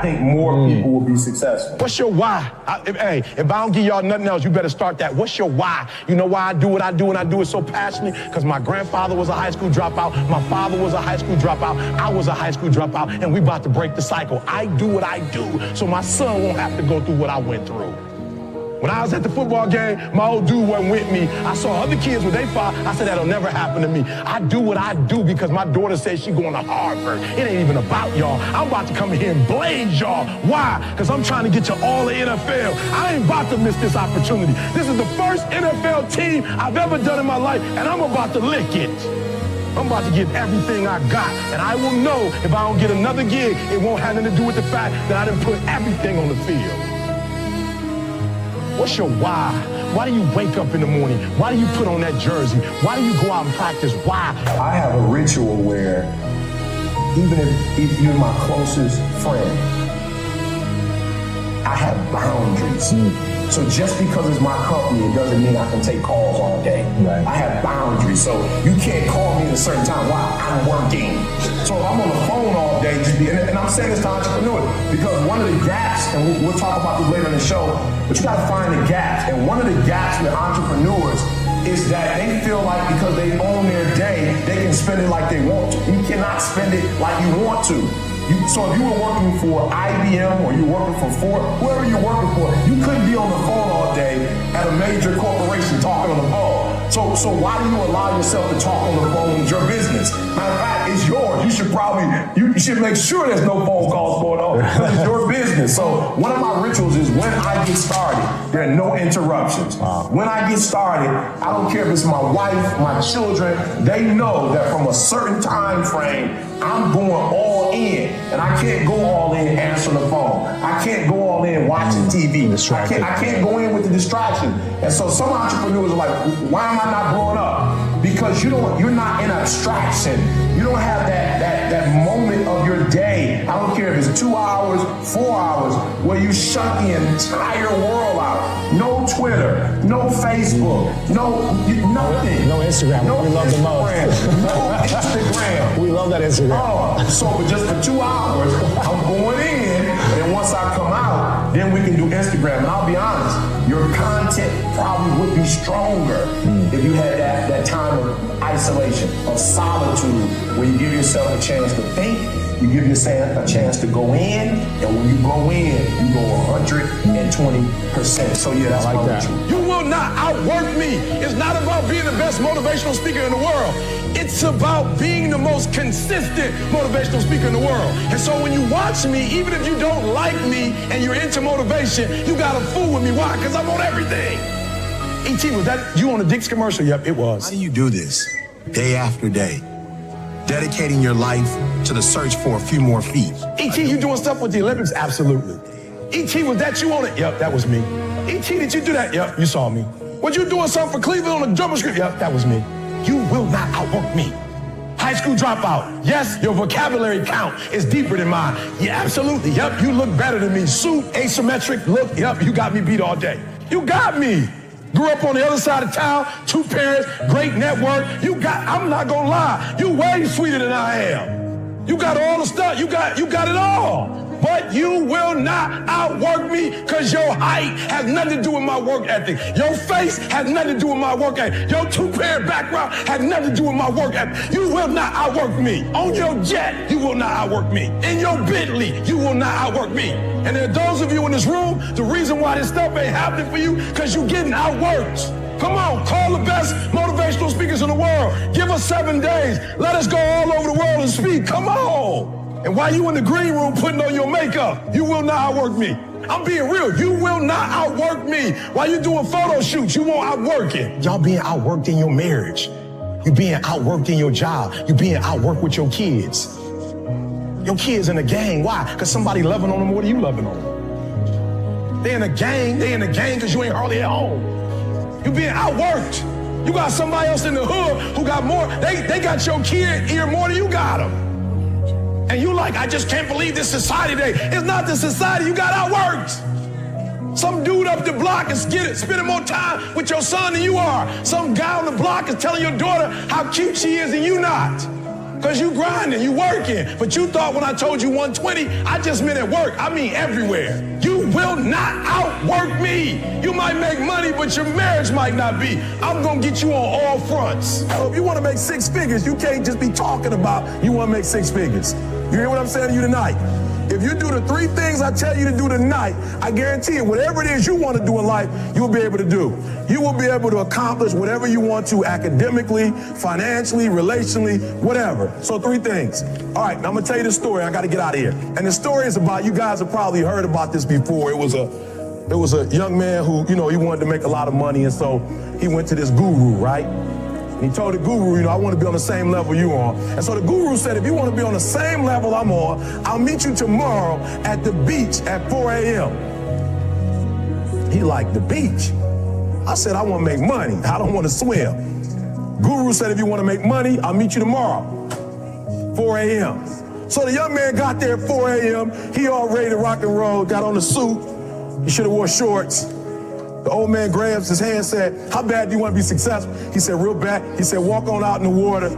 think more people will be successful. What's your why? If I don't give y'all nothing else, you better start that. What's your why? You know why I do what I do, and I do it so passionately? Because my grandfather was a high school dropout, my father was a high school dropout, I was a high school dropout, and we about to break the cycle. I do what I do, so my son won't have to go through what I went through. When I was at the football game, my old dude wasn't with me. I saw other kids when they fought. I said, that'll never happen to me. I do what I do because my daughter says she's going to Harvard. It ain't even about y'all. I'm about to come in here and blaze y'all. Why? Because I'm trying to get to all the NFL. I ain't about to miss this opportunity. This is the first NFL team I've ever done in my life, and I'm about to lick it. I'm about to give everything I got, and I will know if I don't get another gig, it won't have nothing to do with the fact that I didn't put everything on the field. What's your why? Why do you wake up in the morning? Why do you put on that jersey? Why do you go out and practice? Why? I have a ritual where even if you're my closest friend, I have boundaries. So just because it's my company, it doesn't mean I can take calls all day. Right. I have boundaries. So you can't call me at a certain time. Why? I'm working. So if I'm on the phone all day, and I'm saying this to entrepreneurs, because one of the gaps, and we'll talk about this later in the show, but you gotta find the gaps. And one of the gaps with entrepreneurs is that they feel like because they own their day, they can spend it like they want to. You cannot spend it like you want to. So if you were working for IBM or you're working for Ford, whoever you're working for, you couldn't be on the phone all day at a major corporation talking on the phone. So why do you allow yourself to talk on the phone with your business? Matter of fact, it's yours. You should make sure there's no phone calls going on because it's your business. So one of my rituals is when I get started, there are no interruptions. When I get started, I don't care if it's my wife, my children, they know that from a certain time frame, I'm going all in, and I can't go all in answering the phone. I can't go all in watching TV. I can't go in with the distraction. And so some entrepreneurs are like, why am I not blowing up? Because you're not in abstraction. You don't have that moment of your day. I don't care if it's 2 hours, 4 hours, where you shut the entire world out. No Twitter, no Facebook, nothing. No Instagram. We love the most. No Instagram. We love that Instagram. But just for 2 hours, I'm going in, and once I come out, then we can do Instagram. And I'll be honest, your content probably would be stronger if you had that time of isolation, of solitude, where you give yourself a chance to think, you give yourself a chance to go in, and when you go in, you go 120%. So yeah, that's like that. You will not outwork me. It's not about being the best motivational speaker in the world. It's about being the most consistent motivational speaker in the world. And so when you watch me, even if you don't like me and you're into motivation, you gotta fool with me. Why? Because I'm on everything. E.T., was that you on the Dix commercial? Yep, it was. How do you do this day after day? Dedicating your life to the search for a few more feet. E.T., you doing stuff with the Olympics? Absolutely. E.T., was that you on it? Yep, that was me. E.T., did you do that? Yep, you saw me. Was you doing something for Cleveland on the drummer script? Yep, that was me. You will not outwork me. High school dropout. Yes, your vocabulary count is deeper than mine. Yeah, absolutely. Yep, you look better than me. Suit, asymmetric look. Yep, you got me beat all day. You got me. Grew up on the other side of town, 2 parents, great network. I'm not gonna lie, you way sweeter than I am. You got all the stuff, you got it all. But you will not outwork me because your height has nothing to do with my work ethic. Your face has nothing to do with my work ethic. Your two-parent background has nothing to do with my work ethic. You will not outwork me. On your jet, you will not outwork me. In your Bentley, you will not outwork me. And there are those of you in this room, the reason why this stuff ain't happening for you, because you're getting outworked. Come on, call the best motivational speakers in the world. Give us 7 days. Let us go all over the world and speak. Come on. And while you in the green room putting on your makeup, you will not outwork me. I'm being real. You will not outwork me. While you doing photo shoots, you won't outwork it. Y'all being outworked in your marriage. You being outworked in your job. You being outworked with your kids. Your kids in a gang. Why? Because somebody loving on them more than you loving on them. They in a gang because you ain't hardly at home. You being outworked. You got somebody else in the hood who got more. They got your kid here more than you got them. And you like, I just can't believe this society today. It's not the society, you got outworked. Some dude up the block is spending more time with your son than you are. Some guy on the block is telling your daughter how cute she is and you not. Because you grinding, you working. But you thought when I told you 120, I just meant at work. I mean everywhere. You will not outwork me. You might make money, but your marriage might not be. I'm going to get you on all fronts. So if you want to make 6 figures, you can't just be talking about you want to make 6 figures. You hear what I'm saying to you tonight? If you do the 3 things I tell you to do tonight, I guarantee you, whatever it is you want to do in life, you'll be able to do. You will be able to accomplish whatever you want to academically, financially, relationally, whatever. So 3 things. All right, now I'm going to tell you the story. I got to get out of here. And the story is about, you guys have probably heard about this before. It was a young man who, he wanted to make a lot of money. And so he went to this guru, right? He told the guru, I want to be on the same level you on. And so the guru said, if you want to be on the same level I'm on, I'll meet you tomorrow at the beach at 4 a.m. He like, the beach? I said, I want to make money. I don't want to swim. Guru said, if you want to make money, I'll meet you tomorrow, 4 a.m. So the young man got there at 4 a.m. He all ready to rock and roll, got on the suit. He should have wore shorts. The old man grabs his hand and said, how bad do you want to be successful? He said, real bad. He said, walk on out in the water.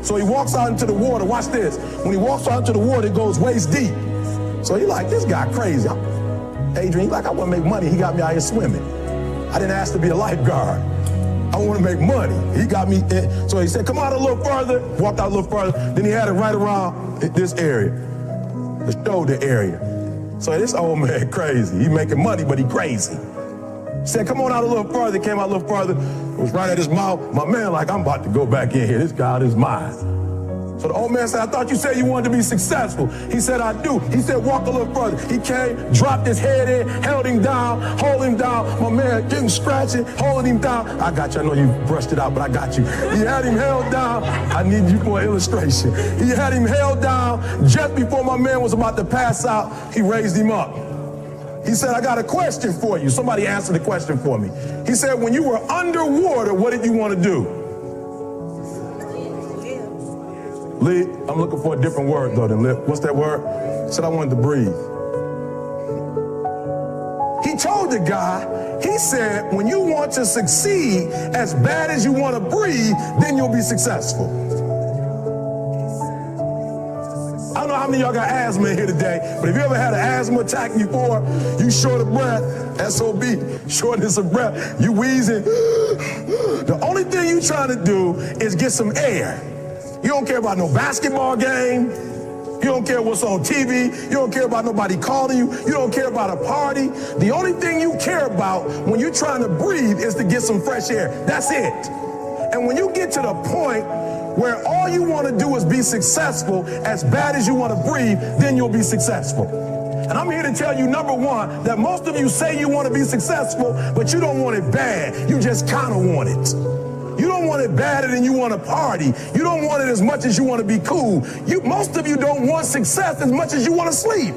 So he walks out into the water. Watch this. When he walks out into the water, it goes waist deep. So he like, this guy crazy. Adrian, he like, I want to make money. He got me out here swimming. I didn't ask to be a lifeguard. I want to make money. He got me in. So he said, come out a little further. Walked out a little further. Then he had it right around this area, the shoulder area. So this old man crazy. He making money, but he crazy. Said, come on out a little further. Came out a little further. It was right at his mouth. My man like, I'm about to go back in here. This guy is mine. So the old man said, I thought you said you wanted to be successful. He said, I do. He said, walk a little further. He came, dropped his head in, held him down, hold him down. My man getting scratching, holding him down. I got you. I know you brushed it out, but I got you. He had him held down. I need you for an illustration. He had him held down. Just before my man was about to pass out, he raised him up. He said, I got a question for you. Somebody answer the question for me. He said, when you were underwater, what did you want to do? Live. I'm looking for a different word, though, than live. What's that word? He said, I wanted to breathe. He told the guy, he said, when you want to succeed as bad as you want to breathe, then you'll be successful. I don't know how many of y'all got asthma in here today, but if you ever had an asthma attack before, you short of breath, SOB, shortness of breath, you wheezing. The only thing you trying to do is get some air. You don't care about no basketball game. You don't care what's on TV. You don't care about nobody calling you. You don't care about a party. The only thing you care about when you're trying to breathe is to get some fresh air. That's it. And when you get to the point where all you want to do is be successful as bad as you want to breathe, then you'll be successful. And I'm here to tell you, number one, that most of you say you want to be successful, but you don't want it bad. You just kind of want it. You don't want it badder than you want to party. You don't want it as much as you want to be cool. Most of you don't want success as much as you want to sleep.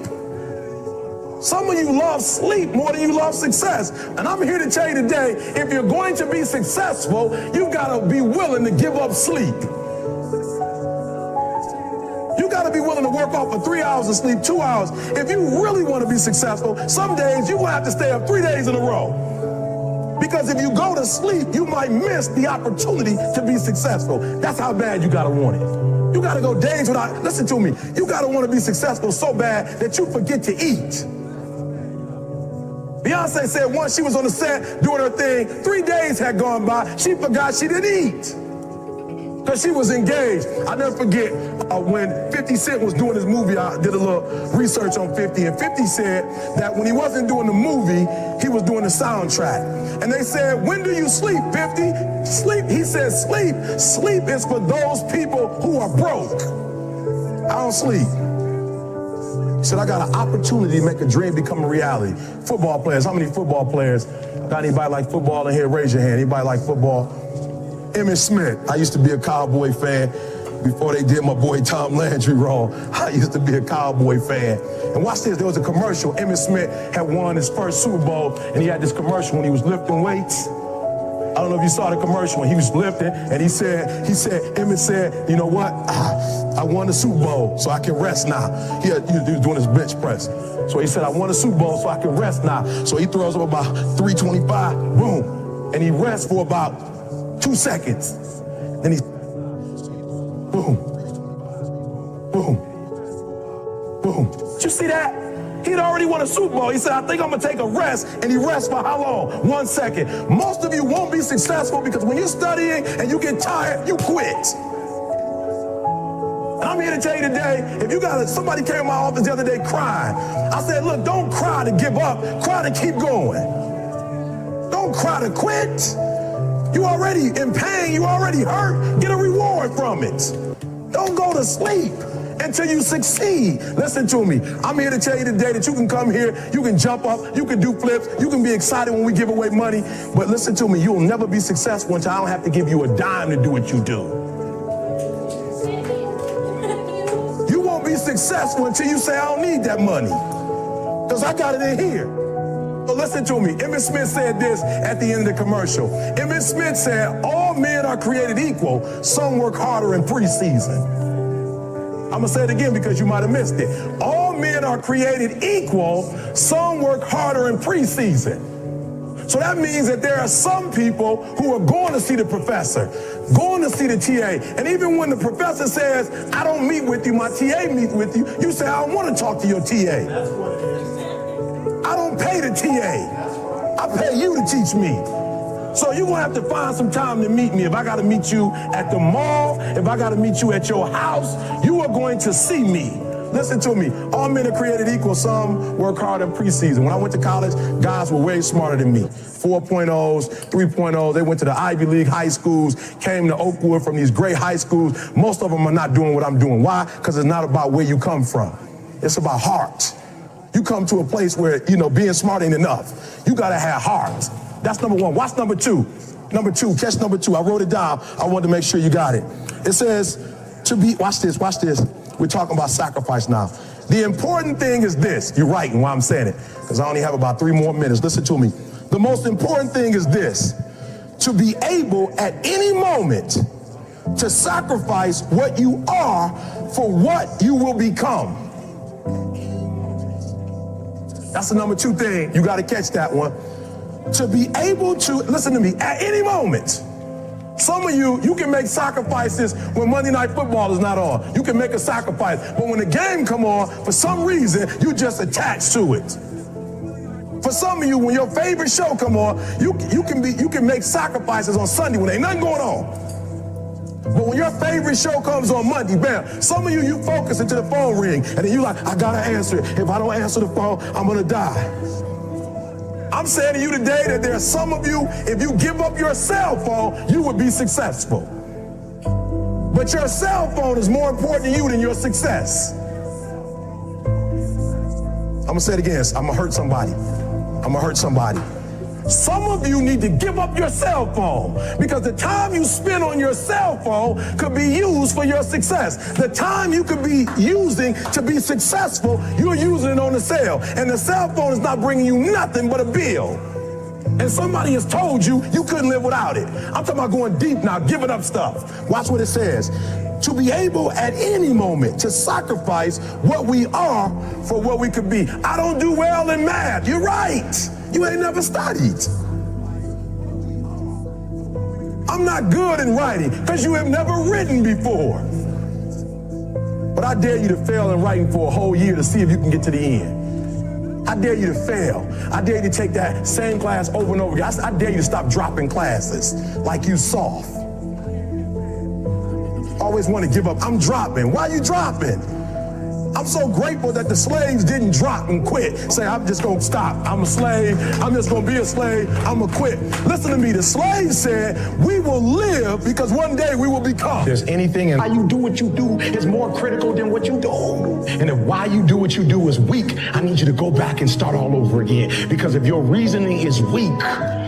Some of you love sleep more than you love success. And I'm here to tell you today, if you're going to be successful, you got to be willing to give up sleep. You got to be willing to work off for 3 hours of sleep, 2 hours. If you really want to be successful, some days you will have to stay up 3 days in a row. Because if you go to sleep, you might miss the opportunity to be successful. That's how bad you got to want it. You gotta go days without, listen to me, you gotta wanna be successful so bad that you forget to eat. Beyonce said once she was on the set doing her thing, 3 days had gone by, she forgot she didn't eat. Because she was engaged. I never forget when 50 Cent was doing his movie, I did a little research on 50, and 50 said that when he wasn't doing the movie, he was doing the soundtrack. And they said, when do you sleep, 50? Sleep, he said, sleep. Sleep is for those people who are broke. I don't sleep. He said, I got an opportunity to make a dream become a reality. Football players, how many football players? Got anybody like football in here? Raise your hand. Anybody like football? Emmitt Smith. I used to be a Cowboy fan before they did my boy Tom Landry wrong. I used to be a Cowboy fan. And watch this, there was a commercial. Emmitt Smith had won his first Super Bowl, and he had this commercial when he was lifting weights. I don't know if you saw the commercial when he was lifting, and Emmitt said, you know what? I won the Super Bowl, so I can rest now. He was doing his bench press. So he said, I won the Super Bowl, so I can rest now. So he throws up about 325, boom, and he rests for about 2 seconds. Then he, boom, boom, boom. Did you see that? He'd already won a Super Bowl. He said, I think I'm gonna take a rest, and he rests for how long? 1 second. Most of you won't be successful because when you're studying and you get tired, you quit. And I'm here to tell you today, if you got somebody came in my office the other day crying. I said, look, don't cry to give up, cry to keep going. Don't cry to quit. You already in pain, you already hurt, get a reward from it. Don't go to sleep until you succeed. Listen to me, I'm here to tell you today that you can come here, you can jump up, you can do flips, you can be excited when we give away money, but listen to me, you'll never be successful until I don't have to give you a dime to do what you do. You won't be successful until you say, I don't need that money, because I got it in here. So listen to me. Emmitt Smith said this at the end of the commercial. Emmitt Smith said, all men are created equal. Some work harder in preseason. I'm going to say it again because you might have missed it. All men are created equal. Some work harder in preseason. So that means that there are some people who are going to see the professor, going to see the TA. And even when the professor says, I don't meet with you, my TA meets with you, you say, I don't want to talk to your TA. That's what it is. I don't pay the TA. I pay you to teach me. So you're going to have to find some time to meet me. If I got to meet you at the mall, if I got to meet you at your house, you are going to see me. Listen to me. All men are created equal. Some work hard in preseason. When I went to college, guys were way smarter than me. 4.0s, 3.0s. They went to the Ivy League high schools, came to Oakwood from these great high schools. Most of them are not doing what I'm doing. Why? Because it's not about where you come from. It's about heart. You come to a place where, being smart ain't enough. You got to have heart. That's number one. Watch number two. Number two, catch number two. I wrote it down. I wanted to make sure you got it. It says watch this. We're talking about sacrifice now. The important thing is this. You're writing while I'm saying it, because I only have about 3 more minutes. Listen to me. The most important thing is this. To be able at any moment to sacrifice what you are for what you will become. That's the number 2 thing. You got to catch that one. To be able to, listen to me, at any moment. Some of you can make sacrifices when Monday Night Football is not on. You can make a sacrifice. But when the game come on, for some reason, you just attached to it. For some of you, when your favorite show come on, you can make sacrifices on Sunday when ain't nothing going on. But when your favorite show comes on Monday, bam, some of you focus until the phone ring, and then you like, I gotta answer it. If I don't answer the phone, I'm gonna die. I'm saying to you today that there are some of you, if you give up your cell phone, you would be successful. But your cell phone is more important to you than your success. I'm gonna say it again, I'm gonna hurt somebody. Some of you need to give up your cell phone because the time you spend on your cell phone could be used for your success. The time you could be using to be successful, you're using it on the cell. And the cell phone is not bringing you nothing but a bill. And somebody has told you you couldn't live without it. I'm talking about going deep now, giving up stuff. Watch what it says. To be able at any moment to sacrifice what we are for what we could be. I don't do well in math. You're right. You ain't never studied. I'm not good in writing because you have never written before. But I dare you to fail in writing for a whole year to see if you can get to the end. I dare you to fail. I dare you to take that same class over and over again. I dare you to stop dropping classes like you soft. Always want to give up. I'm dropping. Why are you dropping? I'm so grateful that the slaves didn't drop and quit. Say, I'm just going to stop. I'm a slave. I'm just going to be a slave. I'm going to quit. Listen to me. The slaves said, we will live because one day we will become. There's anything in how you do what you do is more critical than what you do. And if why you do what you do is weak, I need you to go back and start all over again. Because if your reasoning is weak,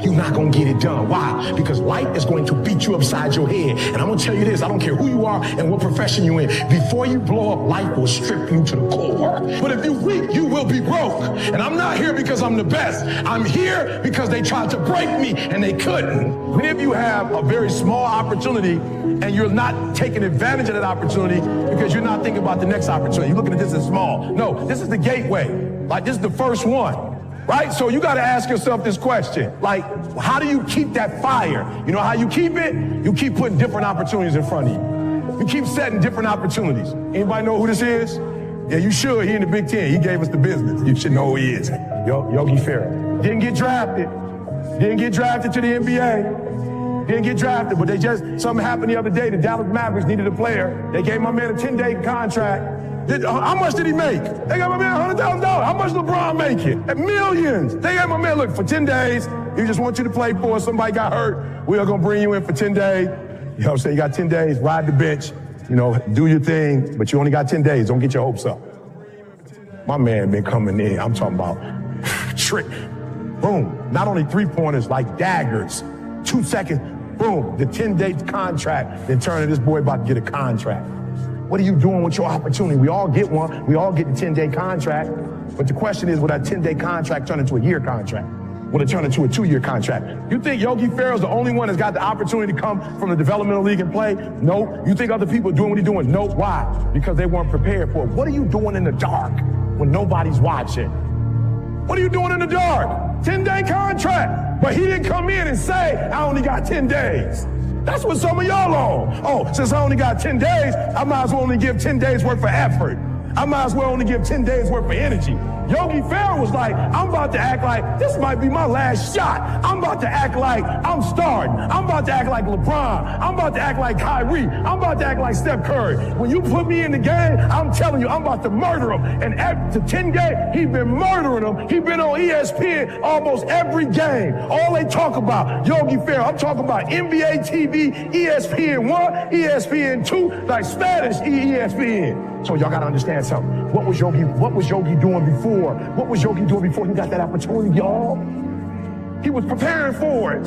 you're not going to get it done. Why? Because life is going to beat you upside your head. And I'm going to tell you this. I don't care who you are and what profession you're in. Before you blow up, life will strip you to the core. But if you're weak, you will be broke. And I'm not here because I'm the best. I'm here because they tried to break me and they couldn't. Many of you have a very small opportunity and you're not taking advantage of that opportunity because you're not thinking about the next opportunity. You're looking at this as small. No, this is the gateway. Like, this is the first one. Right? So you got to ask yourself this question. Like, how do you keep that fire? You know how you keep it? You keep putting different opportunities in front of you. You keep setting different opportunities. Anybody know who this is? Yeah, you should. He in the Big Ten. He gave us the business. You should know who he is. Yogi Ferrell. Didn't get drafted. Didn't get drafted to the NBA. Didn't get drafted, but something happened the other day. The Dallas Mavericks needed a player. They gave my man a 10-day contract. How much did he make? They got my man $100,000. How much LeBron making? Millions. They got my man, look, for 10 days, we just want you to play for us. Somebody got hurt. We are going to bring you in for 10 days. You know what I'm saying? You got 10 days, ride the bench, do your thing, but you only got 10 days. Don't get your hopes up. My man been coming in. I'm talking about trick. Boom. Not only three-pointers, like daggers. 2 seconds. Boom. The 10-day contract. Then turning this boy about to get a contract. What are you doing with your opportunity? We all get one. We all get the 10-day contract. But the question is, will that 10-day contract turn into a year contract? Will it turn into a 2-year contract? You think Yogi Ferrell's the only one that's got the opportunity to come from the developmental league and play? No. You think other people are doing what he's doing? No. Why? Because they weren't prepared for it. What are you doing in the dark when nobody's watching? What are you doing in the dark? 10-day contract. But he didn't come in and say, I only got 10 days. That's what some of y'all on. Oh, since I only got 10 days, I might as well only give 10 days worth of effort. I might as well only give 10 days worth of energy. Yogi Ferrell was like, I'm about to act like this might be my last shot. I'm about to act like I'm starting. I'm about to act like LeBron. I'm about to act like Kyrie. I'm about to act like Steph Curry. When you put me in the game, I'm telling you, I'm about to murder him. And after 10 games, he's been murdering them. He's been on ESPN almost every game. All they talk about, Yogi Ferrell. I'm talking about NBA TV, ESPN 1, ESPN 2, like Spanish ESPN. So y'all gotta understand something. What was Yogi doing before? What was Yogi doing before he got that opportunity, y'all? He was preparing for it.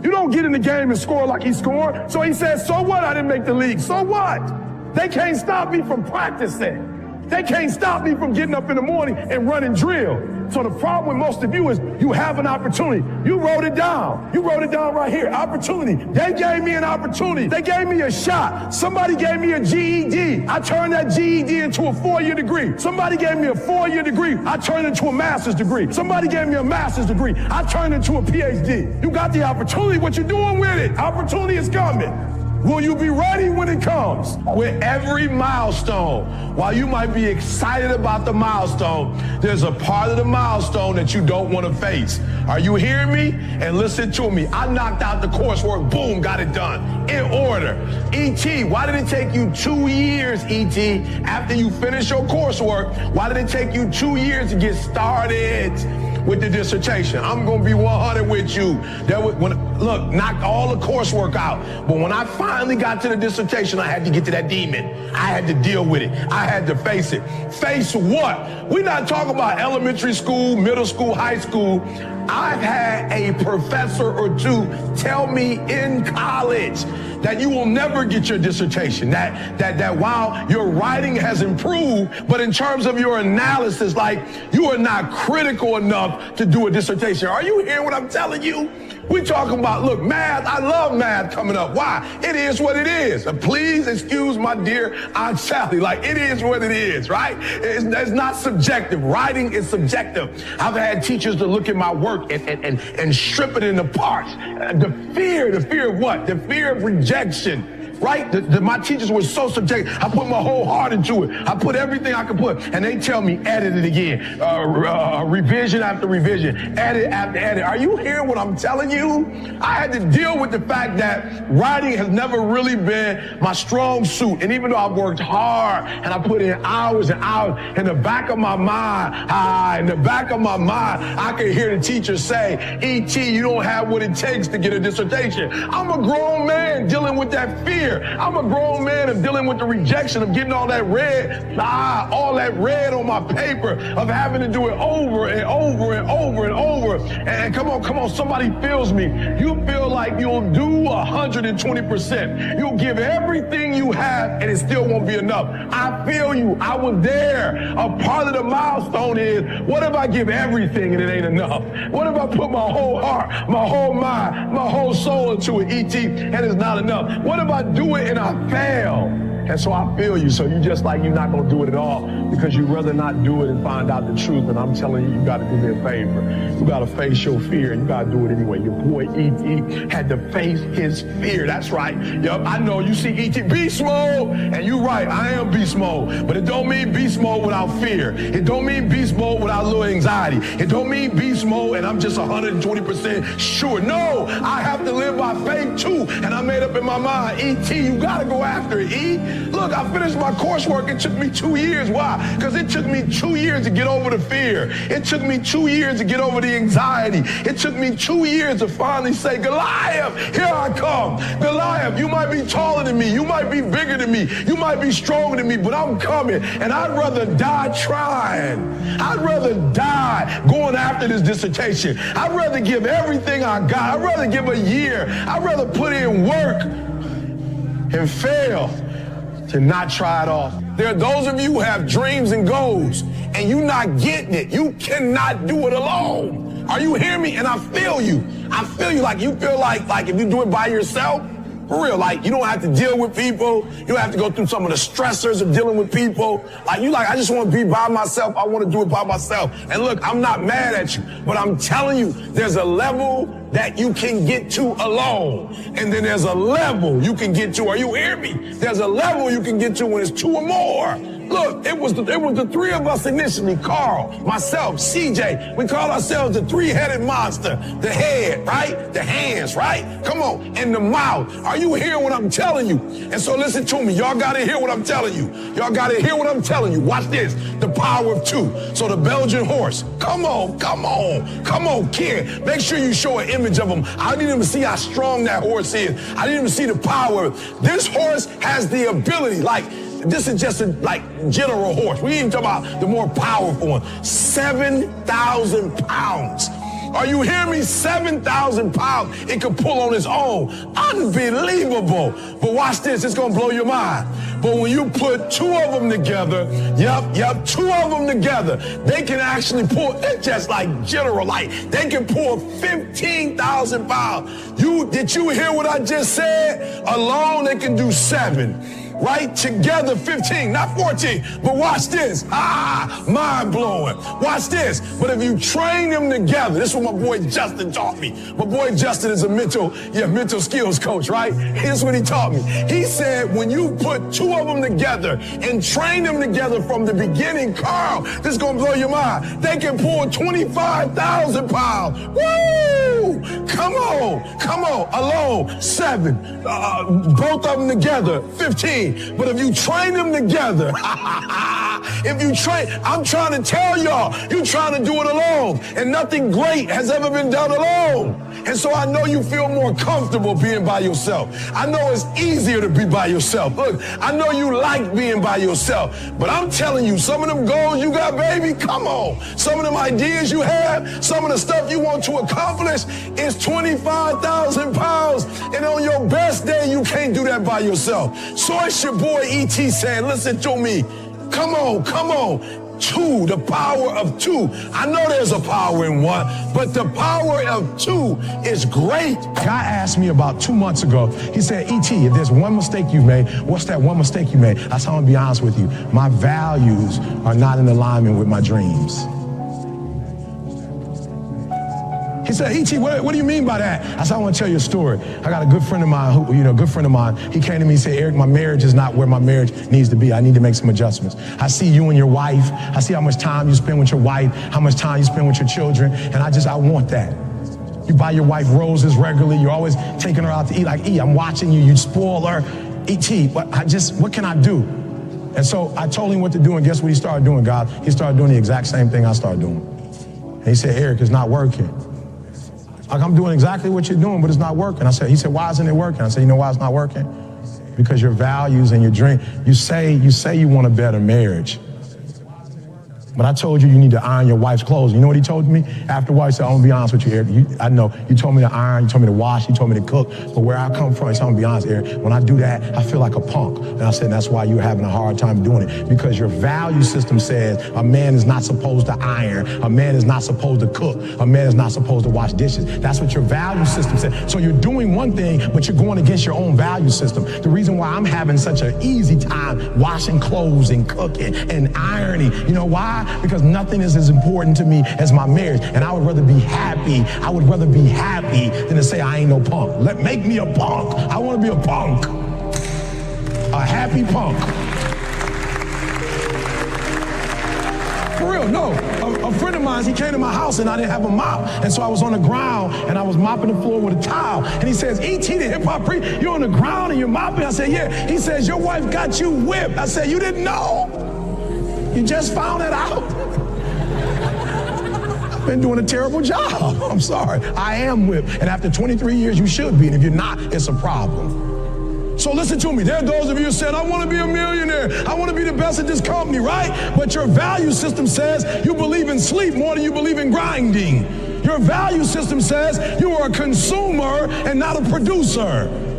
You don't get in the game and score like he scored. So he said, so what? I didn't make the league. So what? They can't stop me from practicing. They can't stop me from getting up in the morning and running drill. So the problem with most of you is you have an opportunity. You wrote it down. You wrote it down right here. Opportunity. They gave me an opportunity. They gave me a shot. Somebody gave me a GED. I turned that GED into a 4-year degree. Somebody gave me a 4-year degree. I turned it into a master's degree. Somebody gave me a master's degree. I turned it into a PhD. You got the opportunity. What you doing with it? Opportunity is coming. Will you be ready when it comes? With every milestone, while you might be excited about the milestone, there's a part of the milestone that you don't want to face. Are you hearing me? And listen to me. I knocked out the coursework. Boom, got it done. In order. E.T., why did it take you 2 years, E.T., after you finished your coursework? Why did it take you 2 years to get started with the dissertation? I'm going to be 100 with you. Look, knocked all the coursework out. But when I finally got to the dissertation, I had to get to that demon. I had to deal with it. I had to face it. Face what? We're not talking about elementary school, middle school, high school. I've had a professor or two tell me in college that you will never get your dissertation, that while your writing has improved, but in terms of your analysis, like, you are not critical enough to do a dissertation. Are you hearing what I'm telling you? We're talking about, look, math, I love math coming up. Why? It is what it is. Please excuse my dear Aunt Sally. Like, it is what it is, right? It's not subjective. Writing is subjective. I've had teachers to look at my work and strip it into parts. The fear of what? The fear of rejection. right? My teachers were so subjective. I put my whole heart into it. I put everything I could put. And they tell me, edit it again. Revision after revision. Edit after edit. Are you hearing what I'm telling you? I had to deal with the fact that writing has never really been my strong suit. And even though I've worked hard and I put in hours and hours, in the back of my mind, I could hear the teacher say, E.T., you don't have what it takes to get a dissertation. I'm a grown man dealing with that fear. I'm a grown man of dealing with the rejection of getting all that red on my paper, of having to do it over and over and over and over. And come on, somebody feels me. You feel like you'll do 120%. You'll give everything you have and it still won't be enough. I feel you. I was there. A part of the milestone is, what if I give everything and it ain't enough? What if I put my whole heart, my whole mind, my whole soul into it, E.T., and it's not enough? What if I do it and I fail? And so I feel you. So you just like, you're not going to do it at all because you'd rather not do it and find out the truth. And I'm telling you, you got to do me a favor. You got to face your fear and you got to do it anyway. Your boy E.T. had to face his fear. That's right. Yep, I know. You see E.T. beast mode, and you're right. I am beast mode. But it don't mean beast mode without fear. It don't mean beast mode without a little anxiety. It don't mean beast mode and I'm just 120% sure. No, I have to live by faith too. And I made up in my mind, E.T., you got to go after it, E. Look, I finished my coursework. It took me 2 years. Why? Because it took me 2 years to get over the fear. It took me 2 years to get over the anxiety. It took me 2 years to finally say, Goliath, here I come. Goliath, you might be taller than me. You might be bigger than me. You might be stronger than me, but I'm coming. And I'd rather die trying. I'd rather die going after this dissertation. I'd rather give everything I got. I'd rather give a year. I'd rather put in work and fail to not try it off. There are those of you who have dreams and goals and you're not getting it. You cannot do it alone. Are you hearing me? And I feel you. I feel you. Like you feel like if you do it by yourself, for real, like you don't have to deal with people. You don't have to go through some of the stressors of dealing with people. Like I just want to be by myself. I want to do it by myself. And look, I'm not mad at you, but I'm telling you, there's a level that you can get to alone. And then there's a level you can get to. Are you hearing me? There's a level you can get to when it's two or more. Look, it was the three of us initially, Carl, myself, CJ. We call ourselves the three-headed monster. The head, right? The hands, right? Come on. And the mouth. Are you hearing what I'm telling you? And so listen to me. Y'all got to hear what I'm telling you. Y'all got to hear what I'm telling you. Watch this. The power of two. So the Belgian horse. Come on, kid. Make sure you show an image of him. I didn't even see how strong that horse is. I didn't even see the power. This horse has the ability, this is just a general horse. We ain't talking about the more powerful one. 7,000 pounds. Are you hearing me? 7,000 pounds it could pull on its own. Unbelievable. But watch this. It's going to blow your mind. But when you put two of them together, two of them together, they can actually pull, it's just like general, they can pull 15,000 pounds. Did you hear what I just said? Alone, they can do 7. Right? Together, 15, not 14. But watch this. Mind blowing. Watch this. But if you train them together, this is what my boy Justin taught me. My boy Justin is a mental skills coach, right? Here's what he taught me. He said, when you put two of them together and train them together from the beginning, Carl, this is going to blow your mind. They can pull 25,000 pounds. Woo! Come on. Alone, 7. Both of them together, 15. But if you train them together, I'm trying to tell y'all, you're trying to do it alone. And nothing great has ever been done alone. And so I know you feel more comfortable being by yourself. I know it's easier to be by yourself. Look, I know you like being by yourself. But I'm telling you, some of them goals you got, baby, come on. Some of them ideas you have, some of the stuff you want to accomplish is 25,000 pounds. And on your best day, you can't do that by yourself. So it's your boy E.T. saying, listen to me. Come on. 2, the power of 2. I know there's a power in 1, but the power of 2 is great. A guy asked me about 2 months ago, he said, E.T., if there's one mistake you've made, what's that one mistake you made? I said, I'm gonna be honest with you. My values are not in alignment with my dreams. He said, E.T., what do you mean by that? I said, I want to tell you a story. I got a good friend of mine, he came to me and said, Eric, my marriage is not where my marriage needs to be. I need to make some adjustments. I see you and your wife. I see how much time you spend with your wife, how much time you spend with your children, and I want that. You buy your wife roses regularly. You're always taking her out to eat. Like, E, I'm watching you. You spoil her. E.T., what can I do? And so I told him what to do, and guess what he started doing, God? He started doing the exact same thing I started doing. And he said, Eric, it's not working. Like, I'm doing exactly what you're doing, but it's not working. He said, why isn't it working? I said, you know why it's not working? Because your values and your dream, you say you want a better marriage. But I told you need to iron your wife's clothes. You know what he told me? After a while, he said, I'm gonna be honest with you, Eric. I know, you told me to iron, you told me to wash, you told me to cook, but where I come from, he said, I'm gonna be honest, Eric, when I do that, I feel like a punk. And I said, that's why you're having a hard time doing it, because your value system says a man is not supposed to iron, a man is not supposed to cook, a man is not supposed to wash dishes. That's what your value system says. So you're doing one thing, but you're going against your own value system. The reason why I'm having such an easy time washing clothes and cooking and ironing, you know why? Because nothing is as important to me as my marriage. And I would rather be happy. I would rather be happy than to say I ain't no punk. Make me a punk. I want to be a punk. A happy punk. For real, no. A friend of mine, he came to my house and I didn't have a mop. And so I was on the ground and I was mopping the floor with a towel. And he says, E.T., the hip hop preacher, you're on the ground and you're mopping? I said, yeah. He says, your wife got you whipped. I said, you didn't know? You just found it out? I've been doing a terrible job. I'm sorry. I am whipped. And after 23 years, you should be. And if you're not, it's a problem. So listen to me. There are those of you who said, I want to be a millionaire. I want to be the best at this company, right? But your value system says you believe in sleep more than you believe in grinding. Your value system says you are a consumer and not a producer.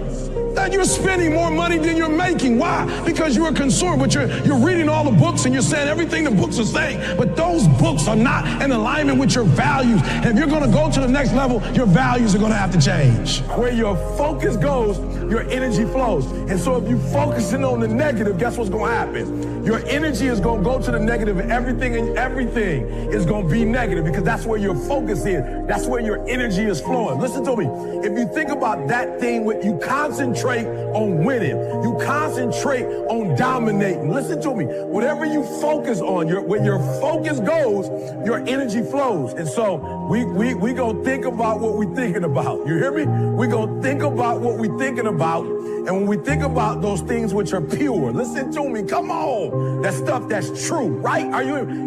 That you're spending more money than you're making. Why? Because you're a consumer, but you're reading all the books and you're saying everything the books are saying, but those books are not in alignment with your values. And if you're gonna go to the next level, your values are gonna have to change. Where your focus goes, your energy flows. And so if you're focusing on the negative, guess what's gonna happen? Your energy is gonna go to the negative, and everything is gonna be negative, because that's where your focus is. That's where your energy is flowing. Listen to me. If you think about that thing, you concentrate on winning. You concentrate on dominating. Listen to me. Whatever you focus on, when your focus goes, your energy flows. And so we gonna think about what we're thinking about. You hear me? We gonna think about what we're thinking about. And when we think about those things which are pure, listen to me, come on. That stuff that's true, right?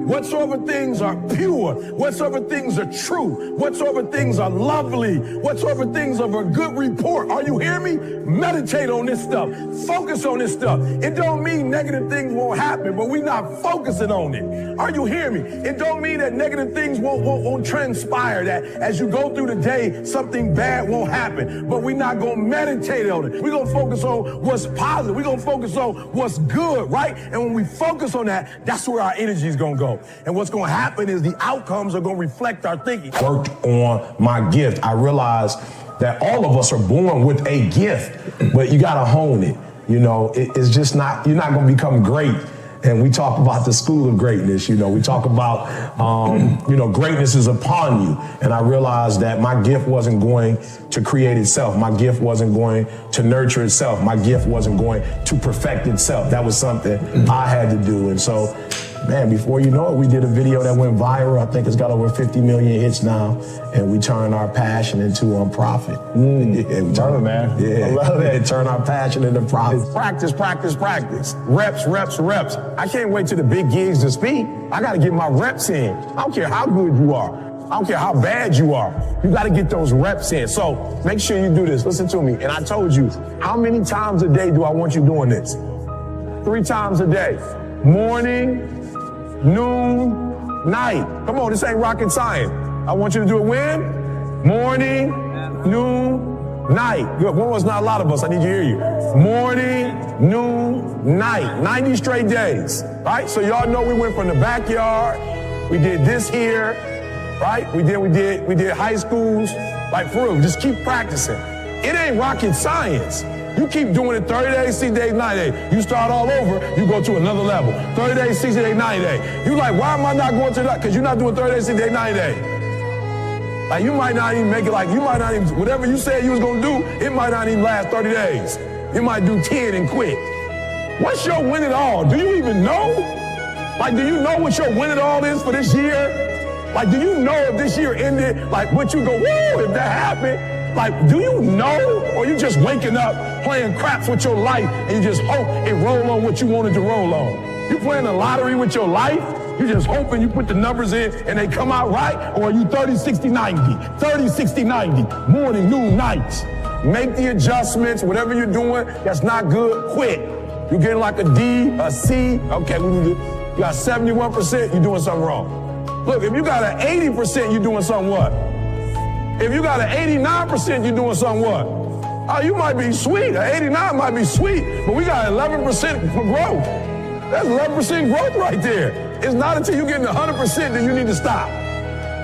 Whatsoever things are pure, whatsoever things are true, whatsoever things are lovely, whatsoever things of a good report. Are you hearing me? Meditate on this stuff. Focus on this stuff. It don't mean negative things won't happen, but we're not focusing on it. Are you hearing me? It don't mean that negative things won't transpire, that as you go through the day, something bad won't happen, but we're not going to meditate on it. We're going to focus on what's positive. We're going to focus on what's good, right? And when we focus on that, that's where our energy is going to go. And what's going to happen is the outcomes are going to reflect our thinking. Worked on my gift. I realized that all of us are born with a gift, but you got to hone it. You know, it's just not, you're not going to become great. And we talk about the school of greatness, you know, we talk about, greatness is upon you. And I realized that my gift wasn't going to create itself. My gift wasn't going to nurture itself. My gift wasn't going to perfect itself. That was something I had to do. And so, man, before you know it, we did a video that went viral. I think it's got over 50 million hits now. And we turned our passion into profit. Turn it, man. Yeah. I love it. Turn our passion into profit. Practice, practice, practice. Reps, reps, reps. I can't wait till the big gigs to speak. I got to get my reps in. I don't care how good you are. I don't care how bad you are. You got to get those reps in. So make sure you do this. Listen to me. And I told you, how many times a day do I want you doing this? 3 times a day. Morning, noon, night. Come on, this ain't rocket science. I want you to do it when? Morning, noon, night. Good. One was not a lot of us. I need you to hear you. Morning, noon, night. 90 straight days. Right? So y'all know we went from the backyard. We did this here. Right? We did high schools. Like, for real, just keep practicing. It ain't rocket science. You keep doing it 30 days, 60 days, 90 days. You start all over, you go to another level. 30 days, 60 days, 90 days. You like, why am I not going to that? Because you're not doing 30 days, 60 days, 90 days. Like you might not even make it, like you might not even, whatever you said you was gonna do, it might not even last 30 days. You might do 10 and quit. What's your win it all? Do you even know? Like, do you know what your win it all is for this year? Like, do you know if this year ended, like what you go, woo, if that happened? Like, do you know? Or you just waking up playing craps with your life and you just hope it roll on what you wanted to roll on? You playing the lottery with your life? You just hoping you put the numbers in and they come out right? Or are you 30, 60, 90? 30, 60, 90, morning, noon, nights. Make the adjustments, whatever you're doing that's not good, quit. You're getting like a D, a C, okay, you got 71%, you're doing something wrong. Look, if you got an 80%, you're doing something what? If you got an 89%, you're doing something what? Oh, you might be sweet, an 89 might be sweet, but we got 11% for growth. That's 11% growth right there. It's not until you get to 100% that you need to stop.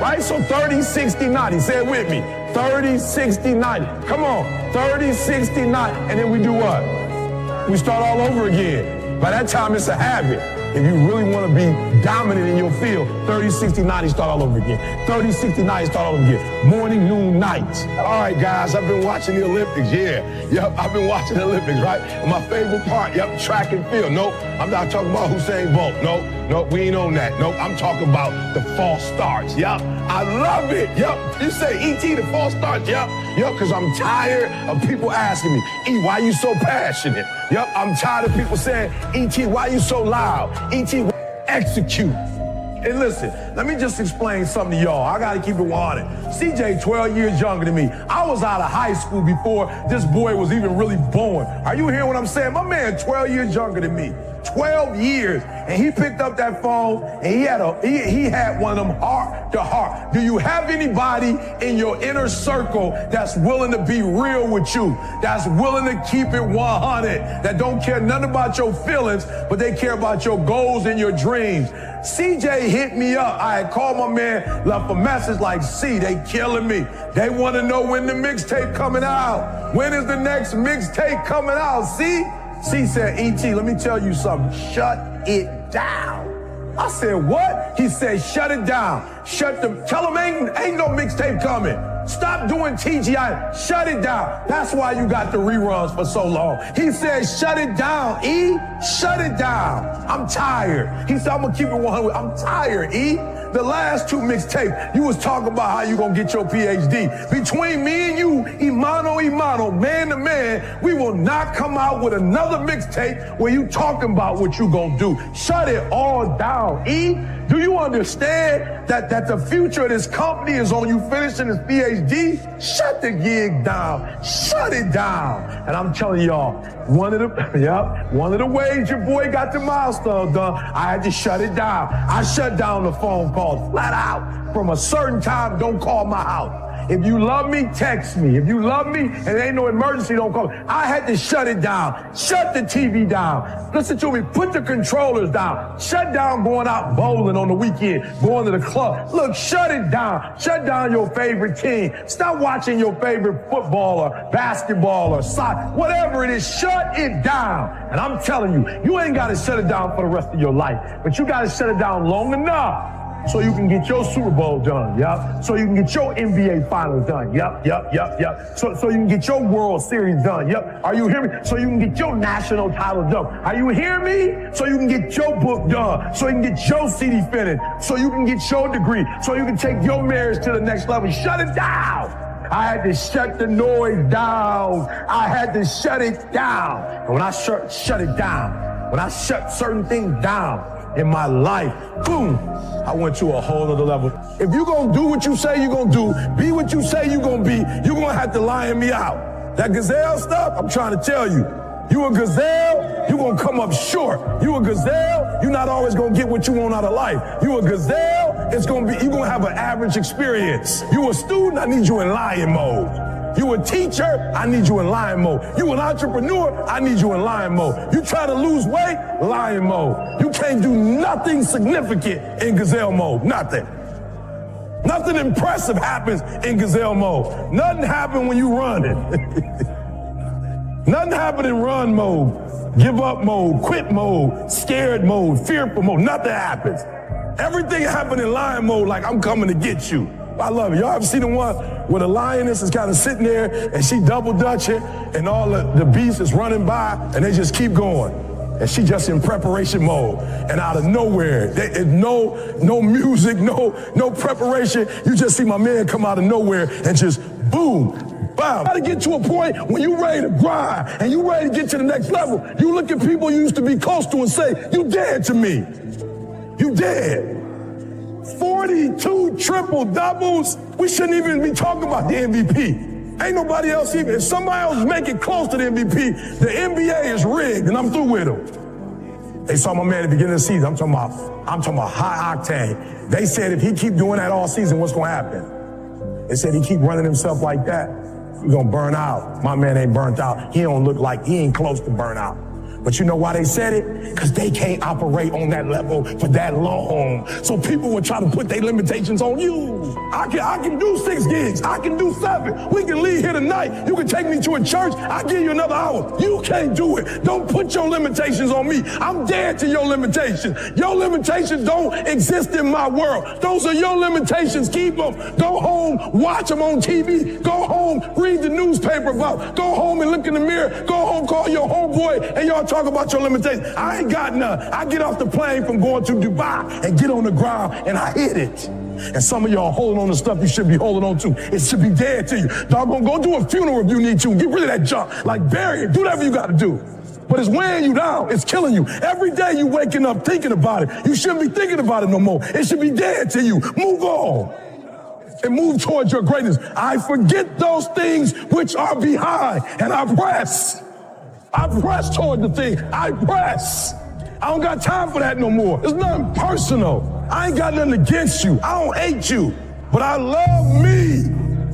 Right? So 30, 60, 90. Say it with me. 30, 60, 90. Come on. 30, 60, 90. And then we do what? We start all over again. By that time, it's a habit. If you really want to be dominant in your field, 30, 60, 90, start all over again. 30, 60, 90, start all over again. Morning, noon, night. All right, guys, I've been watching the Olympics, Yep, I've been watching the Olympics, right? And my favorite part, track and field. Nope, I'm not talking about Usain Bolt. Nope, we ain't on that. Nope, I'm talking about the false starts. Yep, I love it. Yep, you say, E.T., the false starts. Yep, because I'm tired of people asking me, E, why you so passionate? Yep, I'm tired of people saying, E.T., why you so loud? E.T., execute. And listen, let me just explain something to y'all. I got to keep it 100. CJ, 12 years younger than me. I was out of high school before this boy was even really born. Are you hearing what I'm saying? My man, 12 years younger than me. 12 years, and he picked up that phone and he had one of them heart to heart. Do you have anybody in your inner circle that's willing to be real with you, that's willing to keep it 100, that don't care nothing about your feelings, but they care about your goals and your dreams? CJ hit me up. I had called my man, left a message like, C, they killing me. They want to know when the mixtape coming out. When is the next mixtape coming out, C? C said, E.T., let me tell you something. Shut it down. I said, what? He said, shut it down. Tell him ain't no mixtape coming. Stop doing TGI. Shut it down. That's why you got the reruns for so long. He said, shut it down, E. Shut it down. I'm tired. He said, I'm going to keep it 100. I'm tired, E. The last two mixtapes, you was talking about how you gonna get your PhD. Between me and you, imano, man to man, we will not come out with another mixtape where you talking about what you gonna do. Shut it all down, E. Do you understand that the future of this company is on you finishing this PhD? Shut the gig down. Shut it down. And I'm telling y'all, one of the ways your boy got the milestone done, I had to shut it down. I shut down the phone calls flat out. From a certain time, don't call my house. If you love me, text me. If you love me and there ain't no emergency, don't call me. I had to shut it down. Shut the TV down. Listen to me. Put the controllers down. Shut down going out bowling on the weekend, going to the club. Look, shut it down. Shut down your favorite team. Stop watching your favorite football or basketball or soccer. Whatever it is, shut it down. And I'm telling you, you ain't got to shut it down for the rest of your life, but you got to shut it down long enough so you can get your Super Bowl done, so you can get your NBA Finals done, so you can get your World Series done, Are you hearing me? So you can get your national title done. Are you hearing me? So you can get your book done, so you can get your CD finished, so you can get your degree, so you can take your marriage to the next level. Shut it down. I had to shut the noise down. I had to shut it down. And when I shut it down, when I shut certain things down in my life, boom, I went to a whole other level. If you're gonna do what you say you're gonna do, be what you say you're gonna be, you're gonna have to lion me out. That gazelle stuff, I'm trying to tell you, you a gazelle, you're gonna come up short. You a gazelle, you're not always gonna get what you want out of life. You a gazelle, you're gonna have an average experience. You a student, I need you in lion mode. You a teacher, I need you in lion mode. You an entrepreneur, I need you in lion mode. You try to lose weight, lion mode. You can't do nothing significant in gazelle mode, nothing. Nothing impressive happens in gazelle mode. Nothing happens when you running. Nothing happens in run mode, give up mode, quit mode, scared mode, fearful mode. Nothing happens. Everything happens in lion mode like I'm coming to get you. I love it. Y'all ever seen the one where the lioness is kind of sitting there and she double dutching and all the beasts is running by and they just keep going. And she just in preparation mode. And out of nowhere, no music, no preparation. You just see my man come out of nowhere and just boom, bam. Gotta get to a point when you ready to grind and you ready to get to the next level. You look at people you used to be close to and say, you dead to me. You dead. 42 triple doubles. We shouldn't even be talking about the MVP. Ain't nobody else even. If somebody else make it close to the MVP, the NBA is rigged, and I'm through with them. They saw my man at the beginning of the season. I'm talking about high octane. They said if he keep doing that all season, what's gonna happen? They said he keep running himself like that, he's gonna burn out. My man ain't burnt out. He don't look like he ain't close to burn out. But you know why they said it? Because they can't operate on that level for that long. So people will try to put their limitations on you. I can do 6 gigs. I can do 7. We can leave here tonight. You can take me to a church. I'll give you another hour. You can't do it. Don't put your limitations on me. I'm dead to your limitations. Your limitations don't exist in my world. Those are your limitations. Keep them. Go home, watch them on TV. Go home, read the newspaper about. Go home and look in the mirror. Go home, call your homeboy, and y'all talk about your limitations. I ain't got none. I get off the plane from going to Dubai and get on the ground and I hit it. And some of y'all holding on to stuff you should be holding on to. It should be dead to you. Doggone, go do a funeral if you need to. Get rid of that junk. Like bury it. Do whatever you got to do. But it's weighing you down. It's killing you. Every day you waking up thinking about it. You shouldn't be thinking about it no more. It should be dead to you. Move on. And move towards your greatness. I forget those things which are behind and I press. I press toward the thing. I press. I don't got time for that no more. It's nothing personal. I ain't got nothing against you. I don't hate you. But I love me.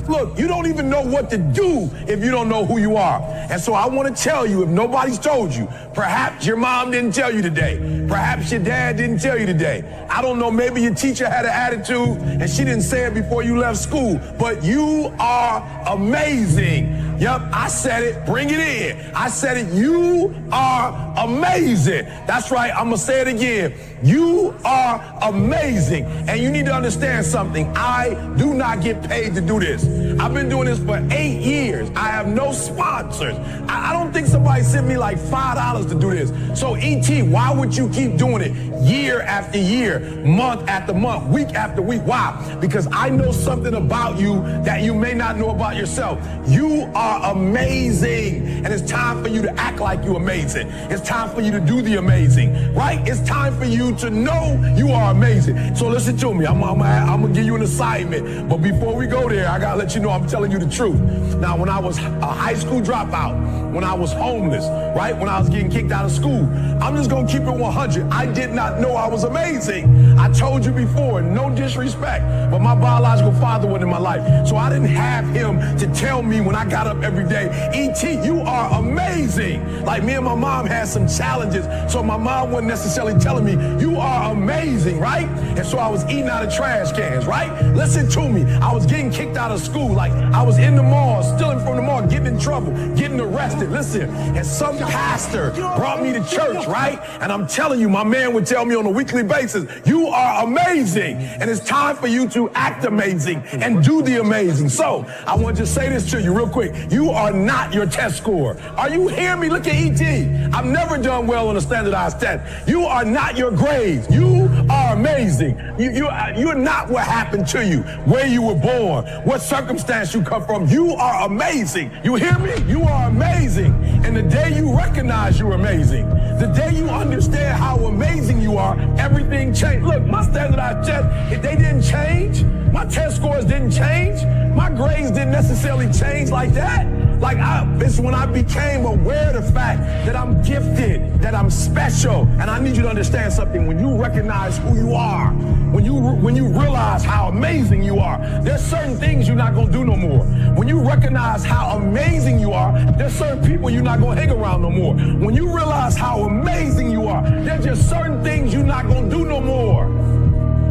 Look, you don't even know what to do if you don't know who you are. And so I want to tell you, if nobody's told you, perhaps your mom didn't tell you today. Perhaps your dad didn't tell you today. I don't know, maybe your teacher had an attitude and she didn't say it before you left school. But you are amazing. Yep, I said it. Bring it in. I said it. You are amazing. That's right. I'm going to say it again. You are amazing. And you need to understand something. I do not get paid to do this. I've been doing this for 8 years. I have no sponsors. I don't think somebody sent me like $5 to do this. So E.T., why would you keep doing it year after year, month after month, week after week? Why? Because I know something about you that you may not know about yourself. You are amazing. And it's time for you to act like you're amazing. It's time for you to do the amazing, right? It's time for you to know you are amazing. So listen to me. I'm going to give you an assignment. But before we go there, I got to let you know I'm telling you the truth. Now, when I was a high school dropout, when I was homeless, right? When I was getting kicked out of school, I'm just going to keep it 100. I did not know I was amazing. I told you before, no disrespect, but my biological father wasn't in my life. So I didn't have him to tell me when I got up every day, E.T., you are amazing. Like me and my mom had some challenges, so my mom wasn't necessarily telling me, you are amazing, right? And so I was eating out of trash cans, right? Listen to me. I was getting kicked out of school. Like I was in the mall, stealing from the mall, getting in trouble, getting arrested. Listen, and some pastor brought me to church, right? And I'm telling you, my man would tell me on a weekly basis, you are amazing. And it's time for you to act amazing and do the amazing. So I want to just say this to you real quick. You are not your test score. Are you hearing me? Look at E.T. I've never done well on a standardized test. You are not your grades. You are amazing. You're not what happened to you, where you were born, what circumstance you come from. You are amazing. You hear me? You are amazing. And the day you recognize you're amazing, the day you understand how amazing you are, everything changed. Look, my standardized test, if they didn't change, my test scores didn't change, my grades didn't necessarily change like that. Like it's when I became aware of the fact that I'm gifted, that I'm special. And I need you to understand something. When you recognize who you are, when you realize how amazing you are, there's certain things you're not gonna do no more. When you recognize how amazing you are, there's certain people you're not gonna hang around no more. When you realize how amazing you are, there's just certain things you're not gonna do no more.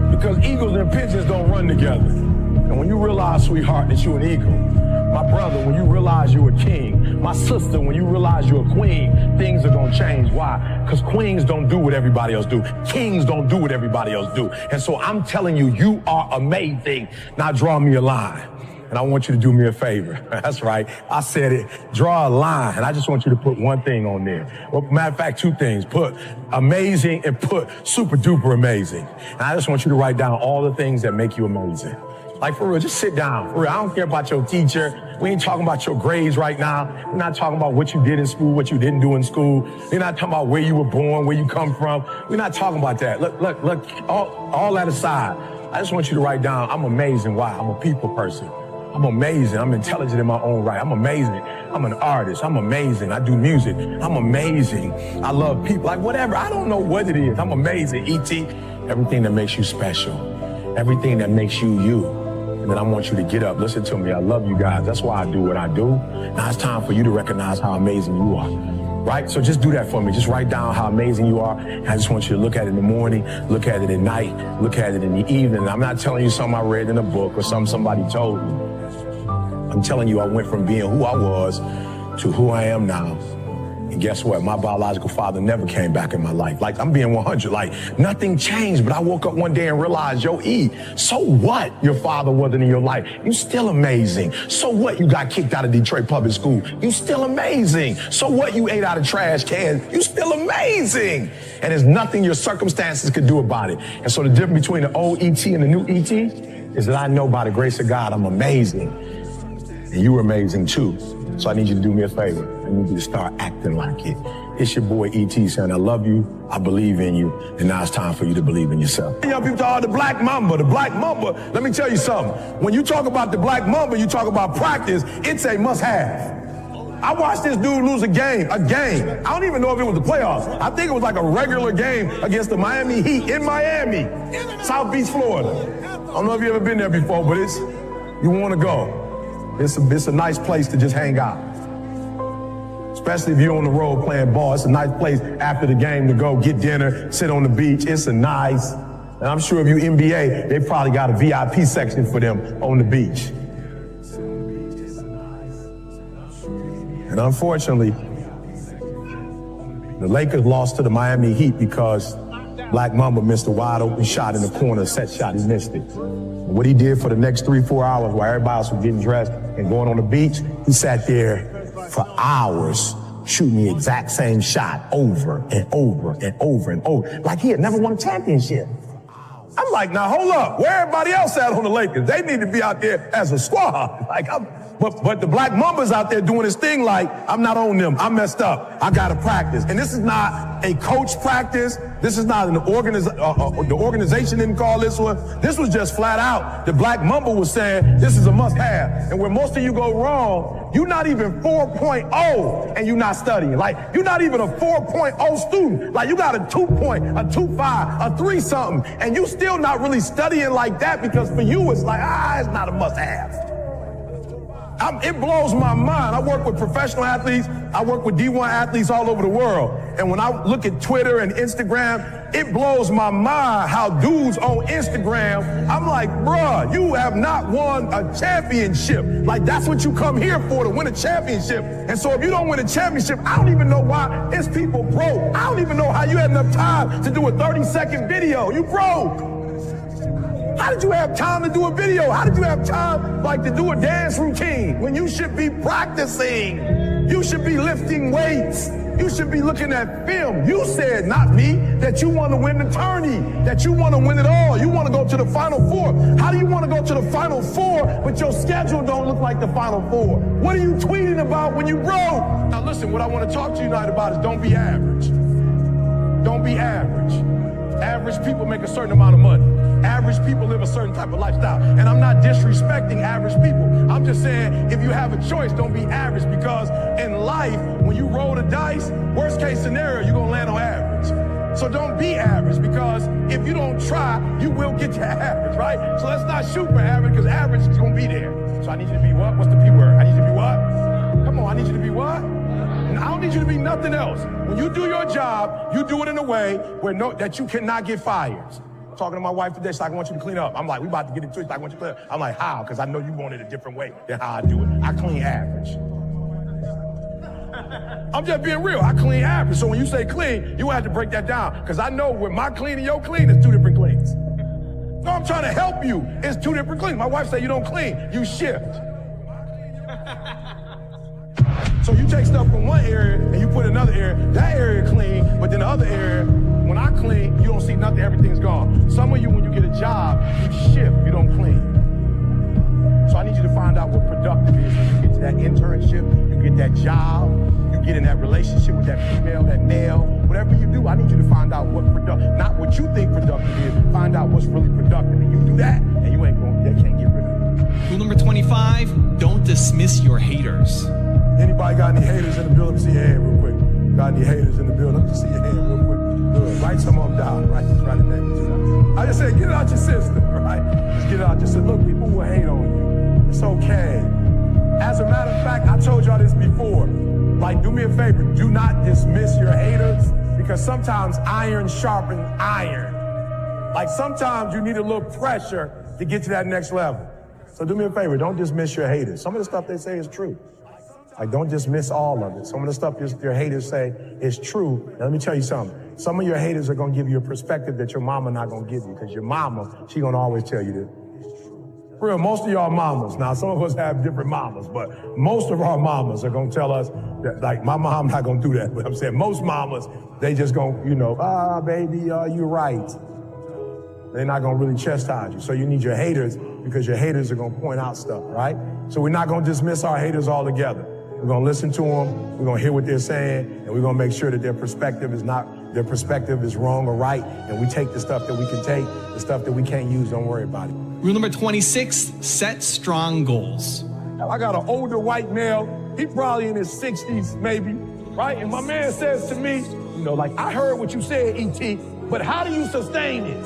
Because eagles and pigeons don't run together. And when you realize, sweetheart, that you're an eagle, my brother, when you realize you're a king, My sister, when you realize you're a queen, things are gonna change. Why? Because queens don't do what everybody else do. Kings don't do what everybody else do. And so I'm telling you, you are amazing. Now draw me a line. And I want you to do me a favor. That's right. I said it. Draw a line. And I just want you to put one thing on there. Well, matter of fact, two things. Put amazing and put super duper amazing. And I just want you to write down all the things that make you amazing. Like, for real, just sit down. For real, I don't care about your teacher. We ain't talking about your grades right now. We're not talking about what you did in school, what you didn't do in school. We're not talking about where you were born, where you come from. We're not talking about that. Look, all that aside, I just want you to write down, I'm amazing. Why? I'm a people person. I'm amazing. I'm intelligent in my own right. I'm amazing. I'm an artist. I'm amazing. I do music. I'm amazing. I love people. Like, whatever. I don't know what it is. I'm amazing. E.T., everything that makes you special. Everything that makes you you. And then I want you to get up. Listen to me. I love you guys. That's why I do what I do. Now it's time for you to recognize how amazing you are. Right? So just do that for me. Just write down how amazing you are. And I just want you to look at it in the morning, look at it at night, look at it in the evening. I'm not telling you something I read in a book or something somebody told me. I'm telling you, I went from being who I was to who I am now. And guess what? My biological father never came back in my life. Like, I'm being 100. Like, nothing changed, but I woke up one day and realized, yo, E, so what your father wasn't in your life? You still amazing. So what you got kicked out of Detroit Public School? You still amazing. So what you ate out of trash cans? You still amazing. And there's nothing your circumstances could do about it. And so the difference between the old ET and the new ET is that I know by the grace of God, I'm amazing. And you're amazing too. So I need you to do me a favor. I need you to start acting like it. It's your boy E.T. saying, I love you, I believe in you, and now it's time for you to believe in yourself. Young people talk about the black mamba. The black mamba, let me tell you something. When you talk about the black mamba, you talk about practice, it's a must-have. I watched this dude lose a game. I don't even know if it was the playoffs. I think it was like a regular game against the Miami Heat in Miami, South Beach, Florida. I don't know if you've ever been there before, but you want to go. It's a nice place to just hang out. Especially if you're on the road playing ball. It's a nice place after the game to go get dinner, sit on the beach. It's a nice, and I'm sure if you NBA, they probably got a VIP section for them on the beach. And unfortunately, the Lakers lost to the Miami Heat because Black Mamba missed a wide open shot in the corner, set shot, he missed it. And what he did for the next 3-4 hours while everybody else was getting dressed and going on the beach, he sat there for hours shooting the exact same shot over and over and over and over, like he had never won a championship. I'm like, now hold up, where everybody else at on the Lakers? They need to be out there as a squad. But the Black Mamba's out there doing his thing like, I'm not on them, I messed up, I gotta practice. And this is not a coach practice, this is not the organization didn't call this one, this was just flat out. The Black Mamba was saying, this is a must have. And where most of you go wrong, you're not even 4.0 and you're not studying. Like, you're not even a 4.0 student. Like, you got a 2.0, a 2.5, a 3 something, and you still not really studying like that because for you it's like, it's not a must have. It blows my mind. I work with professional athletes. I work with D1 athletes all over the world. And when I look at Twitter and Instagram, it blows my mind how dudes on Instagram, I'm like, bruh, you have not won a championship. Like, that's what you come here for, to win a championship. And so if you don't win a championship, I don't even know why it's people broke. I don't even know how you had enough time to do a 30-second video. You broke. How did you have time to do a video? How did you have time, like, to do a dance routine when you should be practicing? You should be lifting weights. You should be looking at film. You said, not me, that you want to win the tourney, that you want to win it all. You want to go to the Final Four. How do you want to go to the Final Four, but your schedule don't look like the Final Four? What are you tweeting about when you broke? Now listen, what I want to talk to you tonight about is don't be average. Don't be average. Average people make a certain amount of money. Average people live a certain type of lifestyle. And I'm not disrespecting average people. I'm just saying, if you have a choice, don't be average, because in life, when you roll the dice, worst case scenario, you're gonna land on average. So don't be average, because if you don't try, you will get to average, right? So let's not shoot for average, because average is gonna be there. So I need you to be what? What's the P word? I need you to be what? Come on, I need you to be what? And I don't need you to be nothing else. When you do your job, you do it in a way where that you cannot get fired. Talking to my wife today, she's like, I want you to clean up. I'm like, we about to get into it. She's like, I want you to clean up. I'm like, how? Because I know you want it a different way than how I do it. I clean average. I'm just being real. I clean average. So when you say clean, you have to break that down. Because I know with my clean and your clean, it's two different cleans. No, I'm trying to help you. It's two different cleans. My wife said you don't clean, you shift. So you take stuff from one area and you put another area. That area clean, but then the other area, when I clean, you don't see nothing, everything's gone. Some of you, when you get a job, you shift, you don't clean. So I need you to find out what productive is. When you get to that internship, you get that job, you get in that relationship with that female, that male, whatever you do, I need you to find out what productive, not what you think productive is, find out what's really productive. And you do that, and you ain't going, they can't get rid of it. Rule number 25, don't dismiss your haters. Anybody got any haters in the building? Let me see your hand real quick. Got any haters in the building? Let me see your hand real quick. Good. Write some of them down, right? Just write a name. I just said, get it out your system, right? Just get it out your system. Look, people will hate on you. It's okay. As a matter of fact, I told y'all this before. Like, do me a favor. Do not dismiss your haters because sometimes iron sharpens iron. Like, sometimes you need a little pressure to get to that next level. So do me a favor. Don't dismiss your haters. Some of the stuff they say is true. Like, don't dismiss all of it. Some of the stuff your haters say is true. Now, let me tell you something. Some of your haters are going to give you a perspective that your mama not going to give you because your mama, she going to always tell you this. For real, most of y'all mamas, now some of us have different mamas, but most of our mamas are going to tell us that, like, my mom not going to do that. But I'm saying most mamas, they just going to, you know, baby, you're right. They're not going to really chastise you. So you need your haters because your haters are going to point out stuff, right? So we're not going to dismiss our haters altogether. We're going to listen to them. We're going to hear what they're saying, and we're going to make sure that their perspective is wrong or right, and we take the stuff that we can take, the stuff that we can't use, don't worry about it. Rule number 26, set strong goals. I got an older white male. He probably in his 60s, maybe, right? And my man says to me, you know, like, I heard what you said, E.T., but how do you sustain it?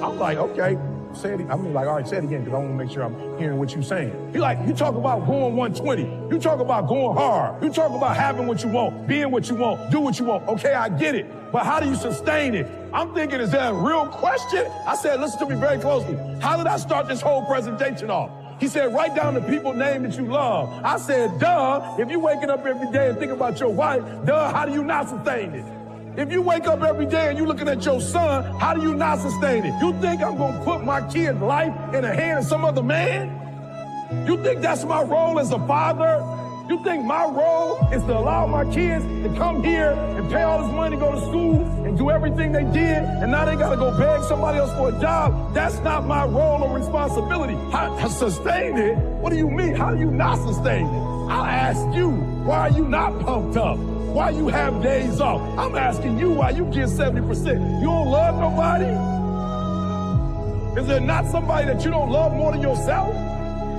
I'm like, okay. Say it. I mean, like, all right, say it again, because I want to make sure I'm hearing what you're saying. He like, you talk about going 120. You talk about going hard. You talk about having what you want, being what you want, do what you want. Okay, I get it. But how do you sustain it? I'm thinking, is that a real question? I said, listen to me very closely. How did I start this whole presentation off? He said, write down the people's name that you love. I said, duh, if you waking up every day and thinking about your wife, duh, how do you not sustain it? If you wake up every day and you looking at your son, how do you not sustain it? You think I'm gonna put my kid's life in the hand of some other man? You think that's my role as a father? You think my role is to allow my kids to come here and pay all this money to go to school and do everything they did, and now they gotta go beg somebody else for a job? That's not my role or responsibility. How to sustain it? What do you mean? How do you not sustain it? I'll ask you, why are you not pumped up? Why you have days off? I'm asking you why you get 70%. You don't love nobody? Is there not somebody that you don't love more than yourself?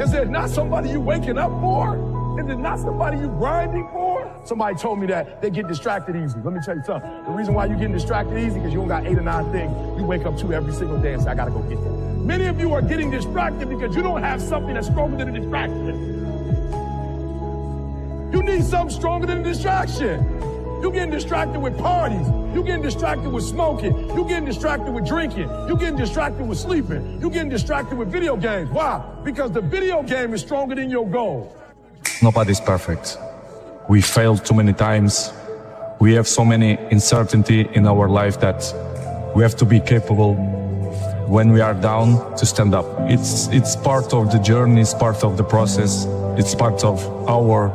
Is there not somebody you waking up for? Is there not somebody you grinding for? Somebody told me that they get distracted easy. Let me tell you something. The reason why you getting distracted easy because you don't got 8 or 9 things you wake up to every single day and say, I gotta go get them. Many of you are getting distracted because you don't have something that's stronger than a distraction. You need something stronger than a distraction. You're getting distracted with parties. You're getting distracted with smoking. You're getting distracted with drinking. You're getting distracted with sleeping. You're getting distracted with video games. Why? Because the video game is stronger than your goal. Nobody's perfect. We failed too many times. We have so many uncertainty in our life that we have to be capable when we are down to stand up. It's part of the journey, it's part of the process, it's part of our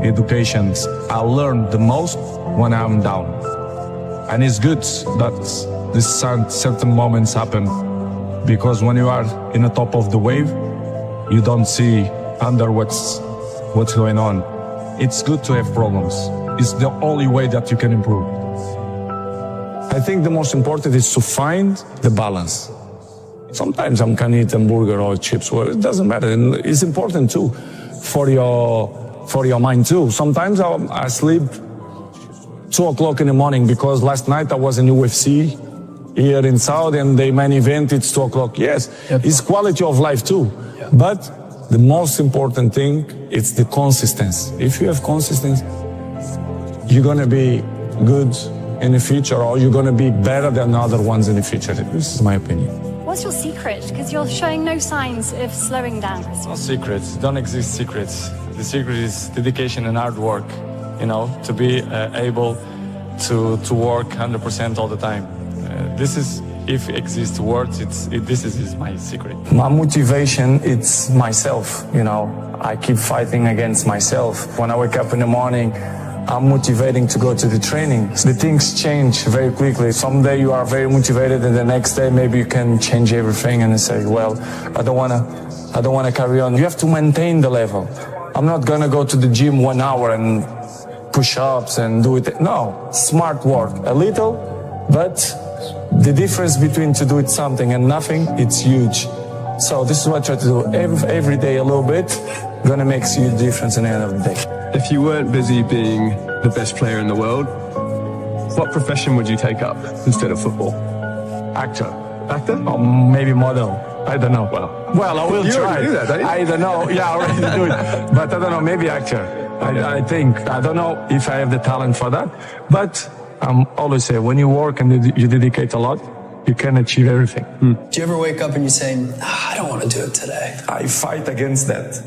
educations. I learn the most when I'm down, and it's good that these certain moments happen, because when you are in the top of the wave, you don't see under what's going on. It's good to have problems. It's the only way that you can improve. I think the most important is to find the balance. Sometimes I can eat a burger or chips, well, it doesn't matter. And it's important too for your mind too. Sometimes I sleep 2 o'clock in the morning because last night I was in UFC here in Saudi and the main event, it's 2 o'clock. Yes, it's quality of life too. But the most important thing, it's the consistency. If you have consistency, you're gonna be good in the future, or you're gonna be better than other ones in the future. This is my opinion. What's your secret? Because you're showing no signs of slowing down. No secrets, don't exist secrets. The secret is dedication and hard work. to be able to work 100% all the time. This is, if it exists words, this is my secret. My motivation, it's myself, I keep fighting against myself. When I wake up in the morning, I'm motivating to go to the training. The things change very quickly. Someday you are very motivated, and the next day maybe you can change everything and say, well, I don't want to carry on. You have to maintain the level. I'm not gonna go to the gym 1 hour and push-ups and do it. No, smart work, a little, but the difference between to do it something and nothing, it's huge. So this is what I try to do every day a little bit, gonna make a huge difference in the end of the day. If you weren't busy being the best player in the world, what profession would you take up instead of football? Actor. Actor? Or maybe model. I don't know. Well, I will you try. already do that, don't you? I don't know. Yeah, I already do it. But I don't know, maybe actor. I think. I don't know if I have the talent for that. But I'm always say, when you work and you dedicate a lot, you can achieve everything. Do you ever wake up and you say, I don't want to do it today? I fight against that.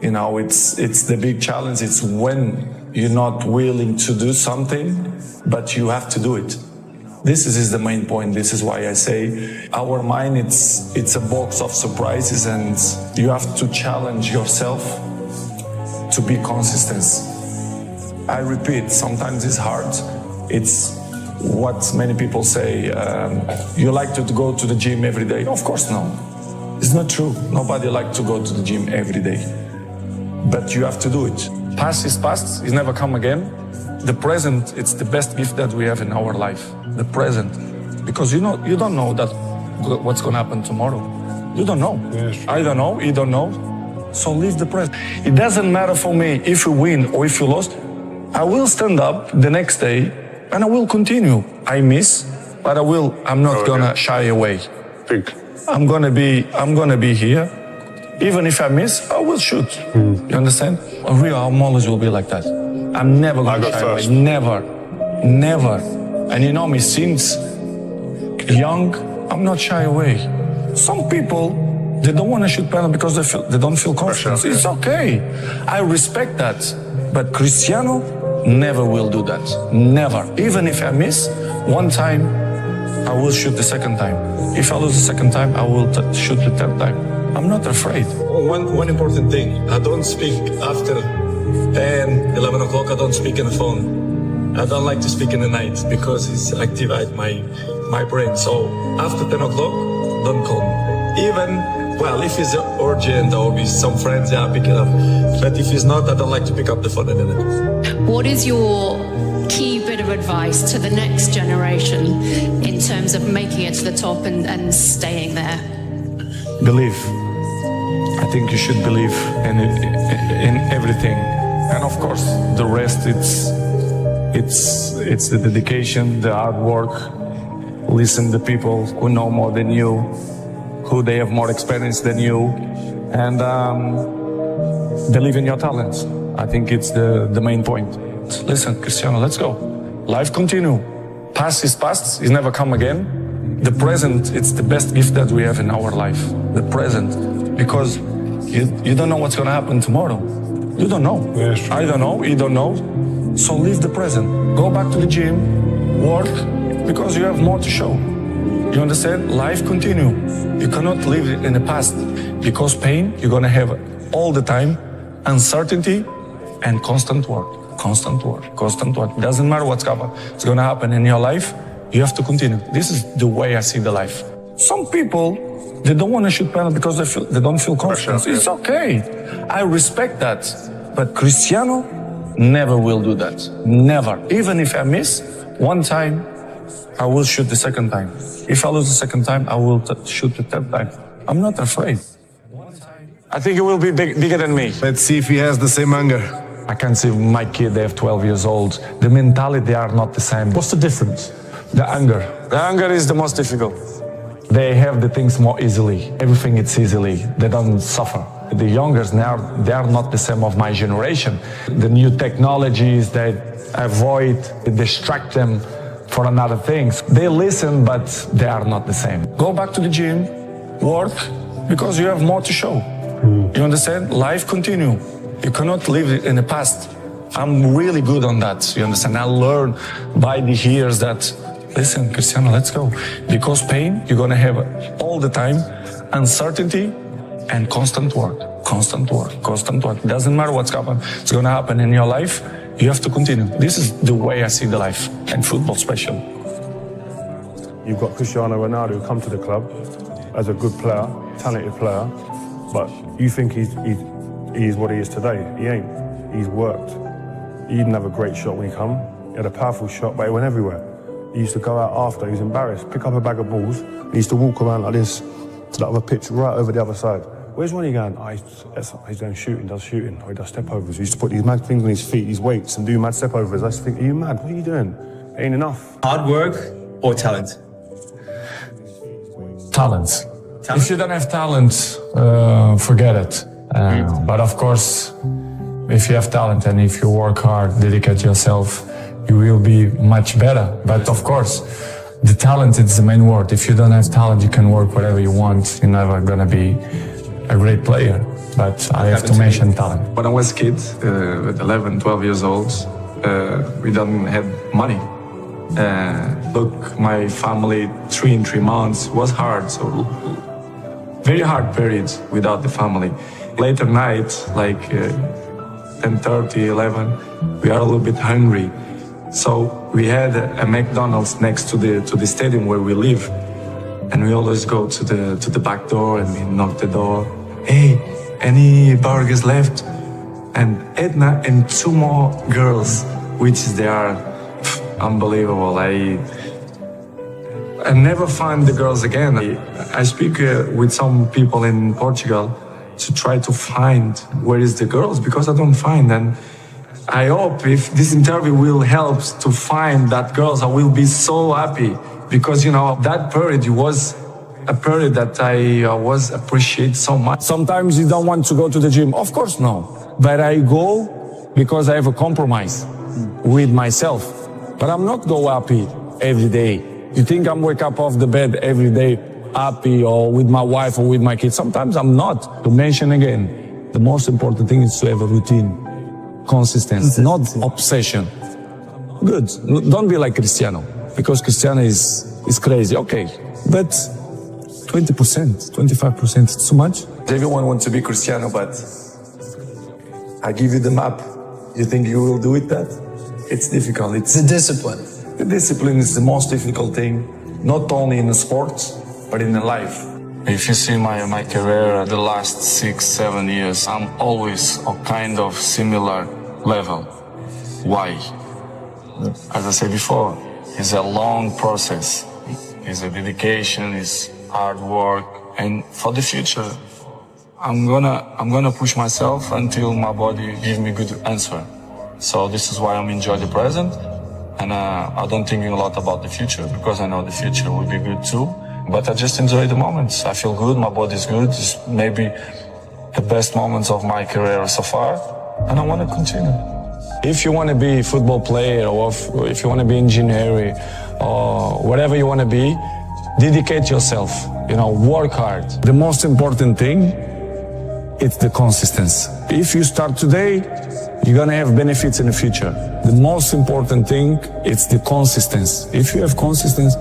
It's the big challenge. It's when you're not willing to do something, but you have to do it. This is the main point. This is why I say our mind, it's a box of surprises, and you have to challenge yourself to be consistent. I repeat, sometimes it's hard. It's what many people say, you like to go to the gym every day. Of course, no. It's not true. Nobody likes to go to the gym every day. But you have to do it. Past is past, it never come again. The present, it's the best gift that we have in our life. The present. Because you don't know that what's going to happen tomorrow. You don't know. I don't know, you don't know. So live the present. It doesn't matter for me if you win or if you lost. I will stand up the next day and I will continue. I miss, but I'm not gonna shy away. I'm gonna be here. Even if I miss, I will shoot. You understand? I'm always will be like that. I'm never gonna shy away. Never. And you know me, since young, I'm not shy away. Some people, they don't want to shoot penalty because they don't feel confident. It's okay. I respect that. But Cristiano never will do that. Never. Even if I miss one time, I will shoot the second time. If I lose the second time, I will shoot the third time. I'm not afraid. One important thing, I don't speak after 10, 11 o'clock, I don't speak on the phone. I don't like to speak in the night because it's activate my brain. So after 10 o'clock, don't call me. If it's urgent or with some friends, yeah, I pick it up. But if it's not, I don't like to pick up the phone anymore. What is your key bit of advice to the next generation in terms of making it to the top and staying there? Believe. I think you should believe in everything. And of course, the rest, it's the dedication, the hard work. Listen to people who know more than you, who they have more experience than you, and believe in your talents. I think it's the main point. Listen, Cristiano, let's go. Life continue. Past is past, it's never come again. The present, it's the best gift that we have in our life. The present. Because you don't know what's going to happen tomorrow. You don't know. I don't know, you don't know. So live the present. Go back to the gym, work, because you have more to show. You understand? Life continue. You cannot live in the past, because pain, you're going to have all the time, uncertainty and constant work. Constant work, constant work. It doesn't matter what's going to happen in your life. You have to continue. This is the way I see the life. Some people, they don't want to shoot penalty because they don't feel confident. It's okay. I respect that. But Cristiano never will do that. Never. Even if I miss one time, I will shoot the second time. If I lose the second time, I will shoot the third time. I'm not afraid. I think he will be bigger than me. Let's see if he has the same anger. I can see my kid, they have 12 years old. The mentality, they are not the same. What's the difference? The anger. The anger is the most difficult. They have the things more easily. Everything it's easily. They don't suffer. The youngers now, they are not the same of my generation. The new technologies, they avoid, distract them for another things. They listen, but they are not the same. Go back to the gym, work, because you have more to show. You understand? Life continue. You cannot live in the past, I'm really good on that, you understand? I learned by the years that, listen, Cristiano, let's go. Because pain, you're gonna have all the time, uncertainty and constant work. It doesn't matter what's happening. It's gonna happen in your life. You have to continue. This is the way I see the life, and football special. You've got Cristiano Ronaldo who come to the club as a good player, talented player, but you think he's what he is today. He ain't. He's worked. He didn't have a great shot when he come. He had a powerful shot, but he went everywhere. He used to go out after, he was embarrassed, pick up a bag of balls, he used to walk around like this to the other pitch, right over the other side. Where's Ronnie going? He's doing shooting, does shooting, or he does step overs. He used to put these mad things on his feet, these weights, and do mad step overs. I used to think, are you mad? What are you doing? It ain't enough. Hard work or talent? Talent. If you don't have talent, forget it. But of course, if you have talent and if you work hard, dedicate yourself, you will be much better. But of course, the talent is the main word. If you don't have talent, you can work whatever you want. You're never gonna be a great player. But I have to mention talent. When I was a kid, with 11, 12 years old, we didn't have money. Look, my family, 3 months was hard. So very hard period without the family. Later night, like 10:30, 11, we are a little bit hungry. So we had a McDonald's next to the stadium where we live, and we always go to the back door and we knock the door. Hey, any burgers left? And Edna and 2 more girls, which they are unbelievable. I never find the girls again. I speak with some people in Portugal to try to find where is the girls, because I don't find. And I hope if this interview will help to find that girls, I will be so happy, because you know that period was a period that I was appreciate so much. Sometimes you don't want to go to the gym. Of course, no. But I go because I have a compromise with myself. But I'm not go happy every day. You think I'm wake up off the bed every day happy, or with my wife or with my kids? Sometimes I'm not. To mention again, the most important thing is to have a routine, consistency, not obsession. Good. Don't be like Cristiano, because Cristiano is crazy. Okay, but 20%, 25%, it's too much. Everyone wants to be Cristiano, but I give you the map. You think you will do it that? It's difficult. It's the discipline. The discipline is the most difficult thing, not only in the sports, but in the life. If you see my career the last 6-7 years, I'm always a kind of similar level. Why? As I said before, it's a long process. It's a dedication, it's hard work, and for the future, I'm gonna push myself until my body gives me good answer. So this is why I'm enjoying the present, and I don't think a lot about the future, because I know the future will be good too. But I just enjoy the moments. I feel good, my body's good. It's maybe the best moments of my career so far, and I want to continue. If you want to be a football player, or if you want to be engineer, or whatever you want to be, dedicate yourself, work hard. The most important thing, it's the consistency. If you start today, you're gonna have benefits in the future. The most important thing, it's the consistency. If you have consistency,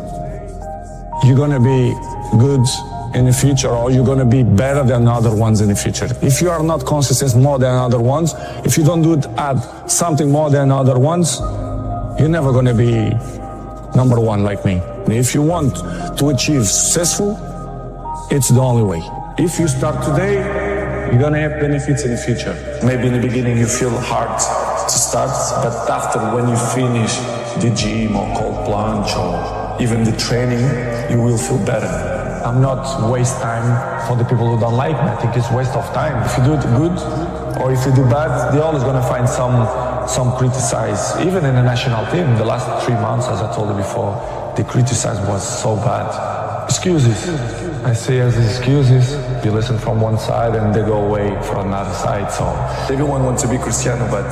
you're gonna be good in the future, or you're gonna be better than other ones in the future. If you are not consistent more than other ones, if you don't add something more than other ones, you're never gonna be number one like me. If you want to achieve successful, it's the only way. If you start today, you're gonna have benefits in the future. Maybe in the beginning you feel hard to start, but after, when you finish the gym or cold plunge or even the training, you will feel better. I'm not waste time for the people who don't like me. I think it's waste of time. If you do it good or if you do bad, they're always gonna find some criticize. Even in the national team, the last 3 months, as I told you before, the criticize was so bad. Excuses. I say as excuses, you listen from one side and they go away from another side. So everyone wants to be Cristiano, but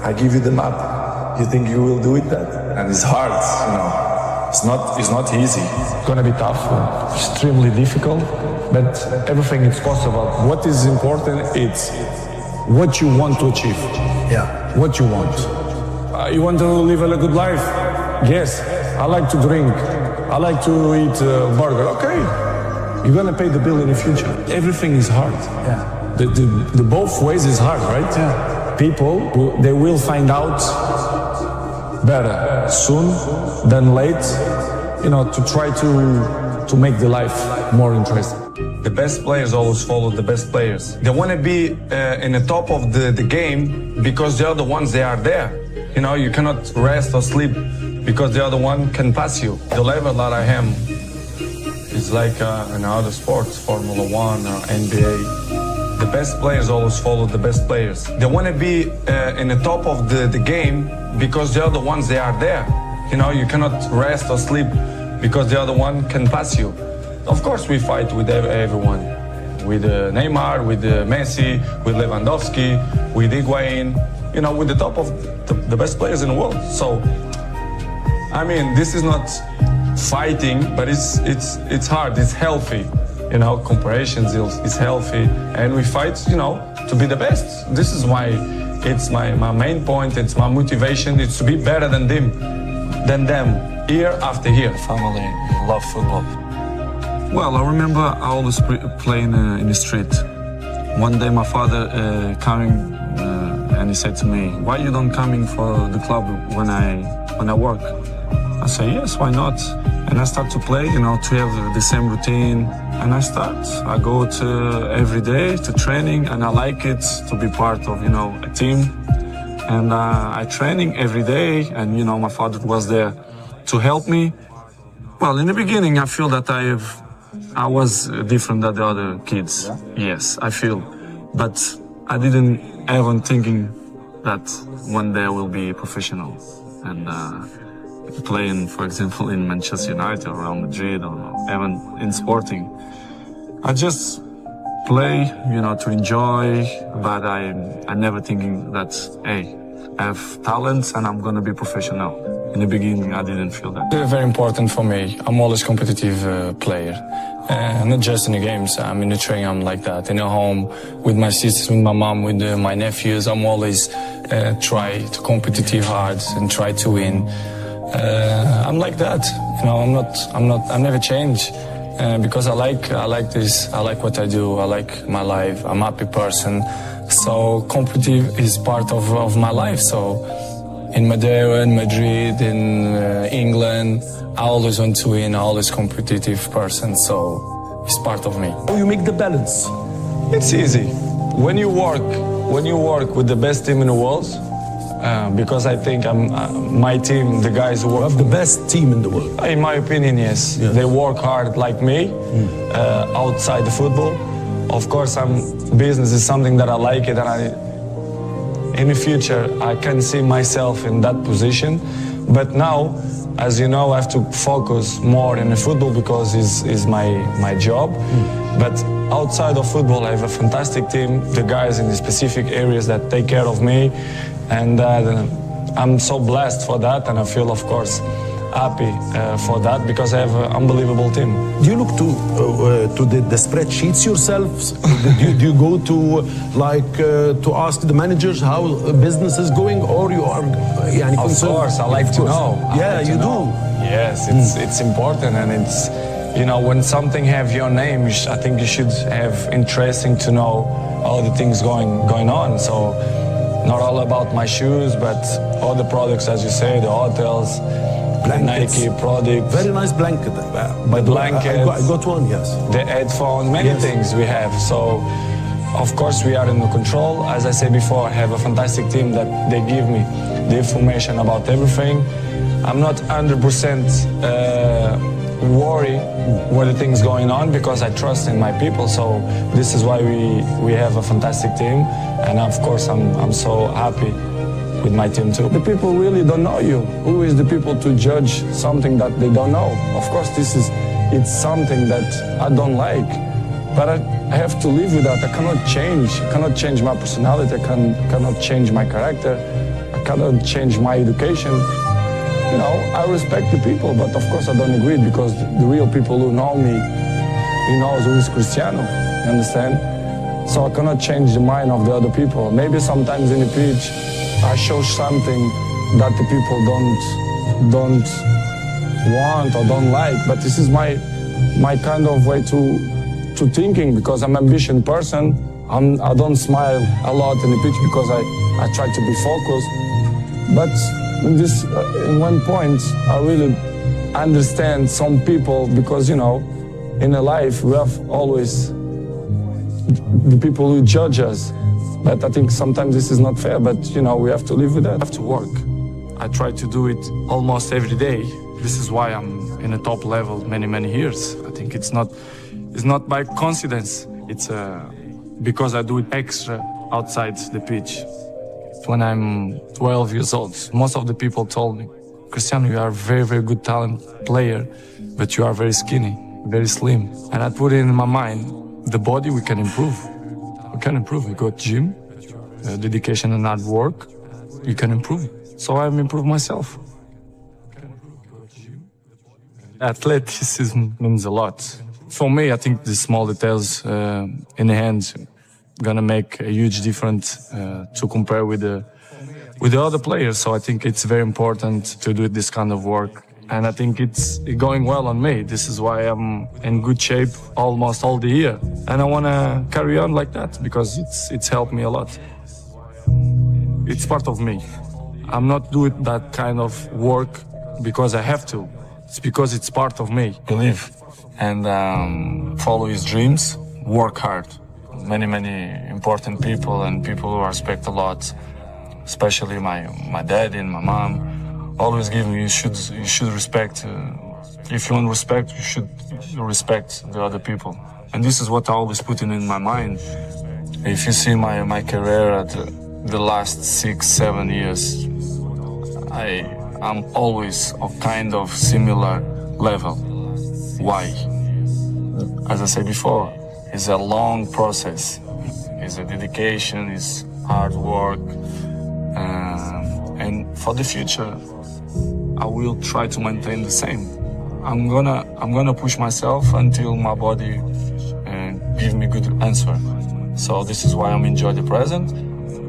I give you the map. You think you will do it that? And it's hard, It's not easy. It's gonna be tough, extremely difficult, but everything is possible. What is important is what you want to achieve. Yeah. What you want. You want to live a good life? Yes. I like to drink. I like to eat burger. Okay. You're gonna pay the bill in the future. Everything is hard. Yeah. The both ways is hard, right? Yeah. People, they will find out better soon than late, to try to make the life more interesting. The best players always follow the best players. They want to be in the top of the game because the other ones, they are there. You cannot rest or sleep because the other one can pass you. The level that I am is like in other sports, Formula 1 or NBA. The best players always follow the best players. They want to be in the top of the game because the other ones, they are there. You cannot rest or sleep because the other one can pass you. Of course, we fight with everyone. With Neymar, with Messi, with Lewandowski, with Higuain, with the top of the best players in the world. So, this is not fighting, but it's hard, it's healthy. Comparisons is healthy, and we fight, to be the best. This is why it's my main point, it's my motivation, it's to be better than them, year after year. Family, love football. Well, I remember I always playing in the street. One day my father coming and he said to me, "Why you don't coming for the club when I work?" I say, "Yes, why not?" And I start to play, to have the same routine. And I go to every day to training, and I like it to be part of, a team. And I training every day, and my father was there to help me. Well, in the beginning, I feel that I was different than the other kids. Yes, I feel. But I didn't even thinking that one day I will be professional. And playing, for example, in Manchester United or Real Madrid or even in Sporting. I just play, to enjoy, but I never thinking that, hey, I have talents and I'm gonna be professional. In the beginning, I didn't feel that. It's very important for me. I'm always a competitive player. Not just in the games, I'm in the training, I'm like that. In the home, with my sisters, with my mom, with my nephews, I'm always try to competitive hard and try to win. I'm like that. I never change. Because I like this, I like what I do, I like my life, I'm a happy person. So competitive is part of my life. So in Madeira, in Madrid, in England, I always want to win, I'm always competitive person. So it's part of me. How you make the balance? It's easy. When you work with the best team in the world, because I think my team, the guys who work... You have the best team in the world. In my opinion, yes. They work hard like me, outside the football. Of course, business is something that I like it, and in the future, I can see myself in that position. But now, as you know, I have to focus more in the football because it's my job. But outside of football, I have a fantastic team, the guys in the specific areas that take care of me. And I'm so blessed for that, and I feel, of course, happy for that because I have an unbelievable team. Do you look to the spreadsheets yourself? do you go to ask the managers how business is going, or you are? Of course, I like to know. Yeah, you do. Yes, it's important, and it's when something have your name, I think you should have interesting to know all the things going on. So. Not all about my shoes, but all the products, as you say, the hotels, blankets. Nike products. Very nice blanket. The blankets. I got one, yes. The headphones, many things we have. So, of course, we are in the control. As I said before, I have a fantastic team that they give me the information about everything. I'm not 100% worry what the things going on because I trust in my people. So this is why we have a fantastic team, and of course I'm so happy with my team too. The people really don't know you. Who is the people to judge something that they don't know? Of course, it's something that I don't like, but I have to live with that. I cannot change my personality. I cannot change my character. I cannot change my education. I respect the people, but of course I don't agree because the real people who know me, he knows who is Cristiano, you understand? So I cannot change the mind of the other people. Maybe sometimes in the pitch, I show something that the people don't want or don't like. But this is my kind of way to thinking, because I'm an ambitious person. I don't smile a lot in the pitch because I try to be focused. But in one point, I really understand some people, because, you know, in a life, we have always the people who judge us. But I think sometimes this is not fair, but, you know, we have to live with that. I have to work. I try to do it almost every day. This is why I'm in a top level many years. I think it's not by coincidence. It's because I do it extra outside the pitch. When I'm 12 years old, most of the people told me, Cristiano, you are a very good talent player, but you are very skinny, very slim. And I put it in my mind, the body we can improve. We can improve. We go to gym, dedication and hard work, you can improve. So I've improved myself. Athleticism means a lot. For me, I think the small details in the hands gonna make a huge difference to compare with the other players. So I think it's very important to do this kind of work. And I think it's going well on me. This is why I'm in good shape almost all the year. And I wanna carry on like that because it's helped me a lot. It's part of me. I'm not doing that kind of work because I have to. It's because it's part of me. Believe and follow his dreams, work hard. Many important people and people who I respect a lot, especially my dad and my mom, always give me, you should respect, if you want respect, you should respect the other people. And this is what I always put in my mind. If you see my career at the last 6-7 years, I'm always of kind of similar level. Why? As I said before, it's a long process. It's a dedication, it's hard work. And for the future, I will try to maintain the same. I'm gonna push myself until my body give me good answer. So this is why I'm enjoying the present.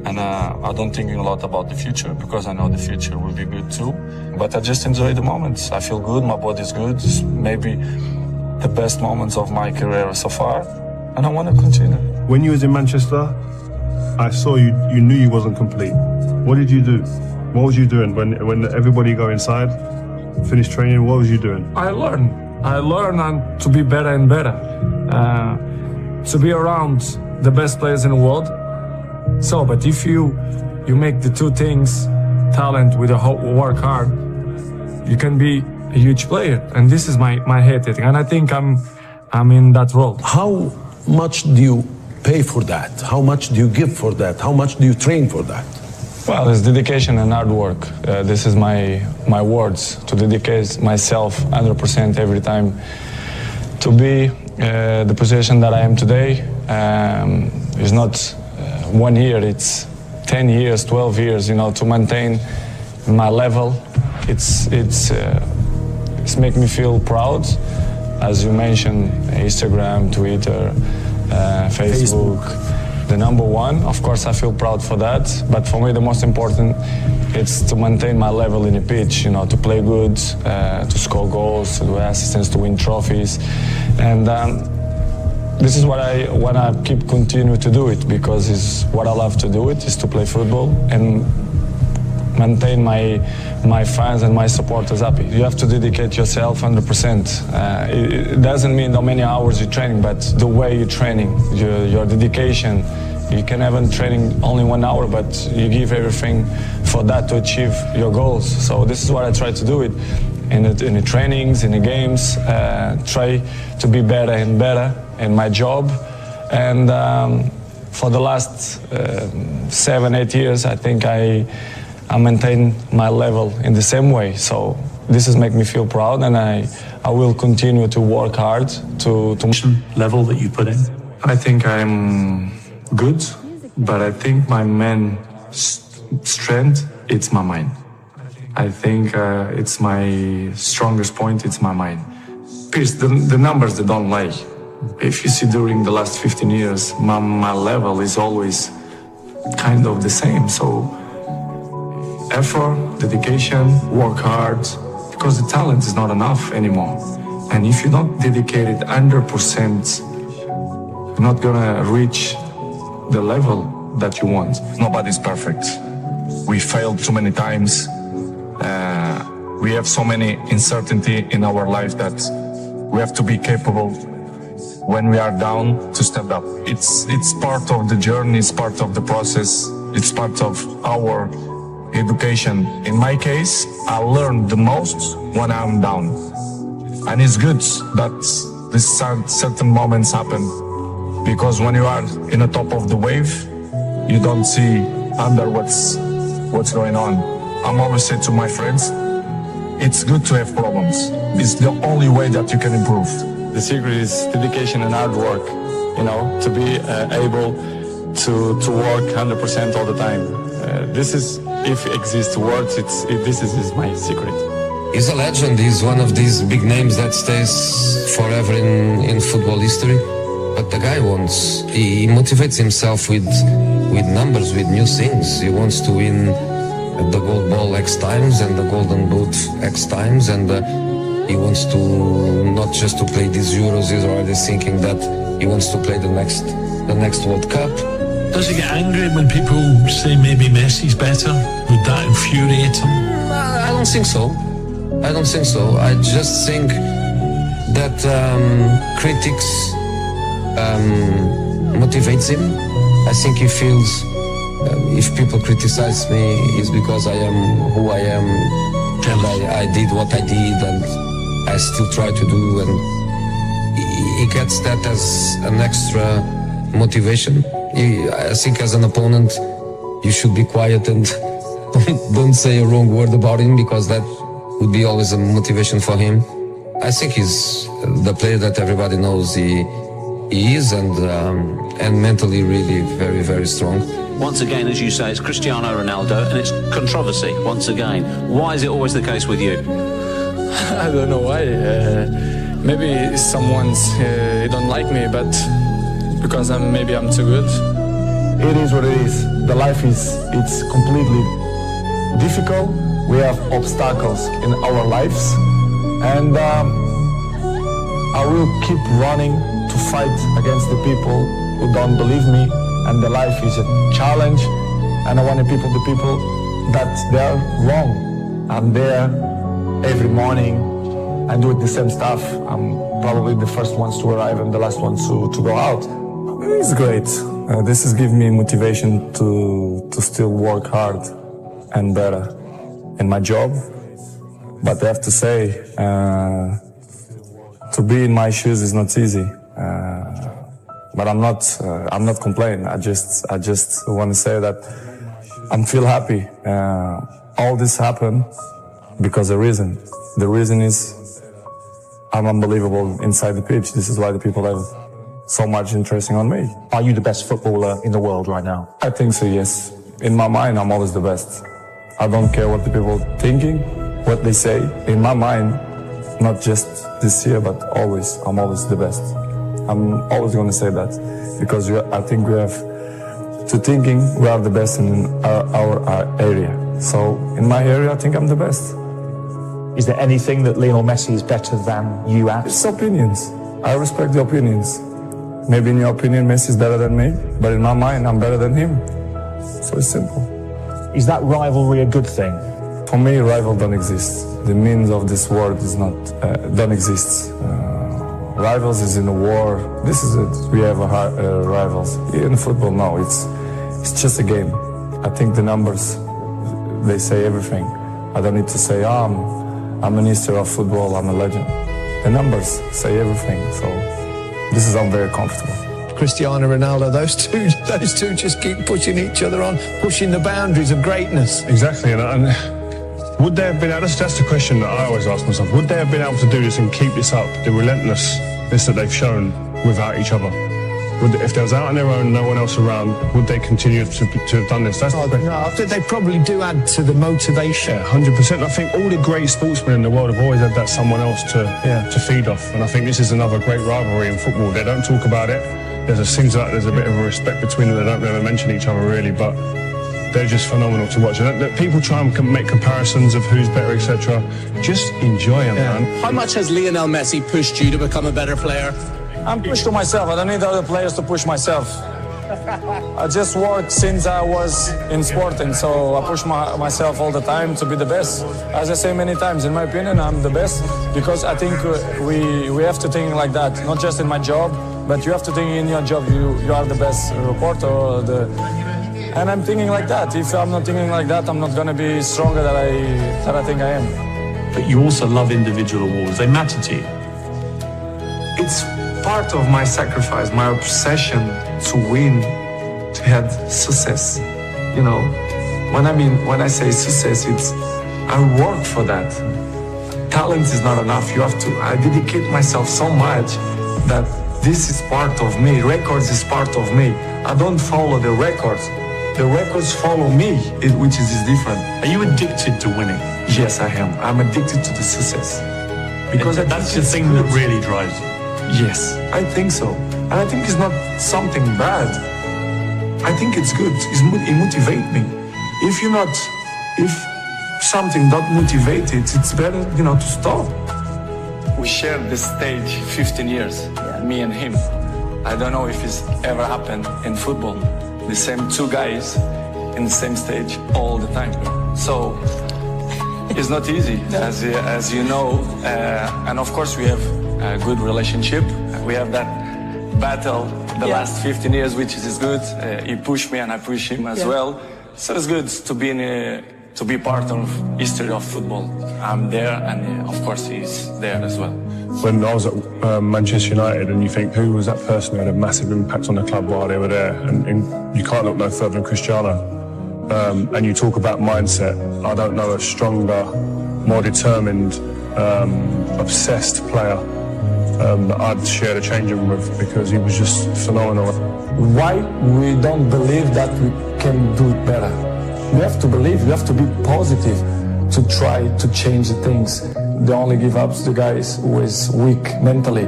And I don't think a lot about the future because I know the future will be good too. But I just enjoy the moments. I feel good, my body's good. It's maybe the best moments of my career so far. And I want to continue. When you was in Manchester, I saw you knew you wasn't complete. What did you do? What was you doing when everybody go inside, finish training? What was you doing? I learn and to be better and better. To be around the best players in the world. So, but if you make the two things, talent with work hard, you can be a huge player. And this is my heritage. And I think I'm in that role. How much do you pay for that? How much do you give for that? How much do you train for that? Well, it's dedication and hard work. This is my words, to dedicate myself 100% every time to be the position that I am today. Is not 1 year, it's 10 years, 12 years, you know, to maintain my level. It's make me feel proud. As you mentioned, Instagram, Twitter, Facebook, the number one. Of course, I feel proud for that. But for me, the most important, it's to maintain my level in the pitch, you know, to play good, to score goals, to do assistance, to win trophies. And this is what I want to keep continue to do it, because it's what I love to do it, is to play football and maintain my fans and my supporters happy. You have to dedicate yourself 100%. It doesn't mean how many hours you're training, but the way you're training, your dedication. You can have training only 1 hour, but you give everything for that to achieve your goals. So this is what I try to do it. In the trainings, in the games, try to be better and better in my job. And for the last 7-8 years, I think I maintain my level in the same way. So this is make me feel proud, and I will continue to work hard to level that you put in. I think I'm good, but I think my main strength, it's my mind. I think it's my strongest point, it's my mind. Pierce, the numbers, they don't lie. if you see during the last 15 years, my level is always kind of the same. So effort, dedication, work hard, because the talent is not enough anymore. And if you don't dedicate it 100%, you're not gonna reach the level that you want. Nobody's perfect. We failed too many times. We have so many uncertainty in our life that we have to be capable when we are down to step up. It's part of the journey, it's part of the process, it's part of our education. In my case, I learn the most when I'm down. And it's good that these certain moments happen, because when you are in the top of the wave, you don't see under what's going on. I'm always say to my friends, it's good to have problems. It's the only way that you can improve. The secret is dedication and hard work, to be able to work 100% all the time. This is, if it exists words, this is my secret. He's a legend. He's one of these big names that stays forever in football history. But the guy he motivates himself with numbers, with new things. He wants to win the gold ball X times and the golden boot X times, and he wants to not just to play these Euros. He's already thinking that he wants to play the next World Cup. Does he get angry when people say maybe Messi's better? Would that infuriate him? I don't think so. I just think that critics motivates him. I think he feels if people criticize me, it's because I am who I am, and I did what I did, and I still try to do, and he gets that as an extra motivation. I think as an opponent, you should be quiet and don't say a wrong word about him, because that would be always a motivation for him. I think he's the player that everybody knows he is, and mentally really very, very strong. Once again, as you say, it's Cristiano Ronaldo, and it's controversy once again. Why is it always the case with you? I don't know why. Maybe someone's don't like me, but because maybe I'm too good. It is what it is. The life it's completely difficult. We have obstacles in our lives, and I will keep running to fight against the people who don't believe me. And the life is a challenge, and I want the people that they're wrong. I'm there every morning and do the same stuff. I'm probably the first ones to arrive and the last ones to go out. It's great. This is giving me motivation to still work hard and better in my job. But I have to say, to be in my shoes is not easy. But I'm not complaining. I just want to say that I'm feel happy. All this happened because of reason. The reason is I'm unbelievable inside the pitch. This is why the people have so much interest on me. Are you the best footballer in the world right now? I think so, yes. In my mind, I'm always the best. I don't care what the people thinking, what they say. In my mind, not just this year, but always, I'm always the best. I'm always going to say that, because I think we have to thinking we are the best in our area. So in my area, I think I'm the best. Is there anything that Lionel Messi is better than you at? It's opinions. I respect the opinions. Maybe in your opinion, Messi is better than me, but in my mind, I'm better than him. So it's simple. Is that rivalry a good thing? For me, rival don't exist. The means of this word is not don't exist. Rivals is in a war. This is it. We have rivals. In football, no. It's just a game. I think the numbers, they say everything. I don't need to say, I'm a minister of football, I'm a legend. The numbers say everything. So this is, I'm very comfortable. Cristiano Ronaldo, those two just keep pushing each other on, pushing the boundaries of greatness. Exactly, and would they have been able to, that's the question that I always ask myself, would they have been able to do this and keep this up, the relentlessness that they've shown without each other? if they was out on their own, no one else around, would they continue to have done this? That's the question. No, they probably do add to the motivation. Yeah, 100%. I think all the great sportsmen in the world have always had that someone else to feed off. And I think this is another great rivalry in football. They don't talk about it. Seems like there's a bit of a respect between them. They don't ever mention each other really, but they're just phenomenal to watch. And people try and make comparisons of who's better, etc. Just enjoy them, man. How much has Lionel Messi pushed you to become a better player? I'm pushed to myself. I don't need other players to push myself. I just work since I was in sporting, so I push myself all the time to be the best. As I say many times, in my opinion, I'm the best because I think we have to think like that, not just in my job, but you have to think in your job. You are the best reporter, and I'm thinking like that. If I'm not thinking like that, I'm not going to be stronger than I think I am. But you also love individual awards. They matter to you. It's part of my sacrifice, my obsession to win, to have success. You know, when I say success, it's I work for that. Talent is not enough. I dedicate myself so much that this is part of me. Records is part of me. I don't follow the records. The records follow me, which is different. Are you addicted to winning? Yes, I am. I'm addicted to the success. Because that's the thing that really drives you. Yes, I think so. And I think it's not something bad. I think it's good. It motivates me. If something not motivated, it's better, to stop. We shared this stage 15 years, me and him. I don't know if it's ever happened in football. The same two guys in the same stage all the time. So it's not easy, as you know. And of course we have a good relationship. We have that battle the last 15 years, which is good. He pushed me and I push him as well. So it's good to be part of history of football. I'm there, and of course he's there as well. When I was at Manchester United, and you think, who was that person who had a massive impact on the club while they were there? And you can't look no further than Cristiano. And you talk about mindset. I don't know a stronger, more determined, obsessed player that I'd share the changing room with, because he was just phenomenal. Why we don't believe that we can do it better? We have to believe, we have to be positive to try to change the things. They only give up the guys who is weak mentally.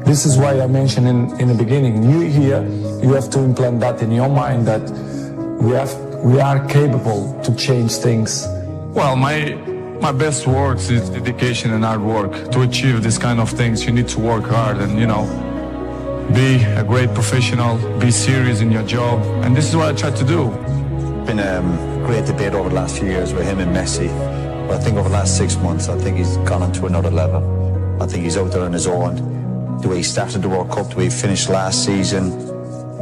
This is why I mentioned in the beginning, you here, you have to implant that in your mind, that we are capable to change things. Well, my best works is dedication and hard work. To achieve this kind of things, you need to work hard and, be a great professional, be serious in your job. And this is what I try to do. Been a great debate over the last few years with him and Messi. But I think over the last 6 months, I think he's gone on to another level. I think he's out there on his own. The way he started the World Cup, the way he finished last season.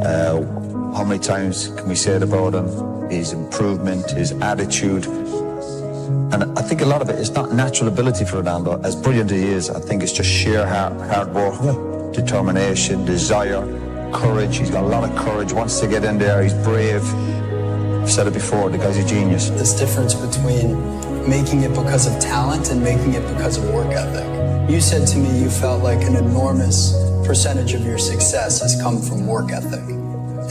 How many times can we say it about him? His improvement, his attitude. And I think a lot of it is not natural ability for Ronaldo. As brilliant as he is, I think it's just sheer hard work, determination, desire, courage. He's got a lot of courage, wants to get in there, he's brave. I've said it before, the guy's a genius. This difference between making it because of talent and making it because of work ethic. You said to me you felt like an enormous percentage of your success has come from work ethic,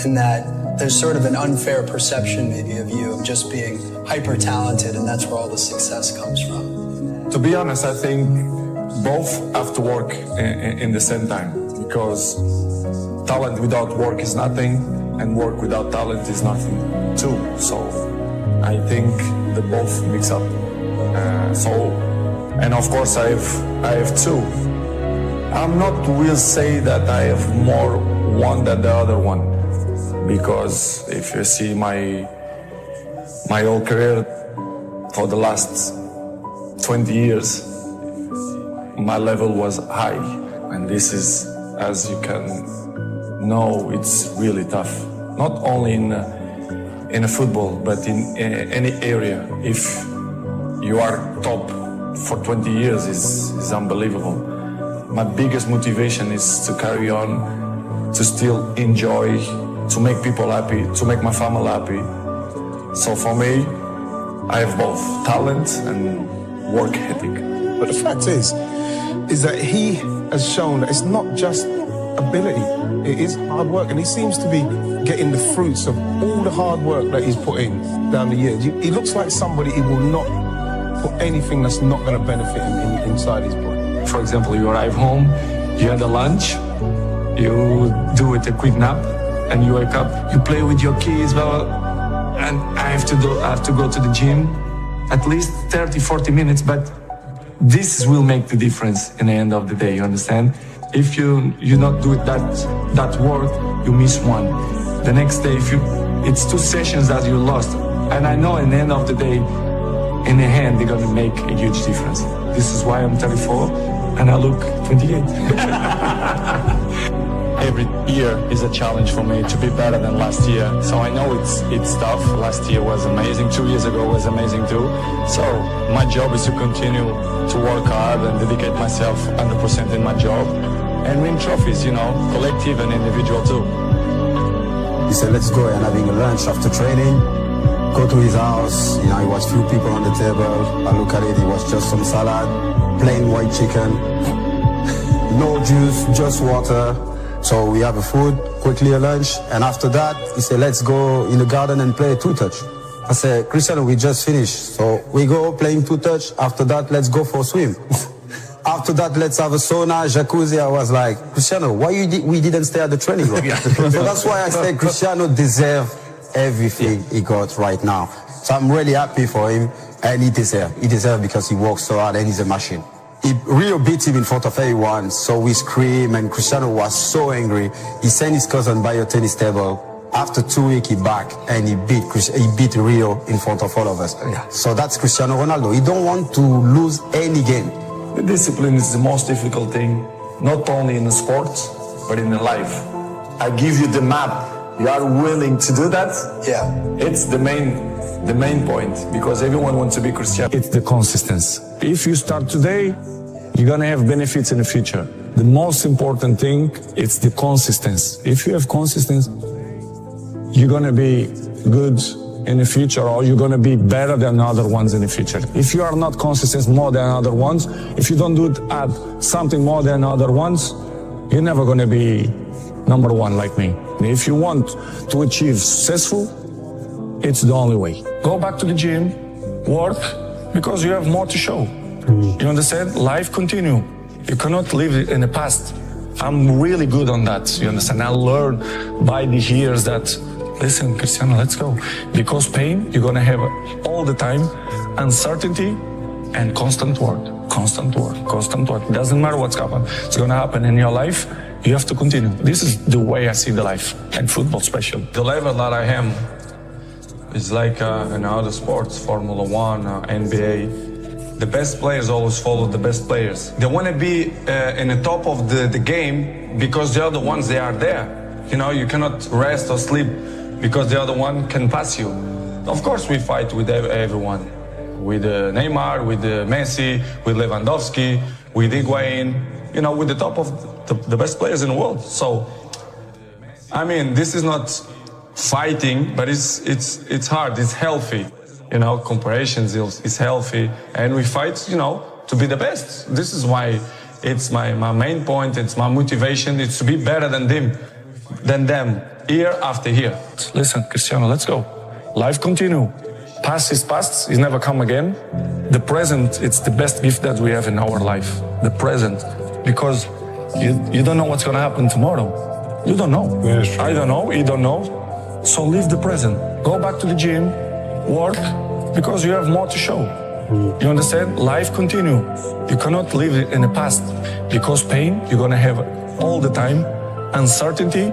and that there's sort of an unfair perception maybe of you of just being hyper talented, and that's where all the success comes from. To be honest, I think both have to work in the same time, because talent without work is nothing, and work without talent is nothing too. So I think the both mix up. And of course I have two. I'm not will say that I have more one than the other one, because if you see my whole career for the last 20 years, my level was high, and this is, as you can know, it's really tough. Not only in a football, but in any area. If you are top for 20 years, is unbelievable. My biggest motivation is to carry on, to still enjoy, to make people happy, to make my family happy. So for me, I have both talent and work ethic. But the fact is that he has shown that it's not just ability. It is hard work, and he seems to be getting the fruits of all the hard work that he's put in down the years. He looks like somebody who will not put anything that's not going to benefit him inside his body. For example, you arrive home, you had a lunch, you do it a quick nap, and you wake up, you play with your kids, and I have to go to the gym at least 30-40 minutes, but this will make the difference in the end of the day, you understand? If you not do that work, you miss one. The next day, it's 2 sessions that you lost, and I know in the end of the day, in the hand, they're gonna make a huge difference. This is why I'm 34 and I look 28. Every year is a challenge for me to be better than last year. So I know it's tough. Last year was amazing. 2 years ago was amazing too. So my job is to continue to work hard and dedicate myself 100% in my job and win trophies, collective and individual too. He said, let's go and having a lunch after training. Go to his house, he was few people on the table. I look at it, it was just some salad, plain white chicken, no juice, just water. So we have a food, quickly a lunch, and after that, he said, let's go in the garden and play 2-touch. I said, Cristiano, we just finished. So we go playing 2-touch, after that, let's go for a swim. After that, let's have a sauna, jacuzzi. I was like, Cristiano, why we didn't stay at the training room? So that's why I said Cristiano deserves everything he got right now. So I'm really happy for him, and he deserves. He deserves because he works so hard and he's a machine. Rio beat him in front of everyone, so we screamed, and Cristiano was so angry. He sent his cousin by a tennis table. After 2 weeks, he back and he beat Rio in front of all of us. So that's Cristiano Ronaldo. He don't want to lose any game. The discipline is the most difficult thing, not only in the sports, but in the life. I give you the map. You are willing to do that? Yeah. It's the main point, because everyone wants to be Cristiano. It's the consistency. If you start today, you're gonna have benefits in the future. The most important thing is the consistency. If you have consistency, you're gonna be good in the future, or you're gonna be better than other ones in the future. If you are not consistent more than other ones, if you don't do it at something more than other ones, you're never gonna be number one like me. If you want to achieve successful, it's the only way. Go back to the gym, work, because you have more to show. You understand? Life continue. You cannot live in the past. I'm really good on that. You understand? I learned by the years that, listen, Cristiano, let's go. Because pain, you're gonna have all the time, uncertainty and constant work. Constant work, constant work. Doesn't matter what's happening. It's gonna happen in your life. You have to continue. This is the way I see the life, and football especially. The level that I am is like in other sports, Formula 1, NBA. The best players always follow the best players. They want to be in the top of the game because the other ones, they are there. You cannot rest or sleep because the other one can pass you. Of course, we fight with everyone. With Neymar, with Messi, with Lewandowski, with Higuain, with the top of the best players in the world. So, I mean, this is not fighting, but it's hard, it's healthy. Comparisons is healthy, and we fight, to be the best. This is why it's my main point, it's my motivation, it's to be better than them, year after year. Listen, Cristiano, let's go. Life continue. Past is past, it never come again. The present, it's the best gift that we have in our life. The present, because you don't know what's gonna happen tomorrow. You don't know. I don't know, you don't know. So live the present. Go back to the gym, work, because you have more to show. You understand? Life continue. You cannot live in the past, because pain, you're gonna have all the time, uncertainty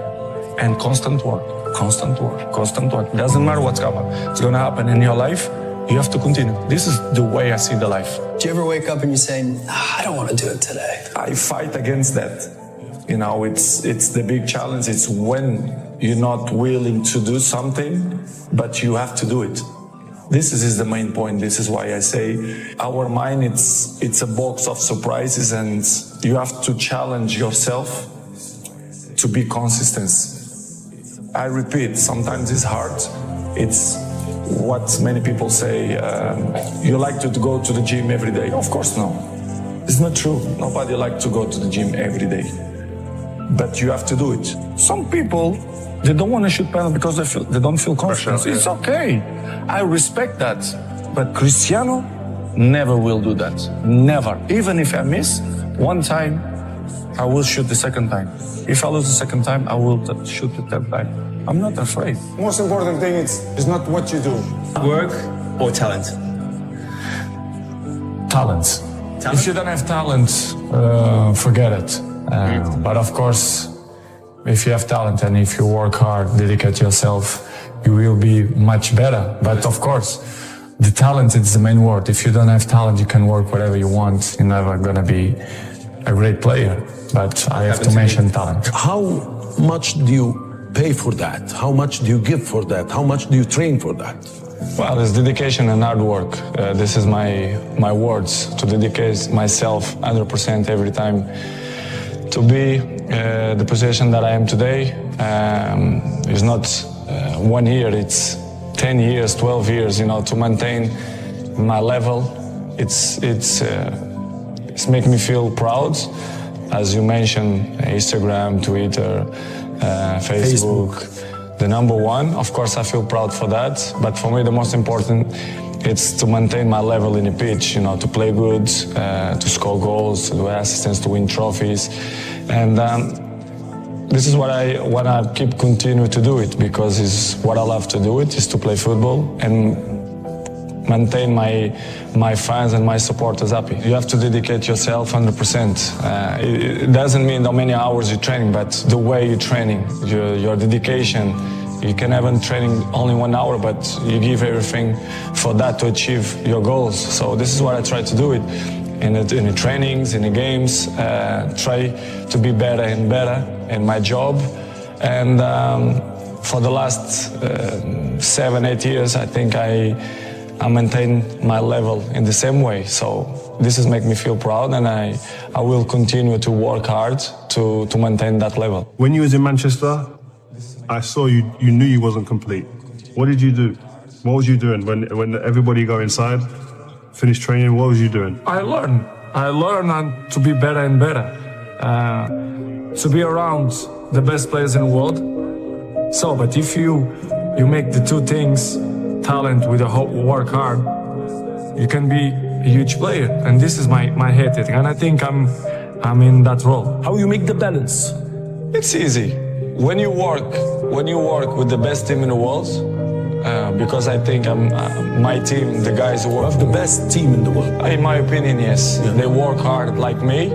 and constant work. Constant work, constant work. Doesn't matter what's happening. It's gonna happen in your life. You have to continue. This is the way I see the life. Do you ever wake up and you say, I don't want to do it today? I fight against that. It's the big challenge. It's when you're not willing to do something, but you have to do it. This is the main point. This is why I say our mind, it's a box of surprises, and you have to challenge yourself to be consistent. I repeat, sometimes it's hard. It's what many people say, you like to go to the gym every day. Of course, no. It's not true. Nobody likes to go to the gym every day. but you have to do it. Some people, they don't want to shoot penalty because they don't feel confident. Pressure, yeah. It's okay. I respect that. But Cristiano never will do that. Never. Even if I miss one time, I will shoot the second time. If I lose the second time, I will shoot the third time. I'm not afraid. Most important thing is not what you do. Work or talent? Talent. If you don't have talent, forget it. But of course, if you have talent and if you work hard, dedicate yourself, you will be much better. But of course, the talent is the main word. If you don't have talent, you can work whatever you want. You're never gonna be a great player. But I have to mention talent. How much do you pay for that? How much do you give for that? How much do you train for that? Well, it's dedication and hard work. This is my words, to dedicate myself 100% every time to be the position that I am today. It's not 1 year, it's 10 years, 12 years, to maintain my level. It's making me feel proud. As you mentioned, Instagram, Twitter, Facebook. The number one, of course, I feel proud for that. But for me, the most important, it's to maintain my level in the pitch, to play good, to score goals, to do assistance, to win trophies. And this is what I want to keep continue to do it, because it's what I love to do it, is to play football and maintain my fans and my supporters happy. You have to dedicate yourself 100%. It doesn't mean how many hours you're training, but the way you're training, your dedication. You can have a training only 1 hour, but you give everything for that to achieve your goals. So this is what I try to do it. In the trainings, in the games, try to be better and better in my job. And for the last 7-8 years, I think I maintain my level in the same way. So this is making me feel proud, and I will continue to work hard to maintain that level. When you was in Manchester, I saw you knew you wasn't complete. What did you do? What was you doing when everybody go inside, finish training? What was you doing? I learn and to be better and better, to be around the best players in the world. So, but if you make the two things, talent with a work hard, you can be a huge player. And this is my head, and I think I'm in that role. How you make the balance? It's easy. When you work with the best team in the world, because I think my team, the guys who work... the best team in the world? In my opinion, yes. Yeah. They work hard like me,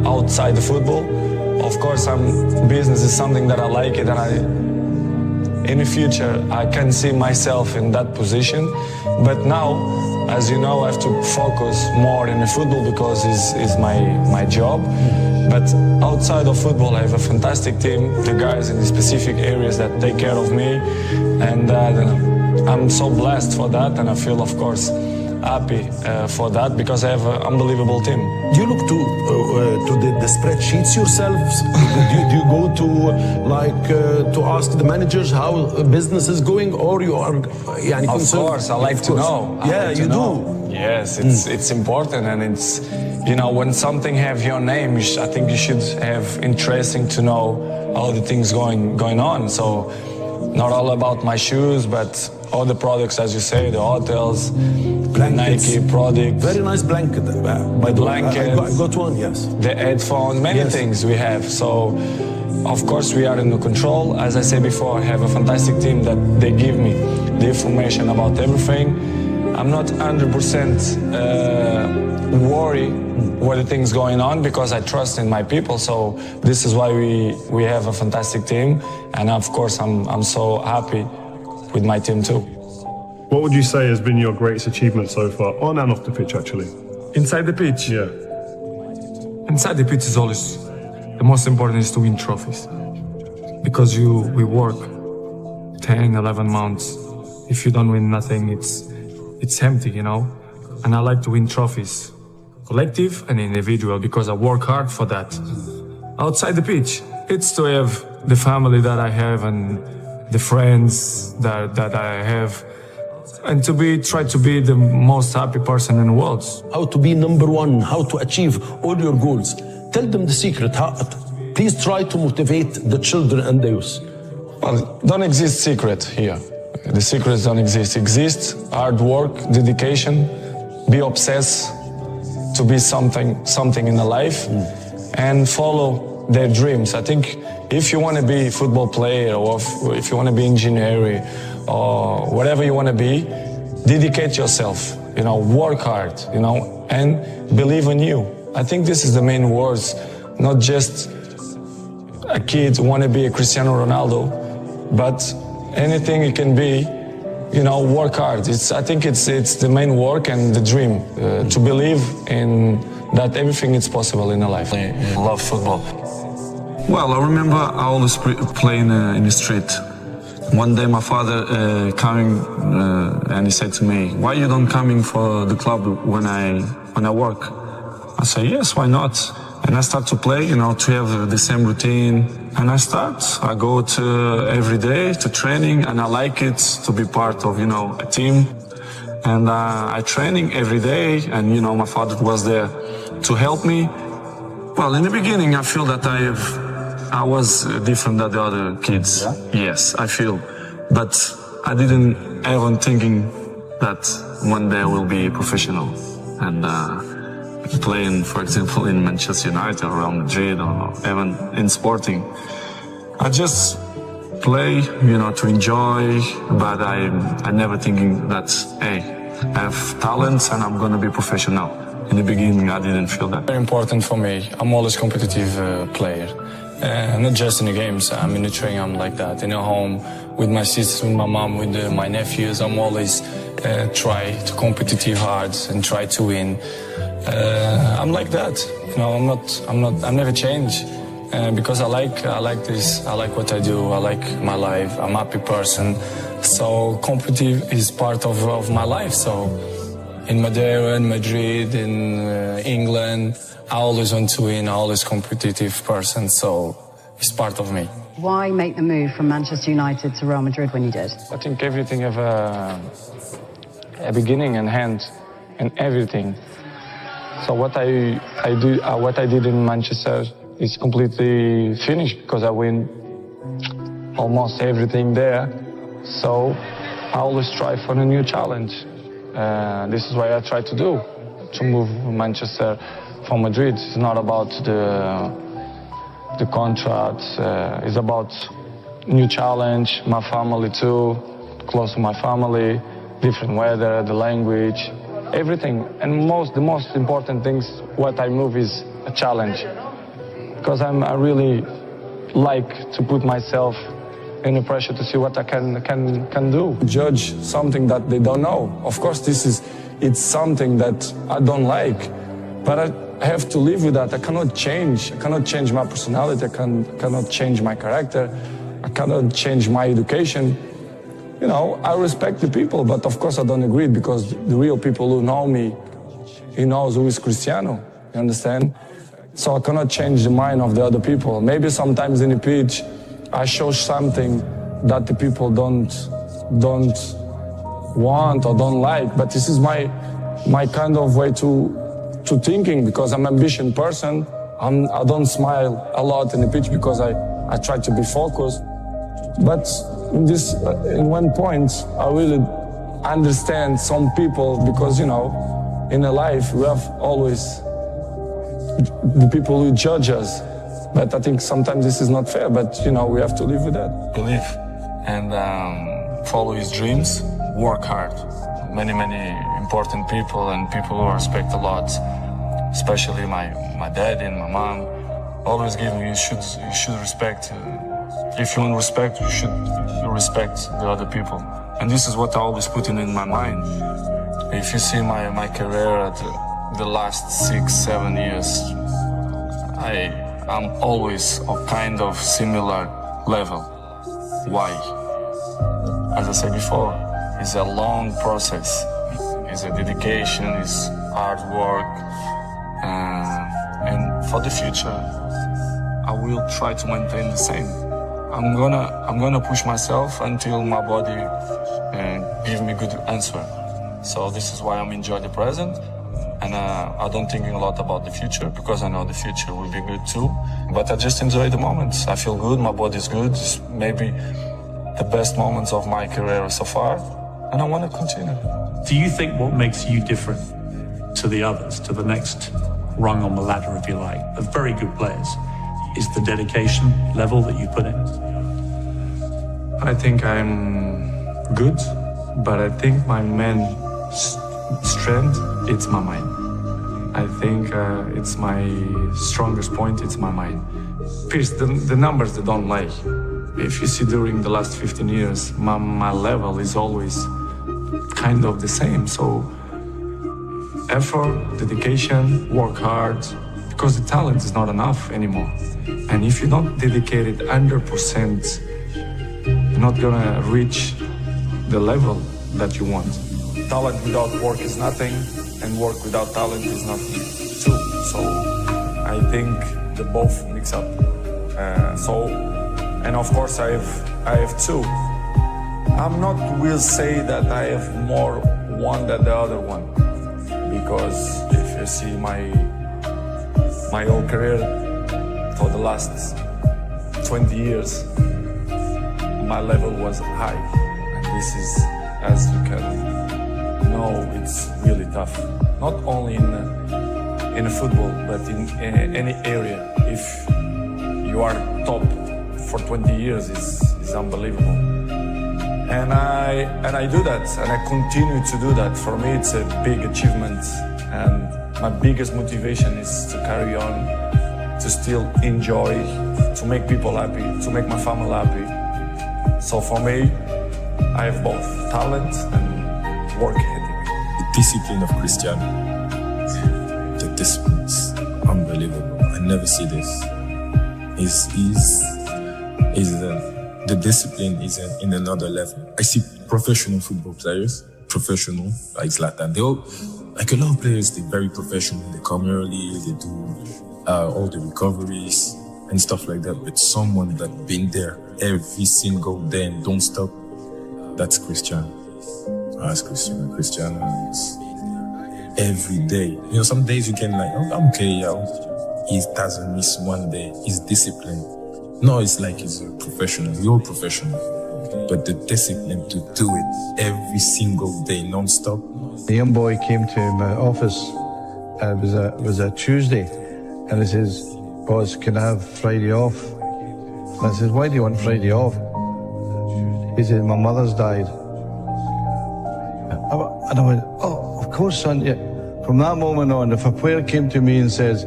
outside the football. Of course, business is something that I like it, and in the future, I can see myself in that position. But now, as you know, I have to focus more in the football because it's my job. But outside of football, I have a fantastic team, the guys in the specific areas that take care of me. And I'm so blessed for that, and I feel, of course, happy for that, because I have an unbelievable team. Do you look to the spreadsheets yourselves? do you go to ask the managers how business is going, or you are Of course, I like to know. Yeah, you do. Yes, it's important, and it's, when something have your name, I think you should have interesting to know all the things going on. So not all about my shoes, but all the products, as you say, the hotels, blankets. The Nike product. Very nice blanket. The blanket. I got one, yes. The headphones, many things we have. So, of course, we are in the control. As I said before, I have a fantastic team that they give me the information about everything. I'm not 100% worried what the things going on, because I trust in my people. So this is why we have a fantastic team, and of course I'm so happy with my team too. What would you say has been your greatest achievement so far, on and off the pitch, actually? Inside the pitch? Yeah. Inside the pitch is always the most important, is to win trophies, because we work 10, 11 months. If you don't win nothing, it's empty, And I like to win trophies, collective and individual, because I work hard for that. Outside the pitch, it's to have the family that I have and the friends that I have, and try to be the most happy person in the world. How to be number one, how to achieve all your goals. Tell them the secret. Please try to motivate the children and the youth. Well, don't exist secret here. The secrets don't exist. Exist hard work, dedication, be obsessed to be something in the life, and follow their dreams. I think if you want to be a football player, or if you want to be engineer, or whatever you want to be, dedicate yourself, work hard, and believe in you. I think this is the main words, not just a kid want to be a Cristiano Ronaldo, but anything it can be, work hard. I think it's the main work and the dream, to believe in that everything is possible in a life. I love football. Well, I remember I always playing in the street. One day my father coming and he said to me, "Why you don't coming for the club when I work?" I say, "Yes, why not?" And I start to play, to have the same routine. And I go to every day to training, and I like it to be part of, a team. And I training every day, and, my father was there to help me. Well, in the beginning, I feel that I was different than the other kids. Yeah? Yes, I feel. But I didn't ever thinking that one day I will be professional. And playing, for example, in Manchester United or Real Madrid or even in Sporting. I just play, to enjoy, but I never thinking that, hey, I have talents and I'm going to be professional. In the beginning, I didn't feel that. Very important for me. I'm always a competitive player. Not just in the games, I'm in the training, I'm like that. In the home, with my sisters, with my mom, with my nephews, I'm always try to competitive hard and try to win. I'm like that. I never change. Because I like this, I like what I do, I like my life, I'm a happy person. So competitive is part of my life. So in Madeira, in Madrid, in England, I always want to win, I'm always a competitive person, so it's part of me. Why make the move from Manchester United to Real Madrid when you did? I think everything have a beginning and end, and everything. So what I did in Manchester is completely finished because I win almost everything there. So I always strive for a new challenge. This is what I try to do, to move Manchester from Madrid. It's not about the contracts. It's about new challenge, my family too, close to my family, different weather, the language, everything. And the most important things, what I move is a challenge. Because I really like to put myself in the pressure to see what I can do. Judge something that they don't know. Of course, it's something that I don't like, but I have to live with that. I cannot change my personality. I cannot change my character. I cannot change my education. I respect the people, but of course I don't agree, because the real people who know me, he knows who is Cristiano, you understand? So I cannot change the mind of the other people. Maybe sometimes in the pitch, I show something that the people don't want or don't like, but this is my kind of way to thinking, because I'm an ambitious person. I don't smile a lot in the pitch because I try to be focused. But in one point, I really understand some people, because, in a life, we have always the people who judge us. But I think sometimes this is not fair, but, we have to live with that. Believe and follow his dreams, work hard. Many important people and people who I respect a lot, especially my dad and my mom, always give me, you should respect. If you want respect, you should respect the other people. And this is what I always put in my mind. If you see my career at the last 6-7 years, I'm always a kind of similar level. Why? As I said before, it's a long process. It's a dedication, it's hard work. And for the future, I will try to maintain the same. I'm gonna push myself until my body give me good answer. So this is why I'm enjoying the present. And I don't think a lot about the future because I know the future will be good too. But I just enjoy the moments. I feel good, my body's good. It's maybe the best moments of my career so far. And I want to continue. Do you think what makes you different to the others, to the next rung on the ladder, if you like, of very good players, is the dedication level that you put in? I think I'm good, but I think my main strength, it's my mind. I think it's my strongest point, it's my mind. Pierce, the numbers, they don't lie. If you see during the last 15 years, my level is always kind of the same. So effort, dedication, work hard, because the talent is not enough anymore. And if you don't dedicate it 100%, you're not gonna reach the level that you want. Talent without work is nothing, and work without talent is nothing too. So I think they both mix up. And of course I have two. I'm not will say that I have more one than the other one, because if you see my whole career for the last 20 years, my level was high, and this is, as you can know, it's really tough. Not only in football, but in any area. If you are top for 20 years, is unbelievable. And I do that, and I continue to do that. For me, it's a big achievement, and my biggest motivation is to carry on, to still enjoy, to make people happy, to make my family happy. So for me, I have both talent and work ethic. The discipline of Cristiano, the discipline is unbelievable. I never see this. The discipline is in another level. I see professional football players, professional like Zlatan. They all, like a lot of players, they're very professional. They come early, they do all the recoveries and stuff like that. But someone that been there every single day and don't stop, that's Cristiano. That's Cristiano. Cristiano is every day. You know, some days you can like, oh, I'm okay, he doesn't miss one day. He's disciplined. No, it's like he's a professional. We're all professional. But the discipline to do it every single day, non-stop. The young boy came to my office. It was a Tuesday, and he says, "Boss, can I have Friday off?" And I said, "Why do you want Friday off?" He said, "My mother's died." And I went, "Oh, of course, son." Yeah. From that moment on, if a player came to me and says,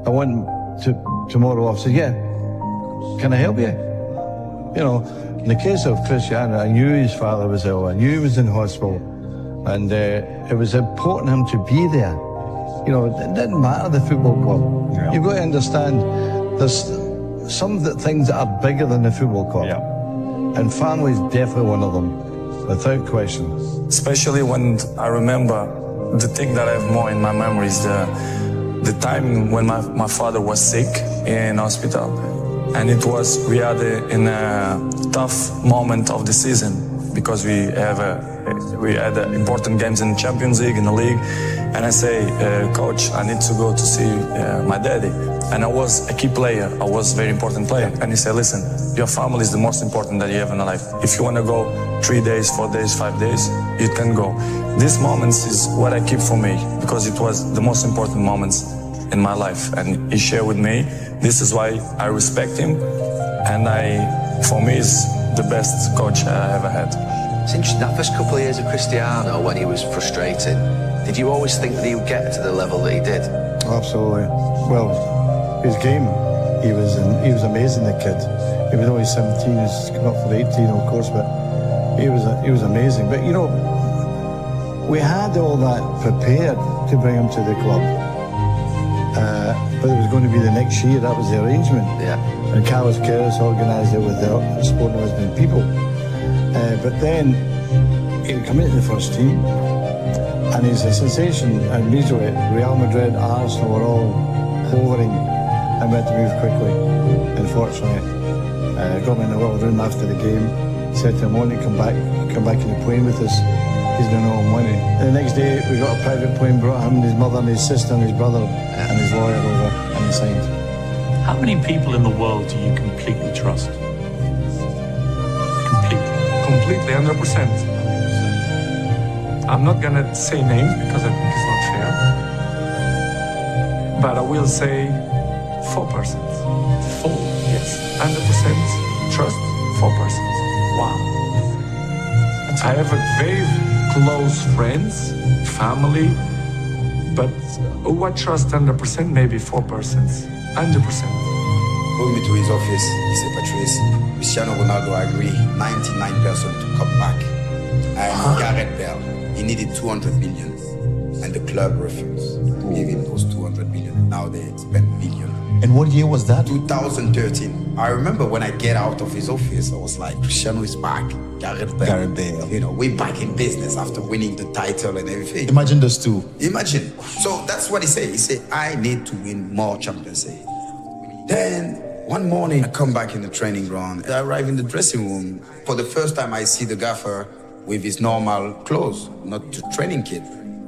"I want tomorrow off," I said, "Yeah, can I help you?" You know, in the case of Cristiano, I knew his father was ill. I knew he was in hospital, and it was important for him to be there. You know, it didn't matter the football club. Yeah. You've got to understand, there's some things that are bigger than the football club. Yeah. And family is definitely one of them, without question. Especially when I remember the thing that I have more in my memory is the time when my father was sick in hospital. And we had a tough moment of the season because we had important games in the Champions League, in the league. And I say, "Coach, I need to go to see my daddy." And I was a key player. I was a very important player. And he said, "Listen, your family is the most important that you have in life. If you want to go 3 days, 4 days, 5 days, you can go." These moments is what I keep for me because it was the most important moments in my life. And he shared with me. This is why I respect him. And for me, is the best coach I ever had. It's interesting, that first couple of years of Cristiano, when he was frustrated, did you always think that he would get to the level that he did? Absolutely. Well, his game, he was amazing, the kid. Even though he's 17, he's come up for 18, of course, but he was amazing. But, you know, we had all that prepared to bring him to the club. But it was going to be the next year, that was the arrangement. Yeah. And Carlos Queiroz organised it with the Sporting Lisbon people. But then he come into the first team, and he's a sensation. And immediately Real Madrid, Arsenal were all hovering and we had to move quickly. Unfortunately, got me in the little room after the game, said to him, "I want to come back in the plane with us." he's going to owe him money. The next day, we got a private plane, brought him, his mother and his sister and his brother and his lawyer over, and he signed. How many people in the world do you completely trust? Completely, 100%. I'm not gonna say names because I think it's not fair. But I will say 4 persons. 4? Yes. 100% trust, 4 persons. Wow. I have a very close friends, family, but who I trust 100%, maybe 4 persons. 100%. Pulled me to his office. He said, Patrice, Cristiano Ronaldo agreed 99% to come back. And Gareth Bale, he needed 200 million. And the club refused to give him those 200 million. Now they spend billion. And what year was that? 2013. I remember when I get out of his office, I was like, Cristiano is back. Gareth Bale. You know, we're back in business after winning the title and everything. Imagine those two. Imagine. So that's what he said. He said, I need to win more Champions League. Then one morning, I come back in the training ground. I arrive in the dressing room. For the first time, I see the gaffer with his normal clothes, not the training kit.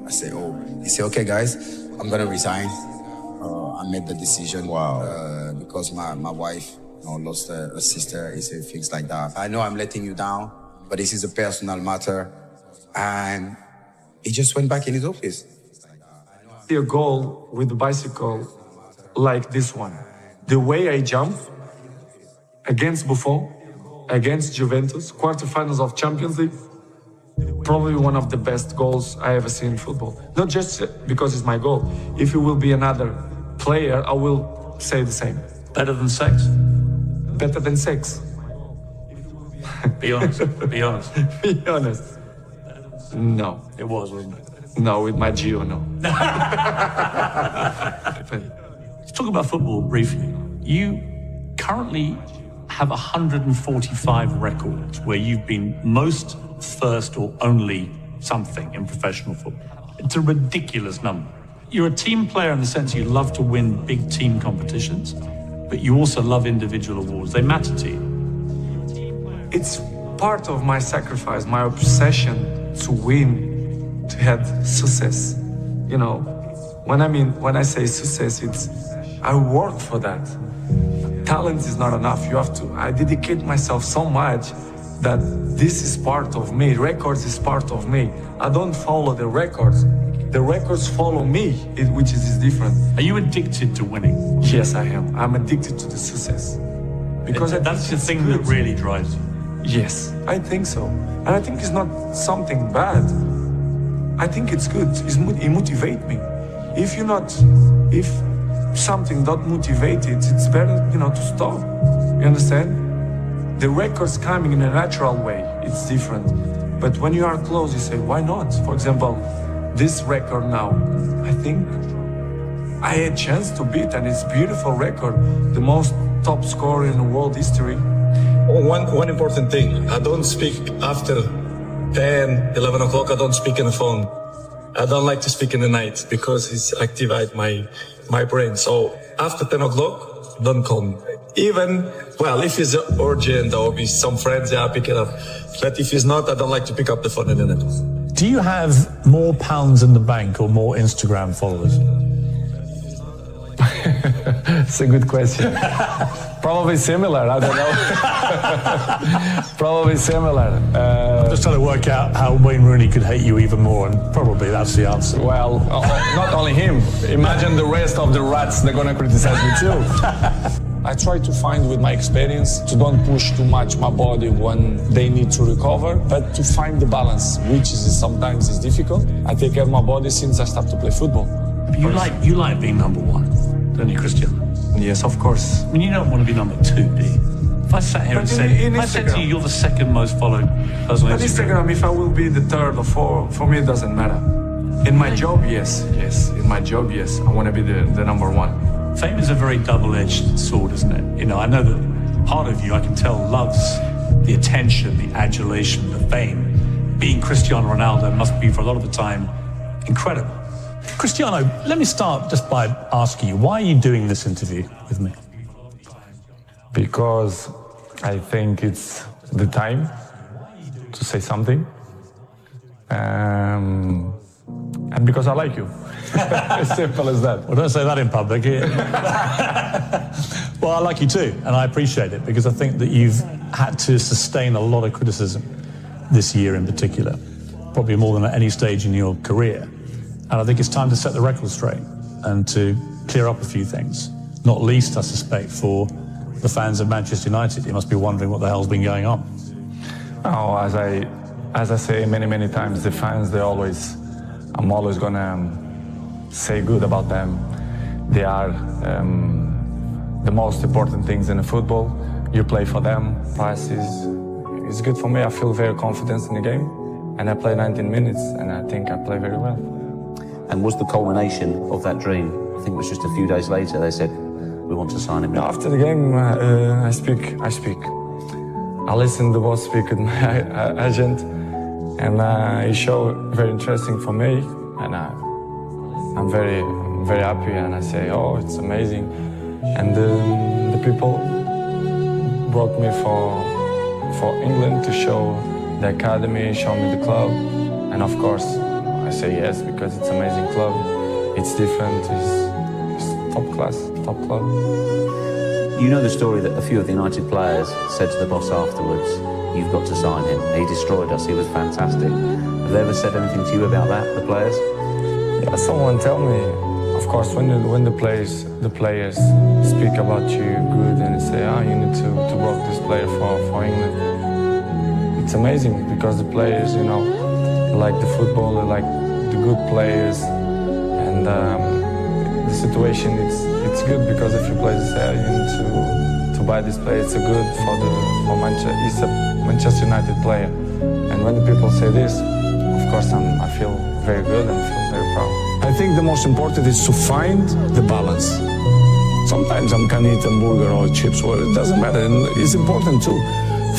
I say, oh. He said, okay, guys, I'm going to resign. I made the decision. Wow. Because my wife lost a sister. He said things like that. I know I'm letting you down, but this is a personal matter. And he just went back in his office. See a goal with the bicycle like this one. The way I jump against Buffon, against Juventus, quarterfinals of Champions League, probably one of the best goals I ever seen in football. Not just because it's my goal. If it will be another player, I will say the same. Better than sex? Better than sex. Be honest. Be honest. Be honest. No. It was, wasn't it? No, with my Gio, no. Let's talk about football briefly. You currently have 145 records where you've been most, first, or only something in professional football. It's a ridiculous number. You're a team player in the sense you love to win big team competitions, but you also love individual awards. They matter to you. It's part of my sacrifice, my obsession to win, to have success. You know, when I say success, it's I work for that. Talent is not enough. I dedicate myself so much that this is part of me. Records is part of me. I don't follow the records. The records follow me, which is different. Are you addicted to winning? Yes, I am. I'm addicted to the success. Because that's the thing that really drives you. Yes, I think so. And I think it's not something bad. I think it's good. It motivates me. If something not motivated, it's better, to stop. You understand? The record's coming in a natural way. It's different. But when you are close, you say, why not? For example, this record now, I think I had a chance to beat, and it's a beautiful record. The most top scorer in the world history. One important thing, I don't speak after 10, 11 o'clock, I don't speak on the phone. I don't like to speak in the night because it activates my brain. So after 10 o'clock, don't call me. Even, if it's urgent or with some friends, I pick it up. But if it's not, I don't like to pick up the phone in the night. Do you have more pounds in the bank or more Instagram followers? It's a good question. Probably similar, I don't know. Probably similar. I'm just trying to work out how Wayne Rooney could hate you even more, and probably that's the answer. Well, not only him. Imagine the rest of the rats, they're going to criticize me too. I try to find with my experience to don't push too much my body when they need to recover, but to find the balance, which sometimes is difficult. I take care of my body since I started to play football. But you like being number one, don't you, Cristiano? Yes, of course. I mean, you don't want to be number two, do you? If I sat here and said to you, you're the second most followed person on Instagram, if I will be the third or fourth, for me it doesn't matter. In my job, yes. In my job, yes. I want to be the number one. Fame is a very double-edged sword, isn't it? I know that part of you, I can tell, loves the attention, the adulation, the fame. Being Cristiano Ronaldo must be, for a lot of the time, incredible. Cristiano, let me start just by asking you, why are you doing this interview with me? Because I think it's the time to say something. and because I like you. As simple as that. Well, don't say that in public. Well, I like you too, and I appreciate it, because I think that you've had to sustain a lot of criticism this year in particular, probably more than at any stage in your career. And I think it's time to set the record straight and to clear up a few things, not least, I suspect, for the fans of Manchester United. You must be wondering what the hell's been going on. Oh, as I say many times, the fans, I'm always gonna say good about them. They are the most important things in the football. You play for them. Price is good for me. I feel very confident in the game, and I play 19 minutes, and I think I play very well. And was the culmination of that dream, I think it was just a few days later, they said, we want to sign him. After the game, I speak. I listen to what speak with my agent, and it showed very interesting for me, and I'm very happy, and I say, oh, it's amazing. And the people brought me for England to show the academy, show me the club, and of course I say yes, because it's an amazing club. It's different, it's top class, top club. You know the story that a few of the United players said to the boss afterwards, you've got to sign him. He destroyed us, he was fantastic. Have they ever said anything to you about that, the players? Yeah, someone tell me. Of course, when the players speak about you good and say, you need to work this player for England. It's amazing, because the players, they like the football, they like the good players, and the situation it's good, because if you players say you need to buy this player, it's a good for Manchester. It's a Manchester United player, and when the people say this, of course I feel very good and feel very proud. I think the most important is to find the balance. Sometimes I can eat a burger or chips, well, it doesn't matter. And it's important too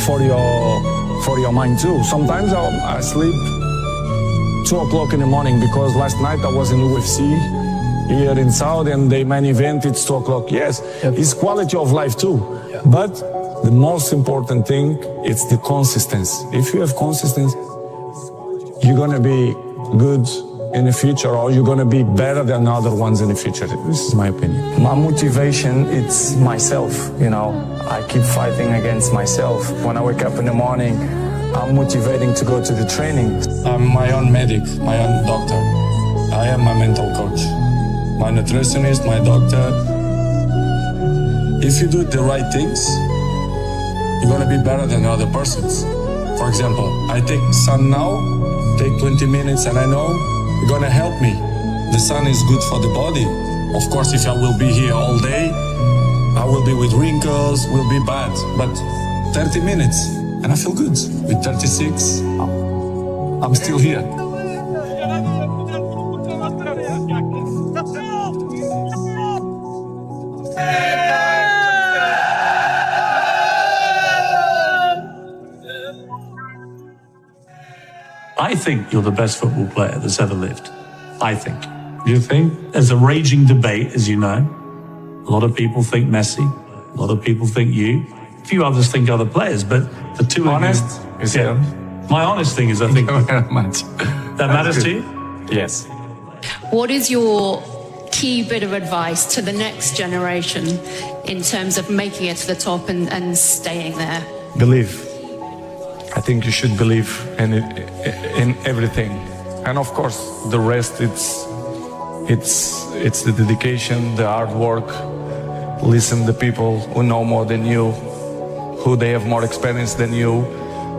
for your mind too. Sometimes I sleep 2 o'clock in the morning, because last night I was in UFC here in Saudi, and the main event, it's 2 o'clock. Yes, it's quality of life too. But the most important thing, it's the consistency. If you have consistency, you're gonna be good in the future, or you're gonna be better than other ones in the future. This is my opinion. My motivation, it's myself, I keep fighting against myself. When I wake up in the morning, I'm motivating to go to the training. I'm my own medic, my own doctor. I am my mental coach, my nutritionist, my doctor. If you do the right things, you're gonna be better than other persons. For example, I take sun now, take 20 minutes, and I know it's gonna help me. The sun is good for the body. Of course, if I will be here all day, I will be with wrinkles, will be bad. But 30 minutes, and I feel good. With 36, I'm still here. I think you're the best football player that's ever lived. I think. You think? There's a raging debate, as you know. A lot of people think Messi. A lot of people think you. A few others think other players, but the two honest, of you... My honest thing is, I think... much. That matters to you? Yes. What is your key bit of advice to the next generation in terms of making it to the top and staying there? Believe. I think you should believe in everything, and of course the rest. It's the dedication, the hard work. Listen to people who know more than you, who they have more experience than you,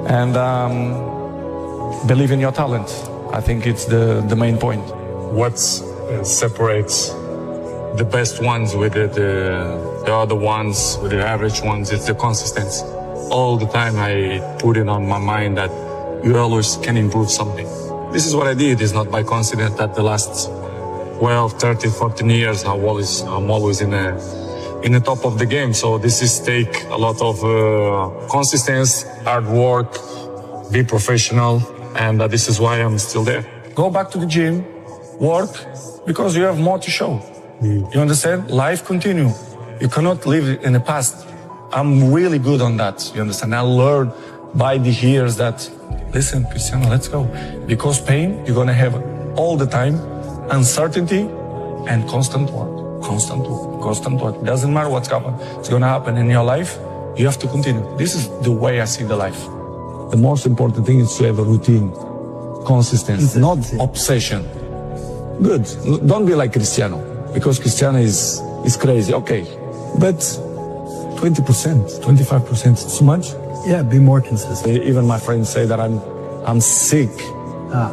and believe in your talent. I think it's the main point. What separates the best ones with the other ones, with the average ones, it's the consistency. All the time I put it on my mind that you always can improve something. This is what I did. It's not by coincidence that the last 12, 13, 14 years I'm always in the top of the game. So this is take a lot of consistency, hard work, be professional, and this is why I'm still there. Go back to the gym, work, because you have more to show. You understand? Life continue. You cannot live in the past. I'm really good on that, you understand? I learned by the years that, listen, Cristiano, let's go. Because pain, you're gonna have all the time, uncertainty and constant work. Constant work, constant work. Doesn't matter what's gonna happen in your life, you have to continue. This is the way I see the life. The most important thing is to have a routine, consistency, not obsession. Good. Don't be like Cristiano, because Cristiano is crazy. Okay, but 20%, 25%, it's too much. Yeah, be more consistent. Even my friends say that I'm sick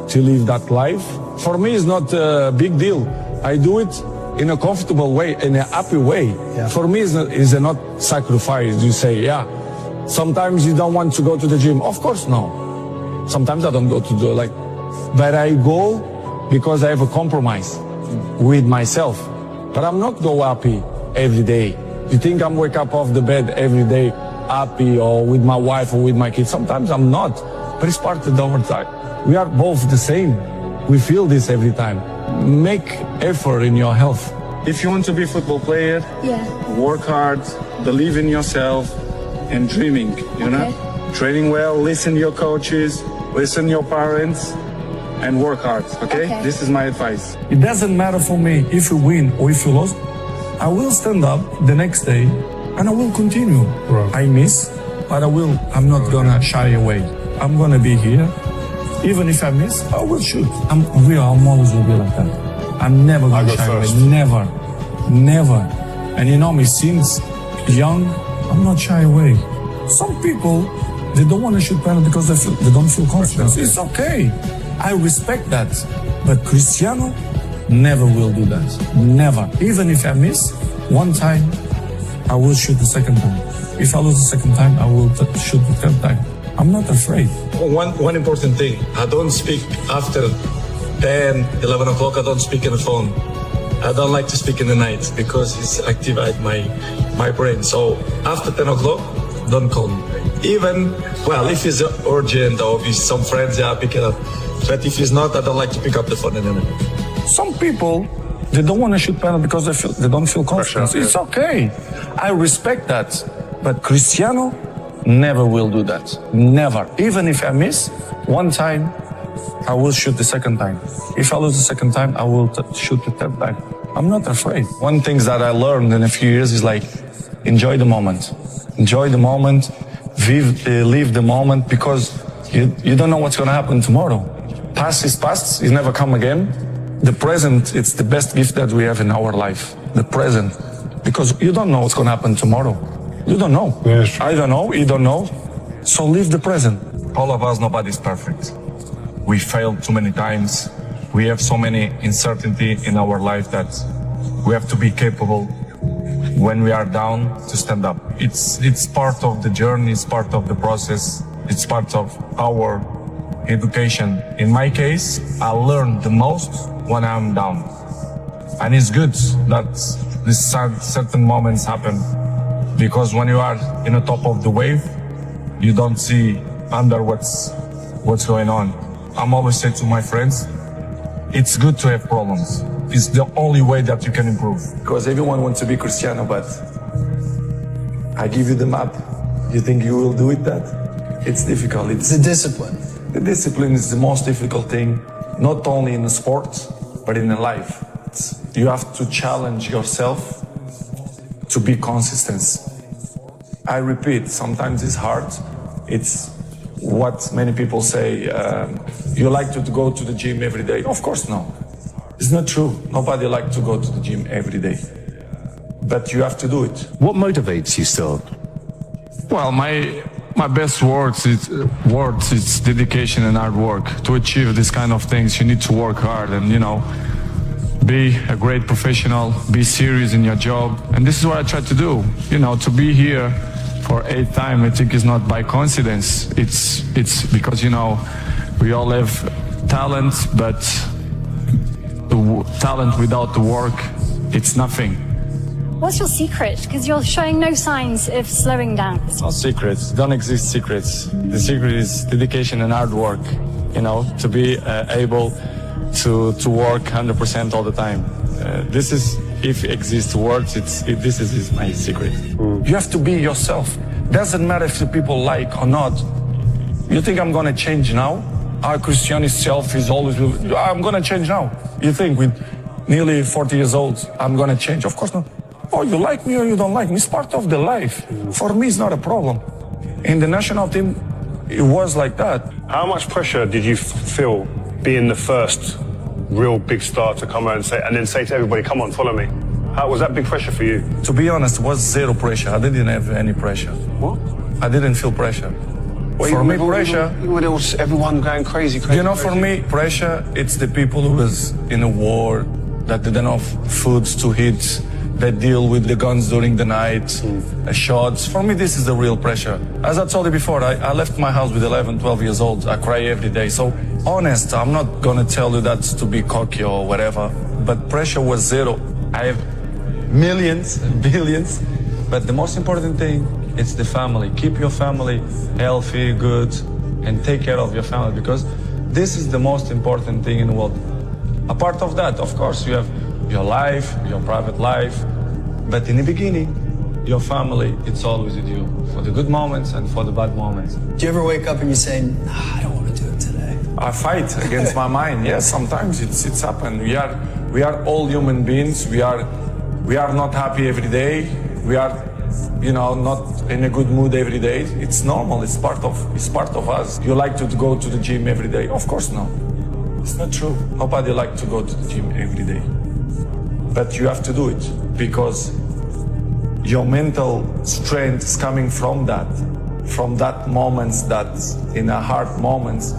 to live that life. For me, it's not a big deal. I do it in a comfortable way, in a happy way. Yeah. For me, it's not sacrifice. You say, yeah. Sometimes you don't want to go to the gym. Of course, no. Sometimes I don't go to the but I go because I have a compromise with myself. But I'm not go happy every day. You think I'm wake up off the bed every day happy or with my wife or with my kids? Sometimes I'm not. But it's part of our time. We are both the same. We feel this every time. Make effort in your health. If you want to be a football player, work hard, believe in yourself, and dreaming, you know? Training well, listen to your coaches, listen to your parents, and work hard, okay? This is my advice. It doesn't matter for me if you win or if you lose. I will stand up the next day and I will continue. Right. I miss, but I'm not gonna shy away. I'm gonna be here. Even if I miss, I will shoot. I'm always will be like that. I'm never gonna shy away. Never. And you know me, since young, I'm not shy away. Some people, they don't want to shoot penalty because they don't feel confident. It's okay. I respect that. But Cristiano never will do that. Never. Even if I miss one time, I will shoot the second time. If I lose the second time, I will shoot the third time. I'm not afraid. One important thing, I don't speak after 10, 11 o'clock, I don't speak on the phone. I don't like to speak in the night because it's activate my brain. So after 10 o'clock, don't call me. Even, if it's urgent or if it's some friends, pick it up. But if it's not, I don't like to pick up the phone anymore. Some people, they don't want to shoot penalty because they don't feel confident. It's okay. I respect that. But Cristiano never will do that. Never. Even if I miss one time, I will shoot the second time. If I lose the second time, I will shoot the third time. I'm not afraid. One thing that I learned in a few years is enjoy the moment. Enjoy the moment. Live the moment, because you don't know what's going to happen tomorrow. Past is past. It never come again. The present, it's the best gift that we have in our life. The present. Because you don't know what's going to happen tomorrow. You don't know. Yes. I don't know. You don't know. So live the present. All of us, nobody's perfect. We failed too many times. We have so many uncertainty in our life that we have to be capable when we are down to stand up. It's part of the journey, it's part of the process, it's part of our education. In my case, I learn the most when I'm down. And it's good that these certain moments happen, because when you are in the top of the wave, you don't see under what's going on. I'm always say to my friends, it's good to have problems. It's the only way that you can improve. Because everyone wants to be Cristiano, but I give you the map. You think you will do it that? It's difficult. It's the discipline. The discipline is the most difficult thing, not only in the sport, but in life. You have to challenge yourself to be consistent. I repeat, sometimes it's hard. It's what many people say, you like to go to the gym every day. Of course, no. It's not true. Nobody likes to go to the gym every day. But you have to do it. What motivates you still? Well, my best words, it's dedication and hard work. To achieve these kind of things, you need to work hard and, be a great professional, be serious in your job. And this is what I try to do. To be here for 8th time, I think is not by coincidence. It's because, we all have talent, but the talent without the work, it's nothing. What's your secret? Because you're showing no signs of slowing down. No secrets. Don't exist secrets. The secret is dedication and hard work. To be able to work 100% all the time. This is, if it exists words, this is my secret. You have to be yourself. Doesn't matter if the people like or not. You think I'm gonna change now? Our Christian self is always, I'm gonna change now. You think with nearly 40 years old, I'm gonna change? Of course not. Oh, you like me or you don't like me, it's part of the life. For me, it's not a problem. In the national team, it was like that. How much pressure did you feel being the first real big star to come out and then say to everybody, come on, follow me? How was that big pressure for you? To be honest, it was zero pressure. I didn't have any pressure. What? I didn't feel pressure. Well, for me, pressure... everyone going crazy. You know, for me, pressure, it's the people who was in a war, that didn't have foods to eat, that deal with the guns during the night, shots. For me, this is the real pressure. As I told you before, I left my house with 11, 12 years old. I cry every day. So, honest, I'm not going to tell you that to be cocky or whatever, but pressure was zero. I have millions, billions, but the most important thing, it's the family. Keep your family healthy, good, and take care of your family, because this is the most important thing in the world. Apart of that, of course, you have your life, your private life, but in the beginning, your family, it's always with you, for the good moments and for the bad moments. Do you ever wake up and you're saying, I don't want to do it today? I fight against my mind. Yes, sometimes it's happened. We are all human beings. We are not happy every day. We are, not in a good mood every day. It's normal. It's part of us. You like to go to the gym every day? Of course no. It's not true. Nobody likes to go to the gym every day. But you have to do it because your mental strength is coming from that moments, that in a hard moments,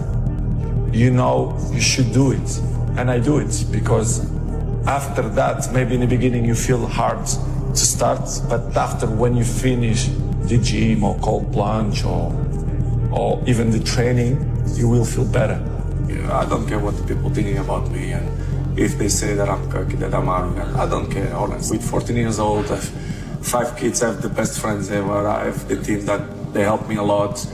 you should do it. And I do it because after that, maybe in the beginning you feel hard to start, but after when you finish the gym or cold plunge or even the training, you will feel better. I don't care what the people thinking about me, and if they say that I'm cocky, that I'm arrogant, I don't care, honestly. With 14 years old, I have 5 kids, I have the best friends ever, I have the team that they help me a lot.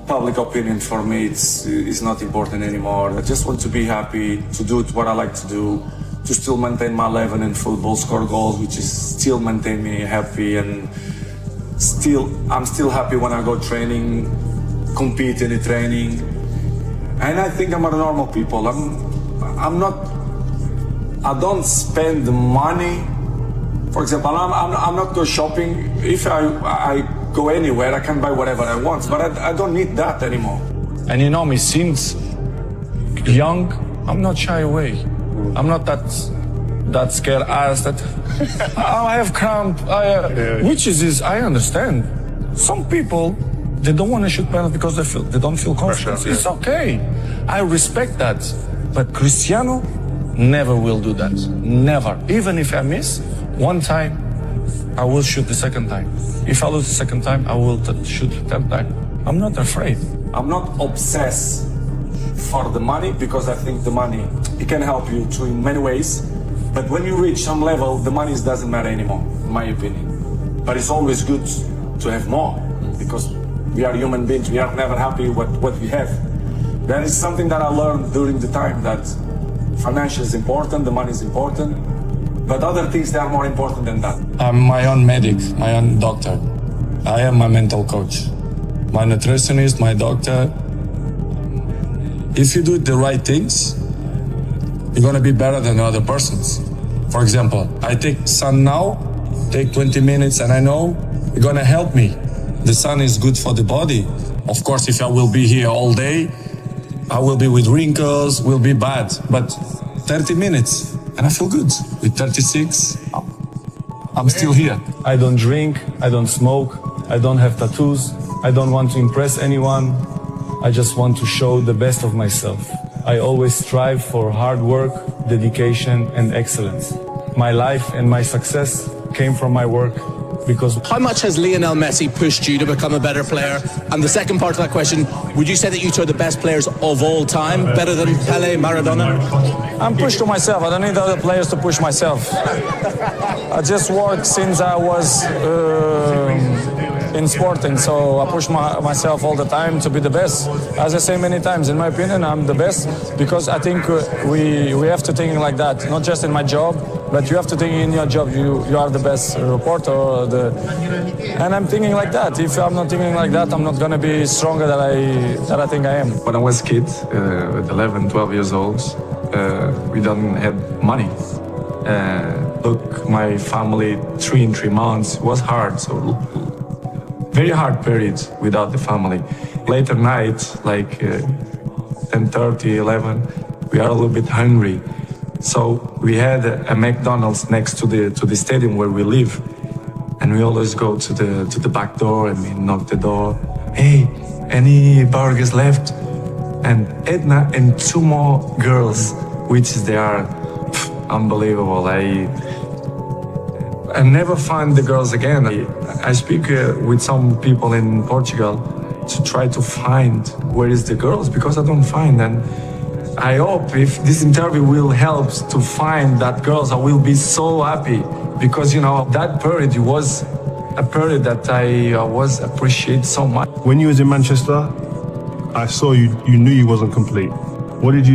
Public opinion for me is not important anymore. I just want to be happy, to do what I like to do, to still maintain my level in football, score goals, which is still maintain me happy, and I'm still happy when I go training, compete in the training. And I think I'm a normal people. I don't spend money. For example, I'm not go shopping. If I go anywhere, I can buy whatever I want, but I don't need that anymore. And you know me, since young, I'm not shy away. I'm not that scared ass that I have cramp, which is I understand. Some people, they don't want to shoot penalty because they don't feel confident. It's okay. I respect that. But Cristiano never will do that. Never. Even if I miss one time, I will shoot the second time. If I lose the second time, I will shoot the third time. I'm not afraid. I'm not obsessed for the money, because I think the money, it can help you in many ways. But when you reach some level, the money doesn't matter anymore, in my opinion. But it's always good to have more, because we are human beings. We are never happy with what we have. That is something that I learned during the time, that financial is important, the money is important, but other things, they are more important than that. I'm my own medic, my own doctor. I am my mental coach, my nutritionist, my doctor. If you do the right things, you're gonna be better than other persons. For example, I take sun now, take 20 minutes, and I know it's gonna help me. The sun is good for the body. Of course, if I will be here all day, I will be with wrinkles, will be bad. But 30 minutes, and I feel good. With 36, I'm still here. I don't drink, I don't smoke, I don't have tattoos, I don't want to impress anyone. I just want to show the best of myself. I always strive for hard work, dedication, and excellence. My life and my success came from my work. Because how much has Lionel Messi pushed you to become a better player? And the second part of that question, would you say that you two are the best players of all time, better than Pele, Maradona? I'm pushed to myself. I don't need other players to push myself. I just work since I was in sporting. So I push myself all the time to be the best. As I say many times, in my opinion, I'm the best because I think we have to think like that, not just in my job, but you have to think in your job. You are the best reporter, and I'm thinking like that. If I'm not thinking like that, I'm not going to be stronger than I think I am. When I was a kid, at 11, 12 years old, we didn't have money. Look, my family, 3 in 3 months was hard, so very hard period without the family. Later night, like 10:30, 11, we are a little bit hungry. So we had a McDonald's next to the stadium where we live, and we always go to the back door and we knock the door. Hey, any burgers left? And Edna and 2 more girls, which they are unbelievable. I never find the girls again. I speak with some people in Portugal to try to find where is the girls because I don't find. And I hope if this interview will help to find that girls, I will be so happy because, you know, that period was a period that I was appreciate so much. When you was in Manchester, I saw you knew you wasn't complete. What did you